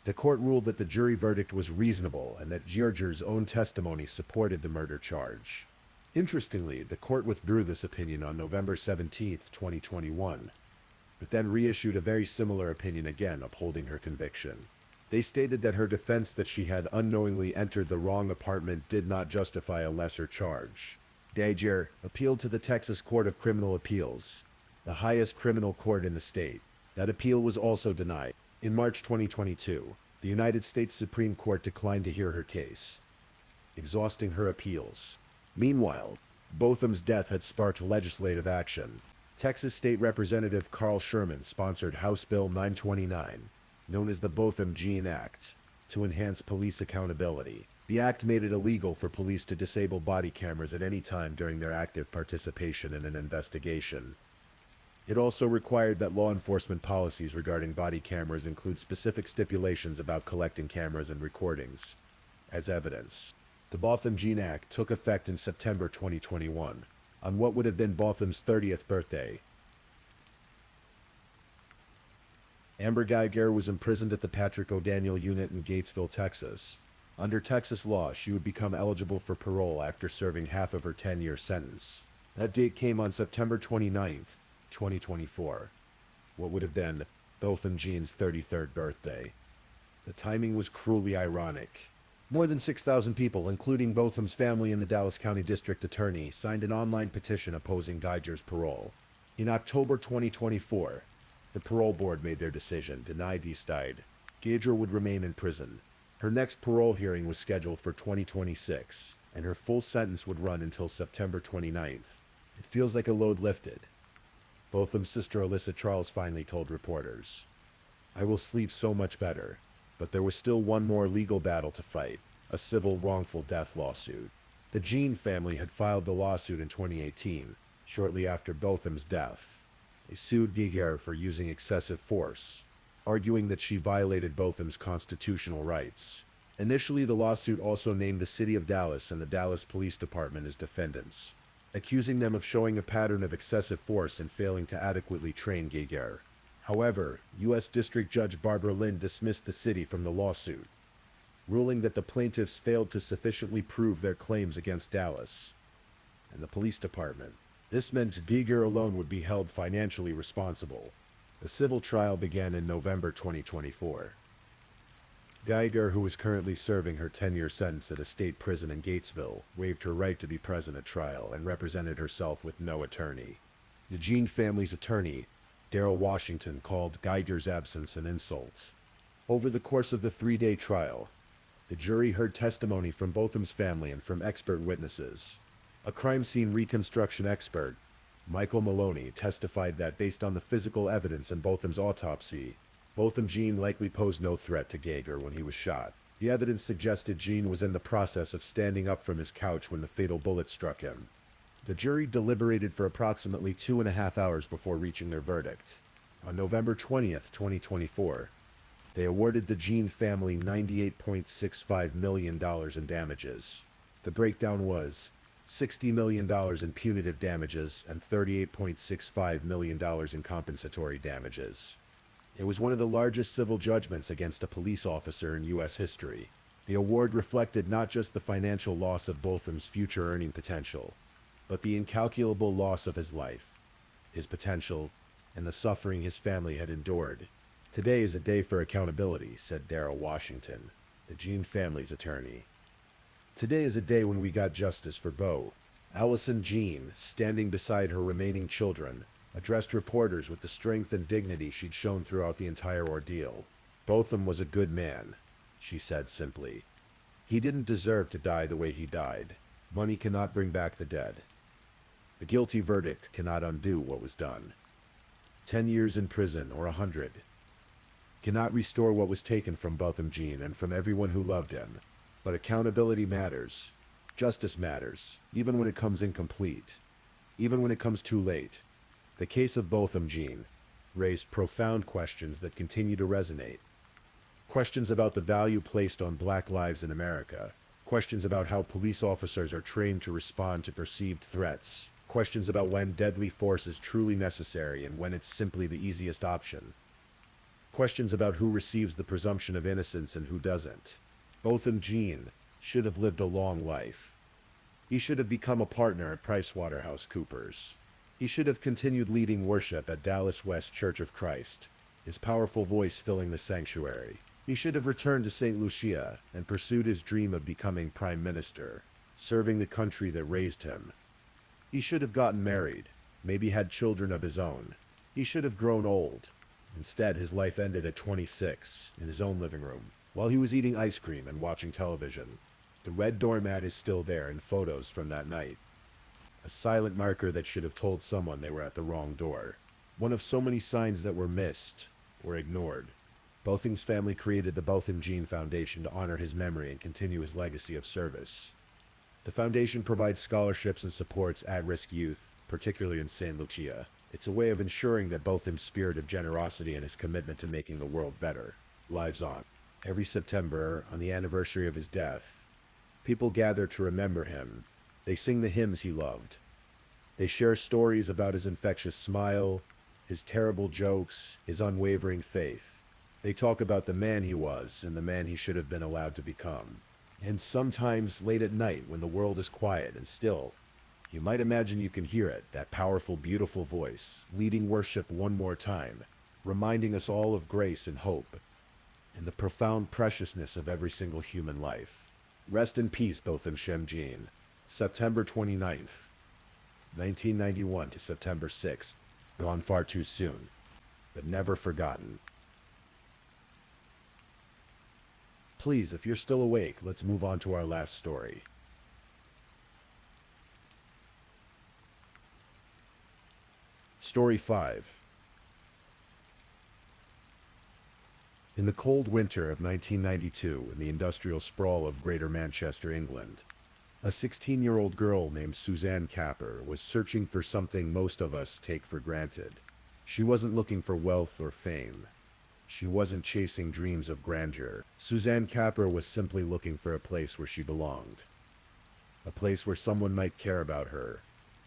The court ruled that the jury verdict was reasonable and that Geiger's own testimony supported the murder charge. Interestingly, the court withdrew this opinion on November 17, 2021, but then reissued a very similar opinion again upholding her conviction. They stated that her defense that she had unknowingly entered the wrong apartment did not justify a lesser charge. Geiger appealed to the Texas Court of Criminal Appeals, the highest criminal court in the state. That appeal was also denied. In March 2022, the United States Supreme Court declined to hear her case, exhausting her appeals. Meanwhile, Botham's death had sparked legislative action. Texas State Representative Carl Sherman sponsored House Bill 929, known as the Botham Jean Act, to enhance police accountability. The act made it illegal for police to disable body cameras at any time during their active participation in an investigation. It also required that law enforcement policies regarding body cameras include specific stipulations about collecting cameras and recordings as evidence. The Botham Jean Act took effect in September 2021, on what would have been Botham's 30th birthday. Amber Geiger was imprisoned at the Patrick O'Daniel unit in Gatesville, Texas. Under Texas law, she would become eligible for parole after serving half of her 10-year sentence. That date came on September 29th, 2024. What would have been Botham Jean's 33rd birthday. The timing was cruelly ironic. More than 6,000 people, including Botham's family and the Dallas County District Attorney, signed an online petition opposing Geiger's parole. In October 2024, the parole board made their decision, denied Eastide. Geiger would remain in prison. Her next parole hearing was scheduled for 2026, and her full sentence would run until September 29th. It feels like a load lifted. Botham's sister Alyssa Charles finally told reporters, "I will sleep so much better." But there was still one more legal battle to fight, a civil wrongful death lawsuit. The Jean family had filed the lawsuit in 2018, shortly after Botham's death. They sued Geiger for using excessive force, arguing that she violated Botham's constitutional rights. Initially, the lawsuit also named the city of Dallas and the Dallas Police Department as defendants, accusing them of showing a pattern of excessive force and failing to adequately train Geiger. However, U.S. District Judge Barbara Lynn dismissed the city from the lawsuit, ruling that the plaintiffs failed to sufficiently prove their claims against Dallas and the police department. This meant Geiger alone would be held financially responsible. The civil trial began in November 2024. Geiger, who is currently serving her 10-year sentence at a state prison in Gatesville, waived her right to be present at trial and represented herself with no attorney. The Jean family's attorney, Daryl Washington, called Geiger's absence an insult. Over the course of the 3-day trial, the jury heard testimony from Botham's family and from expert witnesses. A crime scene reconstruction expert, Michael Maloney, testified that based on the physical evidence in Botham's autopsy, Botham Jean likely posed no threat to Geiger when he was shot. The evidence suggested Jean was in the process of standing up from his couch when the fatal bullet struck him. The jury deliberated for approximately 2.5 hours before reaching their verdict. On November 20th, 2024, they awarded the Jean family $98.65 million in damages. The breakdown was $60 million in punitive damages and $38.65 million in compensatory damages. It was one of the largest civil judgments against a police officer in U.S. history. The award reflected not just the financial loss of Botham's future earning potential, but the incalculable loss of his life, his potential, and the suffering his family had endured. "Today is a day for accountability," said Daryl Washington, the Jean family's attorney. "Today is a day when we got justice for Bo." Allison Jean, standing beside her remaining children, addressed reporters with the strength and dignity she'd shown throughout the entire ordeal. "Botham was a good man," she said simply. "He didn't deserve to die the way he died. Money cannot bring back the dead. The guilty verdict cannot undo what was done. 10 years in prison or 100 cannot restore what was taken from Botham Jean and from everyone who loved him. But accountability matters. Justice matters, even when it comes incomplete, even when it comes too late. The case of Botham Jean raised profound questions that continue to resonate. Questions about the value placed on Black lives in America. Questions about how police officers are trained to respond to perceived threats. Questions about when deadly force is truly necessary and when it's simply the easiest option. Questions about who receives the presumption of innocence and who doesn't. Botham Jean should have lived a long life. He should have become a partner at PricewaterhouseCoopers. He should have continued leading worship at Dallas West Church of Christ, his powerful voice filling the sanctuary. He should have returned to St. Lucia and pursued his dream of becoming prime minister, serving the country that raised him. He should have gotten married, maybe had children of his own. He should have grown old. Instead, his life ended at 26, in his own living room, while he was eating ice cream and watching television. The red doormat is still there in photos from that night. A silent marker that should have told someone they were at the wrong door. One of so many signs that were missed or ignored. Botham's family created the Botham Jean Foundation to honor his memory and continue his legacy of service. The foundation provides scholarships and supports at-risk youth, particularly in St. Lucia. It's a way of ensuring that Botham's spirit of generosity and his commitment to making the world better lives on. Every September, on the anniversary of his death, People gather to remember him. They sing the hymns he loved. They share stories about his infectious smile, his terrible jokes, his unwavering faith. They talk about the man he was and the man he should have been allowed to become. And sometimes late at night when the world is quiet and still, you might imagine you can hear it, that powerful, beautiful voice, leading worship one more time, reminding us all of grace and hope, and the profound preciousness of every single human life. Rest in peace, Botham Jean. September 29th, 1991 to September 6th. Gone far too soon, but never forgotten. Please, if you're still awake, let's move on to our last story. Story 5. In the cold winter of 1992, in the industrial sprawl of Greater Manchester, England, a 16-year-old girl named Suzanne Kapper was searching for something most of us take for granted. She wasn't looking for wealth or fame. She wasn't chasing dreams of grandeur. Suzanne Kapper was simply looking for a place where she belonged. A place where someone might care about her,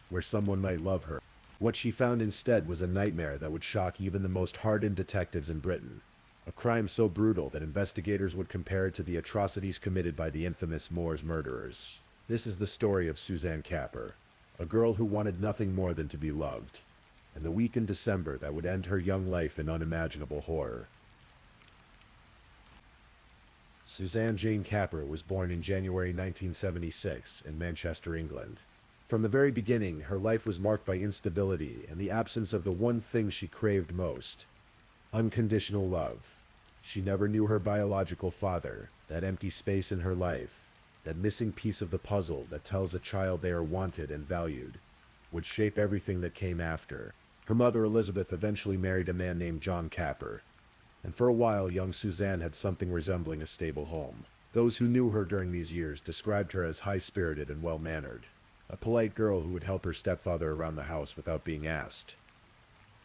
where someone might love her. What she found instead was a nightmare that would shock even the most hardened detectives in Britain. A crime so brutal that investigators would compare it to the atrocities committed by the infamous Moors murderers. This is the story of Suzanne Kapper, a girl who wanted nothing more than to be loved, and the week in December that would end her young life in unimaginable horror. Suzanne Jane Kapper was born in January 1976 in Manchester, England. From the very beginning, her life was marked by instability and the absence of the one thing she craved most: unconditional love. She never knew her biological father, that empty space in her life, that missing piece of the puzzle that tells a child they are wanted and valued, would shape everything that came after. Her mother, Elizabeth, eventually married a man named John Kapper, and for a while young Suzanne had something resembling a stable home. Those who knew her during these years described her as high-spirited and well-mannered, a polite girl who would help her stepfather around the house without being asked.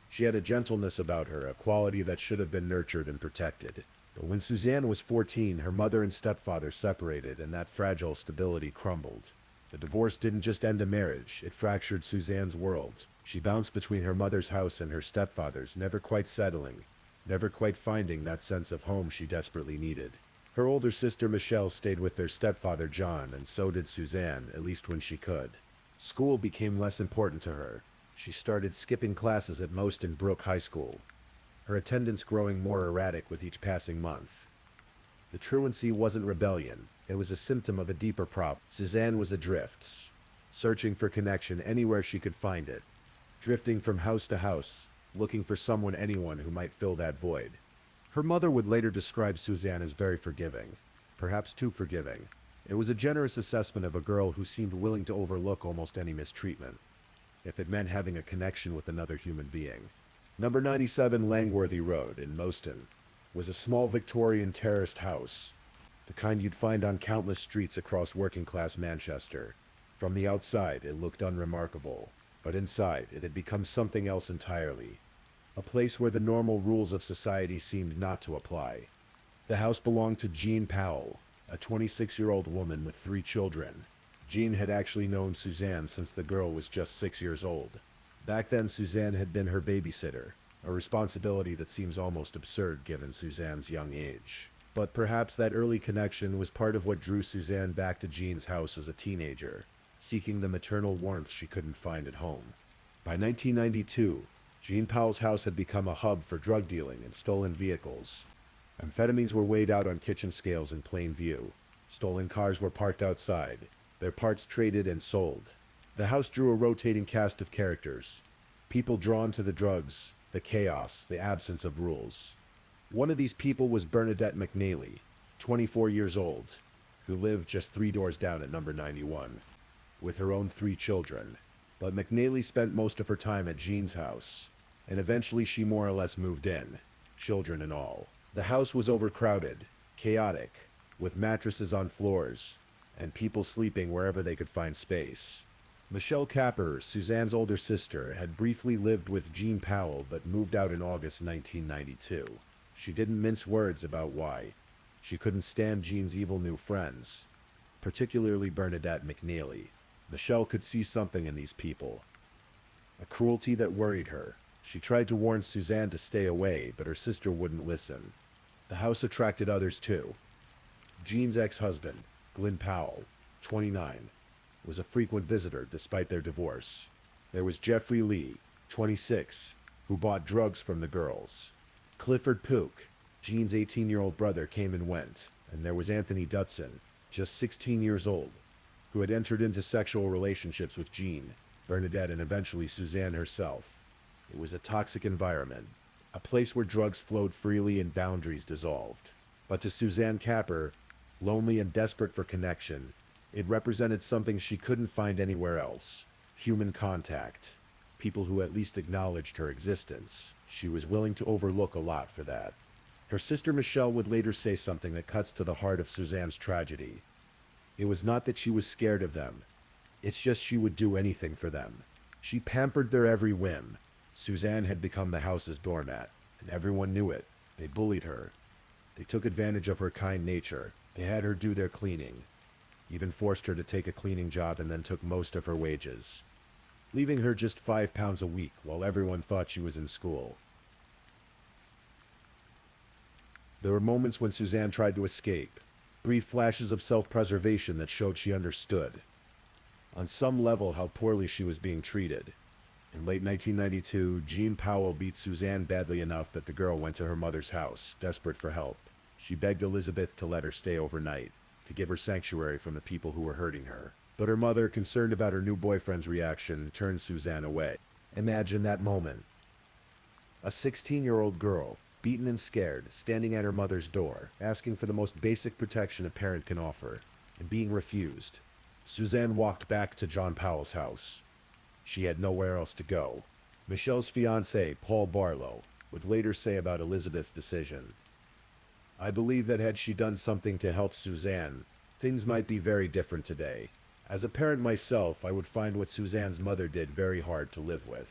She had a gentleness about her, a quality that should have been nurtured and protected. But when Suzanne was 14, her mother and stepfather separated, and that fragile stability crumbled. The divorce didn't just end a marriage, it fractured Suzanne's world. She bounced between her mother's house and her stepfather's, never quite settling, never quite finding that sense of home she desperately needed. Her older sister Michelle stayed with their stepfather John, and so did Suzanne, at least when she could. School became less important to her. She started skipping classes at most in Brook High School, her attendance growing more erratic with each passing month. The truancy wasn't rebellion, it was a symptom of a deeper problem. Suzanne was adrift, searching for connection anywhere she could find it, drifting from house to house, looking for anyone who might fill that void. Her mother would later describe Suzanne as very forgiving, perhaps too forgiving. It was a generous assessment of a girl who seemed willing to overlook almost any mistreatment, if it meant having a connection with another human being. Number 97 Langworthy Road in Moston was a small Victorian terraced house, the kind you'd find on countless streets across working-class Manchester. From the outside, it looked unremarkable, but inside, it had become something else entirely. A place where the normal rules of society seemed not to apply. The house belonged to Jean Powell, a 26-year-old woman with 3 children. Jean had actually known Suzanne since the girl was just 6 years old. Back then, Suzanne had been her babysitter, a responsibility that seems almost absurd given Suzanne's young age. But perhaps that early connection was part of what drew Suzanne back to Jean's house as a teenager, seeking the maternal warmth she couldn't find at home. By 1992, Jean Powell's house had become a hub for drug dealing and stolen vehicles. Amphetamines were weighed out on kitchen scales in plain view. Stolen cars were parked outside, their parts traded and sold. The house drew a rotating cast of characters, people drawn to the drugs, the chaos, the absence of rules. One of these people was Bernadette McNally, 24 years old, who lived just 3 doors down at number 91, with her own 3 children. But McNally spent most of her time at Jean's house, and eventually she more or less moved in, children and all. The house was overcrowded, chaotic, with mattresses on floors, and people sleeping wherever they could find space. Michelle Kapper, Suzanne's older sister, had briefly lived with Jean Powell but moved out in August 1992. She didn't mince words about why. She couldn't stand Jean's evil new friends. particularly Bernadette McNeely. Michelle could see something in these people, a cruelty that worried her. She tried to warn Suzanne to stay away, but her sister wouldn't listen. The house attracted others too. Jean's ex-husband, Glenn Powell, 29, was a frequent visitor despite their divorce. There was Jeffrey Lee, 26, who bought drugs from the girls. Clifford Pook, Jean's 18-year-old brother, came and went. And there was Anthony Dutson, just 16 years old, who had entered into sexual relationships with Jean, Bernadette, and eventually Suzanne herself. It was a toxic environment, a place where drugs flowed freely and boundaries dissolved. But to Suzanne Kapper, lonely and desperate for connection, it represented something she couldn't find anywhere else: human contact. People who at least acknowledged her existence. She was willing to overlook a lot for that. Her sister Michelle would later say something that cuts to the heart of Suzanne's tragedy. It was not that she was scared of them. It's just she would do anything for them. She pampered their every whim. Suzanne had become the house's doormat, and everyone knew it. They bullied her. They took advantage of her kind nature. They had her do their cleaning, even forced her to take a cleaning job, and then took most of her wages, leaving her just £5 a week while everyone thought she was in school. There were moments when Suzanne tried to escape, brief flashes of self-preservation that showed she understood, on some level, how poorly she was being treated. In late 1992, Jean Powell beat Suzanne badly enough that the girl went to her mother's house, desperate for help. She begged Elizabeth to let her stay overnight, to give her sanctuary from the people who were hurting her. But her mother, concerned about her new boyfriend's reaction, turned Suzanne away. Imagine that moment. A 16-year-old girl, beaten and scared, standing at her mother's door, asking for the most basic protection a parent can offer, and being refused. Suzanne walked back to John Powell's house. She had nowhere else to go. Michelle's fiancé, Paul Barlow, would later say about Elizabeth's decision, "I believe that had she done something to help Suzanne, things might be very different today. As a parent myself, I would find what Suzanne's mother did very hard to live with."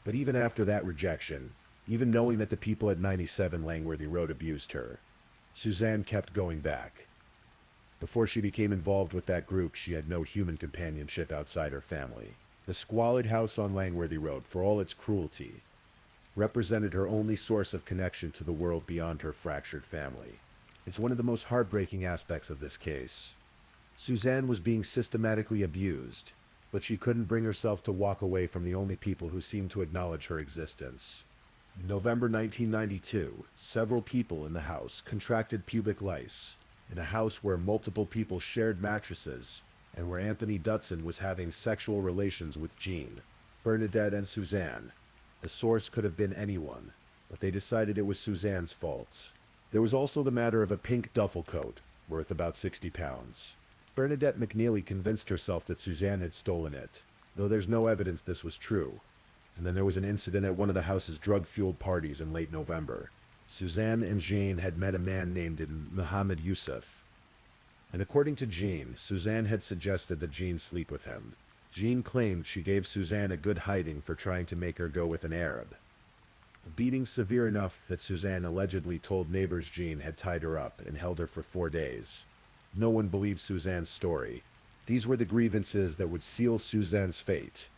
But even after that rejection, even knowing that the people at 97 Langworthy Road abused her, Suzanne kept going back. Before she became involved with that group, she had no human companionship outside her family. The squalid house on Langworthy Road, for all its cruelty, represented her only source of connection to the world beyond her fractured family. It's one of the most heartbreaking aspects of this case. Suzanne was being systematically abused, but she couldn't bring herself to walk away from the only people who seemed to acknowledge her existence. In November 1992, several people in the house contracted pubic lice, in a house where multiple people shared mattresses, and where Anthony Dutson was having sexual relations with Jean, Bernadette, and Suzanne. The source could have been anyone, but they decided it was Suzanne's fault. There was also the matter of a pink duffel coat, worth about £60. Bernadette McNeely convinced herself that Suzanne had stolen it, though there's no evidence this was true. And then there was an incident at one of the house's drug-fueled parties in late November. Suzanne and Jean had met a man named Mohammed Yusuf, and according to Jean, Suzanne had suggested that Jean sleep with him. Jean claimed she gave Suzanne a good hiding for trying to make her go with an Arab. A beating severe enough that Suzanne allegedly told neighbors Jean had tied her up and held her for 4 days. No one believed Suzanne's story. These were the grievances that would seal Suzanne's fate.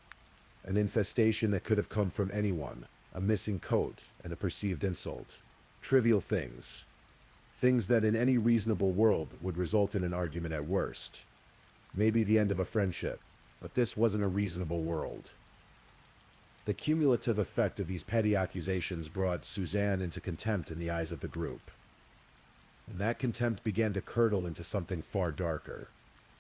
An infestation that could have come from anyone, a missing coat, and a perceived insult. Trivial things. Things that in any reasonable world would result in an argument at worst. Maybe the end of a friendship, but this wasn't a reasonable world. The cumulative effect of these petty accusations brought Suzanne into contempt in the eyes of the group. And that contempt began to curdle into something far darker.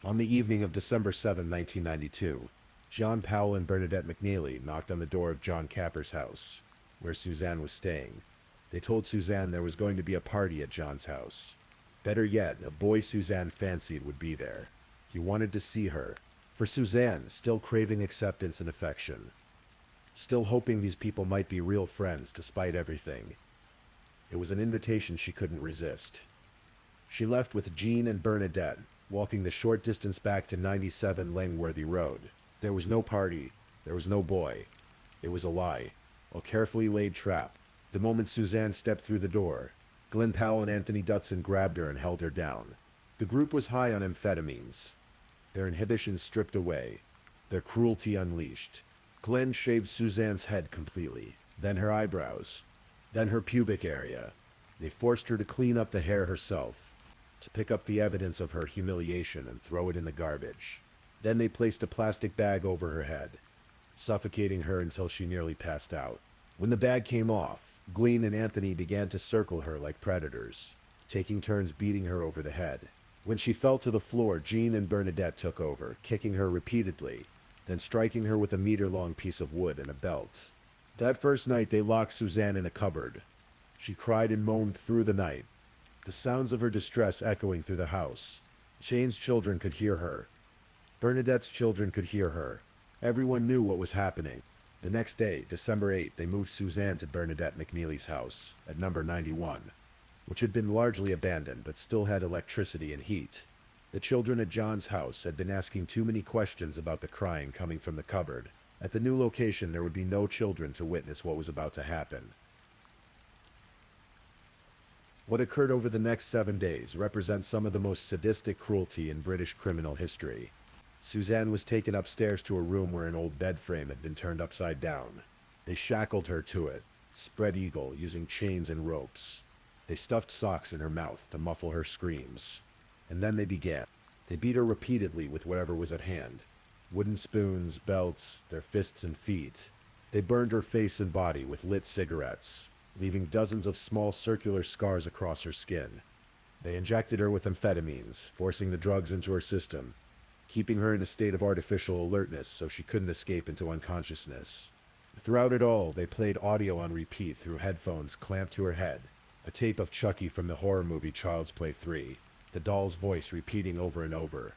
On the evening of December 7, 1992, John Powell and Bernadette McNeely knocked on the door of John Kapper's house, where Suzanne was staying. They told Suzanne there was going to be a party at John's house. Better yet, a boy Suzanne fancied would be there. He wanted to see her. For Suzanne, still craving acceptance and affection. Still hoping these people might be real friends despite everything. It was an invitation she couldn't resist. She left with Jean and Bernadette, walking the short distance back to 97 Langworthy Road. There was no party. There was no boy. It was a lie. A carefully laid trap. The moment Suzanne stepped through the door, Glenn Powell and Anthony Dutson grabbed her and held her down. The group was high on amphetamines, their inhibitions stripped away, their cruelty unleashed. Glenn shaved Suzanne's head completely, then her eyebrows, then her pubic area. They forced her to clean up the hair herself, to pick up the evidence of her humiliation and throw it in the garbage. Then they placed a plastic bag over her head, suffocating her until she nearly passed out. When the bag came off, Glenn and Anthony began to circle her like predators, taking turns beating her over the head. When she fell to the floor, Jean and Bernadette took over, kicking her repeatedly, then striking her with a meter-long piece of wood and a belt. That first night they locked Suzanne in a cupboard. She cried and moaned through the night, the sounds of her distress echoing through the house. Shane's children could hear her. Bernadette's children could hear her. Everyone knew what was happening. The next day, December 8th, they moved Suzanne to Bernadette McNeely's house at number 91, which had been largely abandoned but still had electricity and heat. The children at John's house had been asking too many questions about the crying coming from the cupboard. At the new location, there would be no children to witness what was about to happen. What occurred over the next 7 days represents some of the most sadistic cruelty in British criminal history. Suzanne was taken upstairs to a room where an old bed frame had been turned upside down. They shackled her to it, spread eagle, using chains and ropes. They stuffed socks in her mouth to muffle her screams. And then they began. They beat her repeatedly with whatever was at hand. Wooden spoons, belts, their fists and feet. They burned her face and body with lit cigarettes, leaving dozens of small circular scars across her skin. They injected her with amphetamines, forcing the drugs into her system, keeping her in a state of artificial alertness so she couldn't escape into unconsciousness. Throughout it all, they played audio on repeat through headphones clamped to her head, a tape of Chucky from the horror movie Child's Play 3, the doll's voice repeating over and over,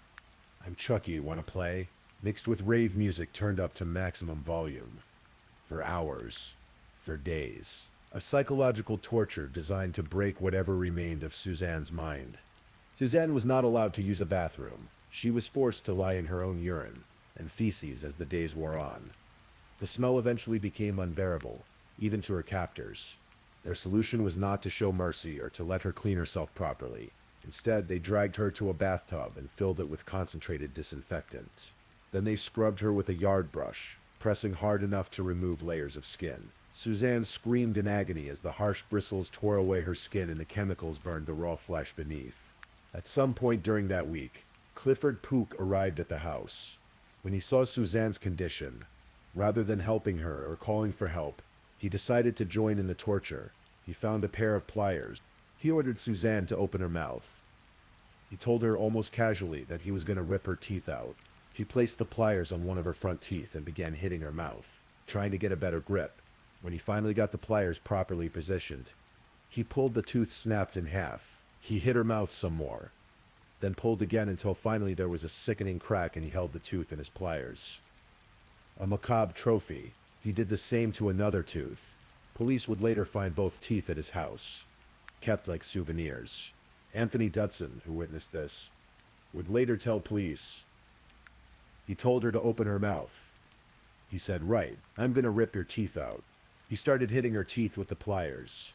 "I'm Chucky, wanna play?" mixed with rave music turned up to maximum volume. For hours, for days. A psychological torture designed to break whatever remained of Suzanne's mind. Suzanne was not allowed to use a bathroom. She was forced to lie in her own urine and feces as the days wore on. The smell eventually became unbearable, even to her captors. Their solution was not to show mercy or to let her clean herself properly. Instead, they dragged her to a bathtub and filled it with concentrated disinfectant. Then they scrubbed her with a yard brush, pressing hard enough to remove layers of skin. Suzanne screamed in agony as the harsh bristles tore away her skin and the chemicals burned the raw flesh beneath. At some point during that week, Clifford Pook arrived at the house. When he saw Suzanne's condition, rather than helping her or calling for help, he decided to join in the torture. He found a pair of pliers. He ordered Suzanne to open her mouth. He told her almost casually that he was going to rip her teeth out. He placed the pliers on one of her front teeth and began hitting her mouth, trying to get a better grip. When he finally got the pliers properly positioned, he pulled the tooth snapped in half. He hit her mouth some more, then pulled again until finally there was a sickening crack and he held the tooth in his pliers. A macabre trophy. He did the same to another tooth. Police would later find both teeth at his house, kept like souvenirs. Anthony Dutson, who witnessed this, would later tell police. He told her to open her mouth. He said, "Right, I'm gonna rip your teeth out." He started hitting her teeth with the pliers.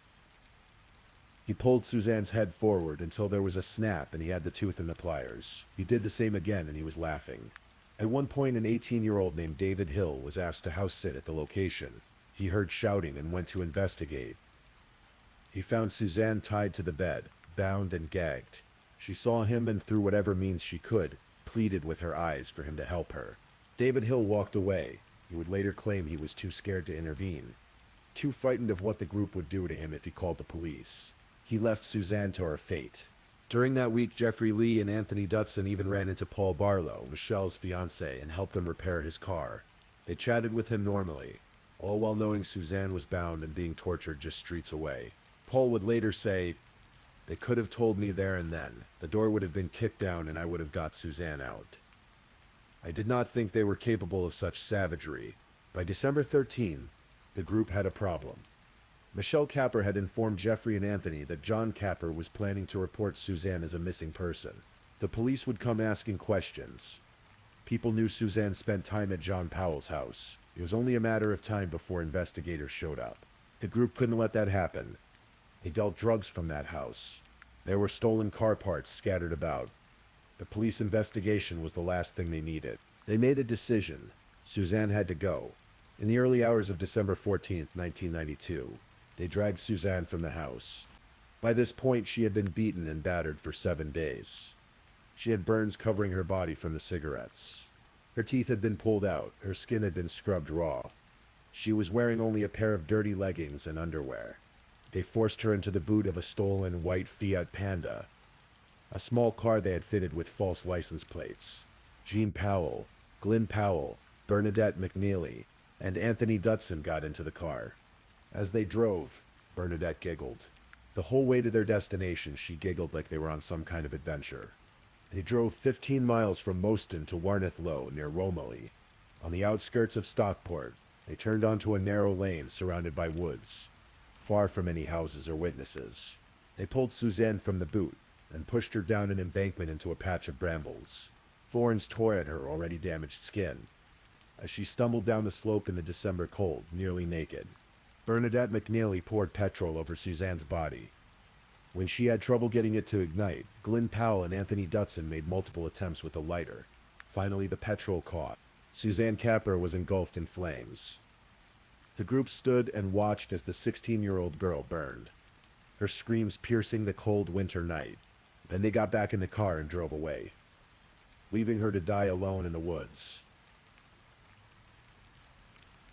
He pulled Suzanne's head forward until there was a snap and he had the tooth in the pliers. He did the same again and he was laughing. At one point, an 18-year-old named David Hill was asked to house sit at the location. He heard shouting and went to investigate. He found Suzanne tied to the bed, bound and gagged. She saw him and through whatever means she could, pleaded with her eyes for him to help her. David Hill walked away. He would later claim he was too scared to intervene, too frightened of what the group would do to him if he called the police. He left Suzanne to her fate. During that week, Jeffrey Lee and Anthony Dutson even ran into Paul Barlow, Michelle's fiancé, and helped him repair his car. They chatted with him normally, all while knowing Suzanne was bound and being tortured just streets away. Paul would later say, "They could have told me there and then. The door would have been kicked down and I would have got Suzanne out. I did not think they were capable of such savagery." By December 13, the group had a problem. Michelle Kapper had informed Jeffrey and Anthony that John Kapper was planning to report Suzanne as a missing person. The police would come asking questions. People knew Suzanne spent time at John Powell's house. It was only a matter of time before investigators showed up. The group couldn't let that happen. They dealt drugs from that house. There were stolen car parts scattered about. The police investigation was the last thing they needed. They made a decision. Suzanne had to go. In the early hours of December 14th, 1992, they dragged Suzanne from the house. By this point, she had been beaten and battered for 7 days. She had burns covering her body from the cigarettes. Her teeth had been pulled out, her skin had been scrubbed raw. She was wearing only a pair of dirty leggings and underwear. They forced her into the boot of a stolen white Fiat Panda, a small car they had fitted with false license plates. Jean Powell, Glyn Powell, Bernadette McNeely, and Anthony Dutson got into the car. As they drove, Bernadette giggled. The whole way to their destination, she giggled like they were on some kind of adventure. They drove 15 miles from Moston to Warneth Low, near Romilly. On the outskirts of Stockport, they turned onto a narrow lane surrounded by woods, far from any houses or witnesses. They pulled Suzanne from the boot and pushed her down an embankment into a patch of brambles. Thorns tore at her already damaged skin as she stumbled down the slope in the December cold, nearly naked. Bernadette McNeely poured petrol over Suzanne's body. When she had trouble getting it to ignite, Glyn Powell and Anthony Dutson made multiple attempts with a lighter. Finally, the petrol caught. Suzanne Kapper was engulfed in flames. The group stood and watched as the 16-year-old girl burned, her screams piercing the cold winter night. Then they got back in the car and drove away, leaving her to die alone in the woods.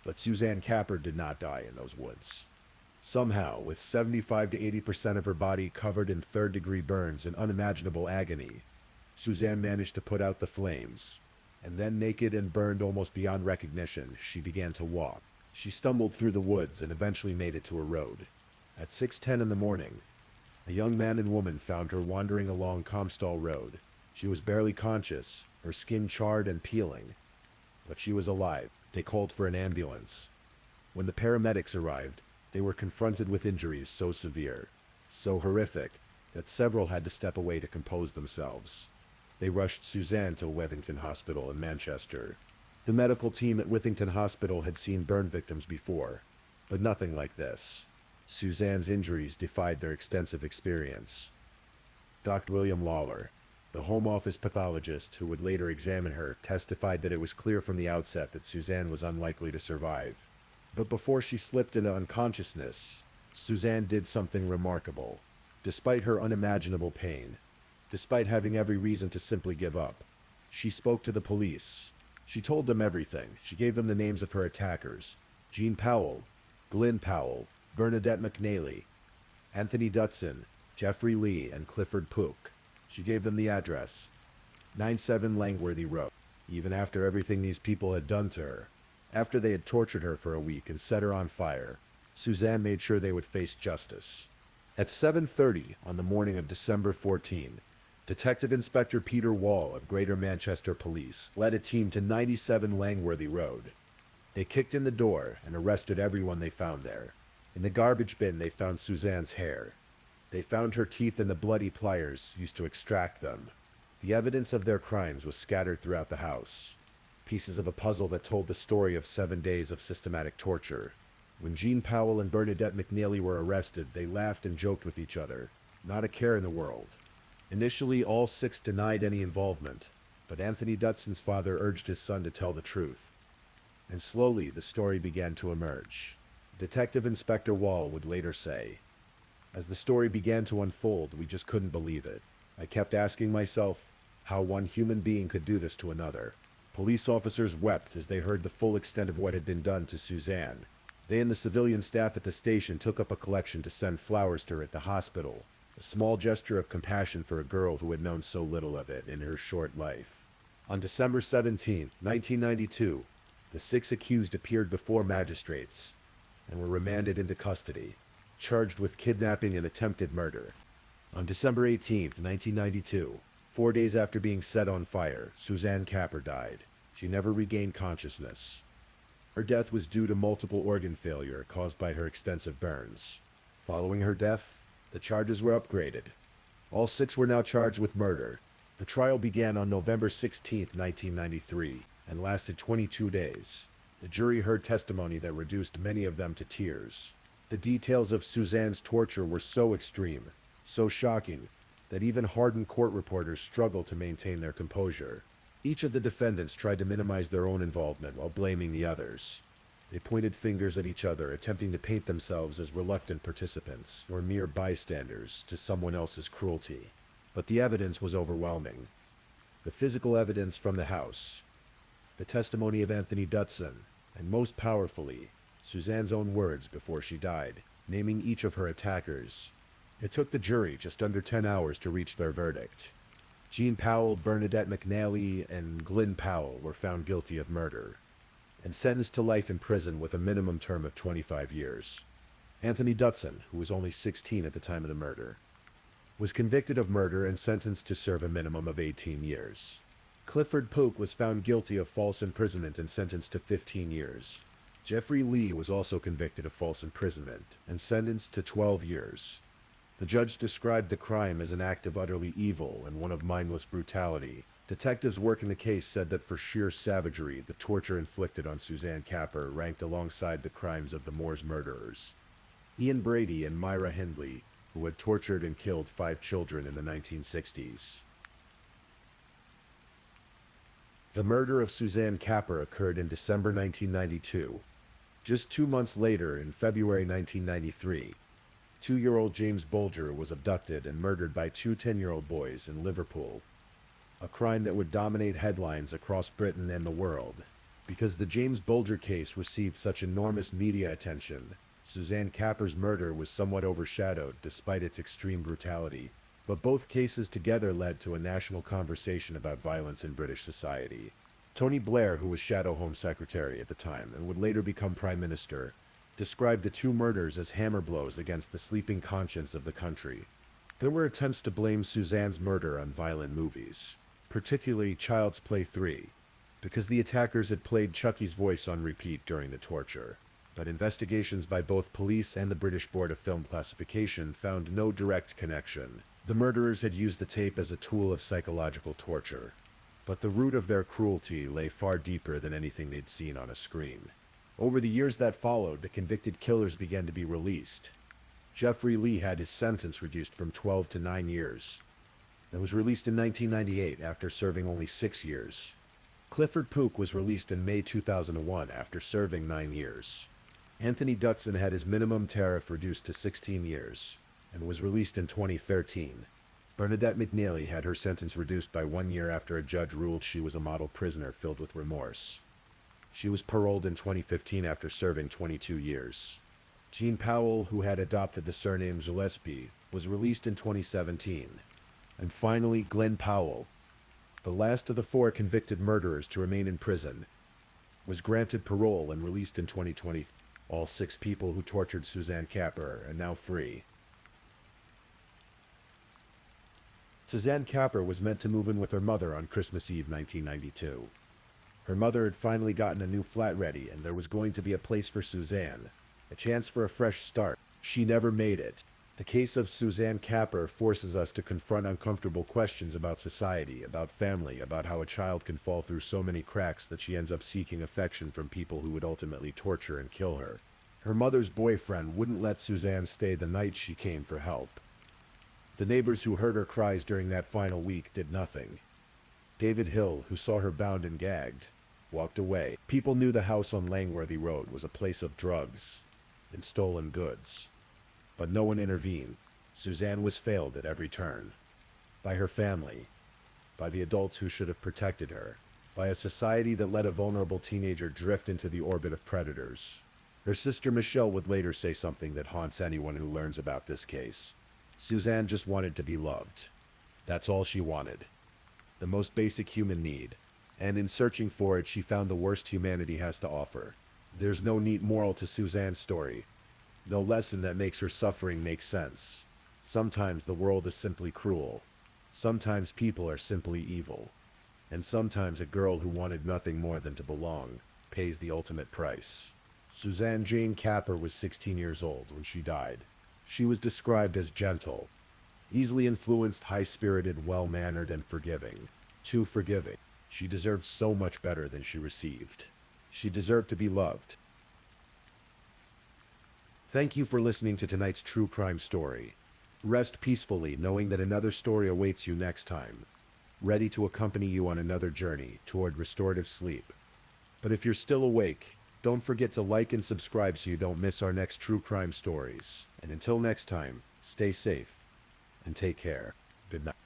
But Suzanne Kapper did not die in those woods. Somehow, with 75 to 80% of her body covered in third-degree burns and unimaginable agony, Suzanne managed to put out the flames. And then, naked and burned almost beyond recognition, she began to walk. She stumbled through the woods and eventually made it to a road. At 6:10 in the morning, a young man and woman found her wandering along Comstall Road. She was barely conscious, her skin charred and peeling, but she was alive. They called for an ambulance. When the paramedics arrived, they were confronted with injuries so severe, so horrific, that several had to step away to compose themselves. They rushed Suzanne to Withington Hospital in Manchester. The medical team at Withington Hospital had seen burn victims before, but nothing like this. Suzanne's injuries defied their extensive experience. Dr. William Lawler, the Home Office pathologist who would later examine her, testified that it was clear from the outset that Suzanne was unlikely to survive. But before she slipped into unconsciousness, Suzanne did something remarkable. Despite her unimaginable pain, despite having every reason to simply give up, she spoke to the police. She told them everything. She gave them the names of her attackers: Jean Powell, Glyn Powell, Bernadette McNeely, Anthony Dutson, Jeffrey Lee, and Clifford Pook. She gave them the address, 97 Langworthy Road. Even after everything these people had done to her, after they had tortured her for a week and set her on fire, Suzanne made sure they would face justice. At 7:30 on the morning of December 14, Detective Inspector Peter Wall of Greater Manchester Police led a team to 97 Langworthy Road. They kicked in the door and arrested everyone they found there. In the garbage bin, they found Suzanne's hair. They found her teeth and the bloody pliers used to extract them. The evidence of their crimes was scattered throughout the house, pieces of a puzzle that told the story of 7 days of systematic torture. When Jean Powell and Bernadette McNeely were arrested, they laughed and joked with each other, not a care in the world. Initially, all 6 denied any involvement, but Anthony Dutson's father urged his son to tell the truth. And slowly, the story began to emerge. Detective Inspector Wall would later say, "As the story began to unfold, we just couldn't believe it. I kept asking myself how one human being could do this to another." Police officers wept as they heard the full extent of what had been done to Suzanne. They and the civilian staff at the station took up a collection to send flowers to her at the hospital, a small gesture of compassion for a girl who had known so little of it in her short life. On December 17, 1992, the 6 accused appeared before magistrates and were remanded into custody, charged with kidnapping and attempted murder. On December 18, 1992, 4 days after being set on fire, Suzanne Kapper died. She never regained consciousness. Her death was due to multiple organ failure caused by her extensive burns. Following her death, the charges were upgraded. All 6 were now charged with murder. The trial began on November 16, 1993, and lasted 22 days. The jury heard testimony that reduced many of them to tears. The details of Suzanne's torture were so extreme, so shocking, that even hardened court reporters struggled to maintain their composure. Each of the defendants tried to minimize their own involvement while blaming the others. They pointed fingers at each other, attempting to paint themselves as reluctant participants or mere bystanders to someone else's cruelty. But the evidence was overwhelming. The physical evidence from the house, the testimony of Anthony Dutson, and most powerfully, Suzanne's own words before she died, naming each of her attackers. It took the jury just under 10 hours to reach their verdict. Jean Powell, Bernadette McNally, and Glyn Powell were found guilty of murder and sentenced to life in prison with a minimum term of 25 years. Anthony Dutson, who was only 16 at the time of the murder, was convicted of murder and sentenced to serve a minimum of 18 years. Clifford Pook was found guilty of false imprisonment and sentenced to 15 years. Jeffrey Lee was also convicted of false imprisonment and sentenced to 12 years. The judge described the crime as an act of utterly evil and one of mindless brutality. Detectives working the case said that for sheer savagery, the torture inflicted on Suzanne Kapper ranked alongside the crimes of the Moors murderers. Ian Brady and Myra Hindley, who had tortured and killed 5 children in the 1960s. The murder of Suzanne Kapper occurred in December 1992. Just 2 months later, in February 1993, 2-year-old James Bulger was abducted and murdered by 2 10-year-old boys in Liverpool, a crime that would dominate headlines across Britain and the world. Because the James Bulger case received such enormous media attention, Suzanne Kapper's murder was somewhat overshadowed despite its extreme brutality. But both cases together led to a national conversation about violence in British society. Tony Blair, who was Shadow Home Secretary at the time and would later become Prime Minister, described the 2 murders as hammer blows against the sleeping conscience of the country. There were attempts to blame Suzanne's murder on violent movies, particularly Child's Play 3, because the attackers had played Chucky's voice on repeat during the torture. But investigations by both police and the British Board of Film Classification found no direct connection. The murderers had used the tape as a tool of psychological torture, but the root of their cruelty lay far deeper than anything they'd seen on a screen. Over the years that followed, the convicted killers began to be released. Jeffrey Lee had his sentence reduced from 12 to 9 years, and was released in 1998 after serving only 6 years. Clifford Pook was released in May 2001 after serving 9 years. Anthony Dutson had his minimum tariff reduced to 16 years, and was released in 2013. Bernadette McNally had her sentence reduced by 1 year after a judge ruled she was a model prisoner filled with remorse. She was paroled in 2015 after serving 22 years. Jean Powell, who had adopted the surname Gillespie, was released in 2017. And finally, Glyn Powell, the last of the 4 convicted murderers to remain in prison, was granted parole and released in 2020. All 6 people who tortured Suzanne Kapper are now free. Suzanne Kapper was meant to move in with her mother on Christmas Eve 1992. Her mother had finally gotten a new flat ready, and there was going to be a place for Suzanne, a chance for a fresh start. She never made it. The case of Suzanne Kapper forces us to confront uncomfortable questions about society, about family, about how a child can fall through so many cracks that she ends up seeking affection from people who would ultimately torture and kill her. Her mother's boyfriend wouldn't let Suzanne stay the night she came for help. The neighbors who heard her cries during that final week did nothing. David Hill, who saw her bound and gagged, walked away. People knew the house on Langworthy Road was a place of drugs and stolen goods. But no one intervened. Suzanne was failed at every turn. By her family, by the adults who should have protected her, by a society that let a vulnerable teenager drift into the orbit of predators. Her sister Michelle would later say something that haunts anyone who learns about this case. Suzanne just wanted to be loved. That's all she wanted. The most basic human need. And in searching for it, she found the worst humanity has to offer. There's no neat moral to Suzanne's story. No lesson that makes her suffering make sense. Sometimes the world is simply cruel. Sometimes people are simply evil. And sometimes a girl who wanted nothing more than to belong pays the ultimate price. Suzanne Jane Kapper was 16 years old when she died. She was described as gentle, easily influenced, high-spirited, well-mannered, and forgiving. Too forgiving. She deserved so much better than she received. She deserved to be loved. Thank you for listening to tonight's true crime story. Rest peacefully, knowing that another story awaits you next time, ready to accompany you on another journey toward restorative sleep. But if you're still awake, don't forget to like and subscribe so you don't miss our next true crime stories. And until next time, stay safe and take care. Good night.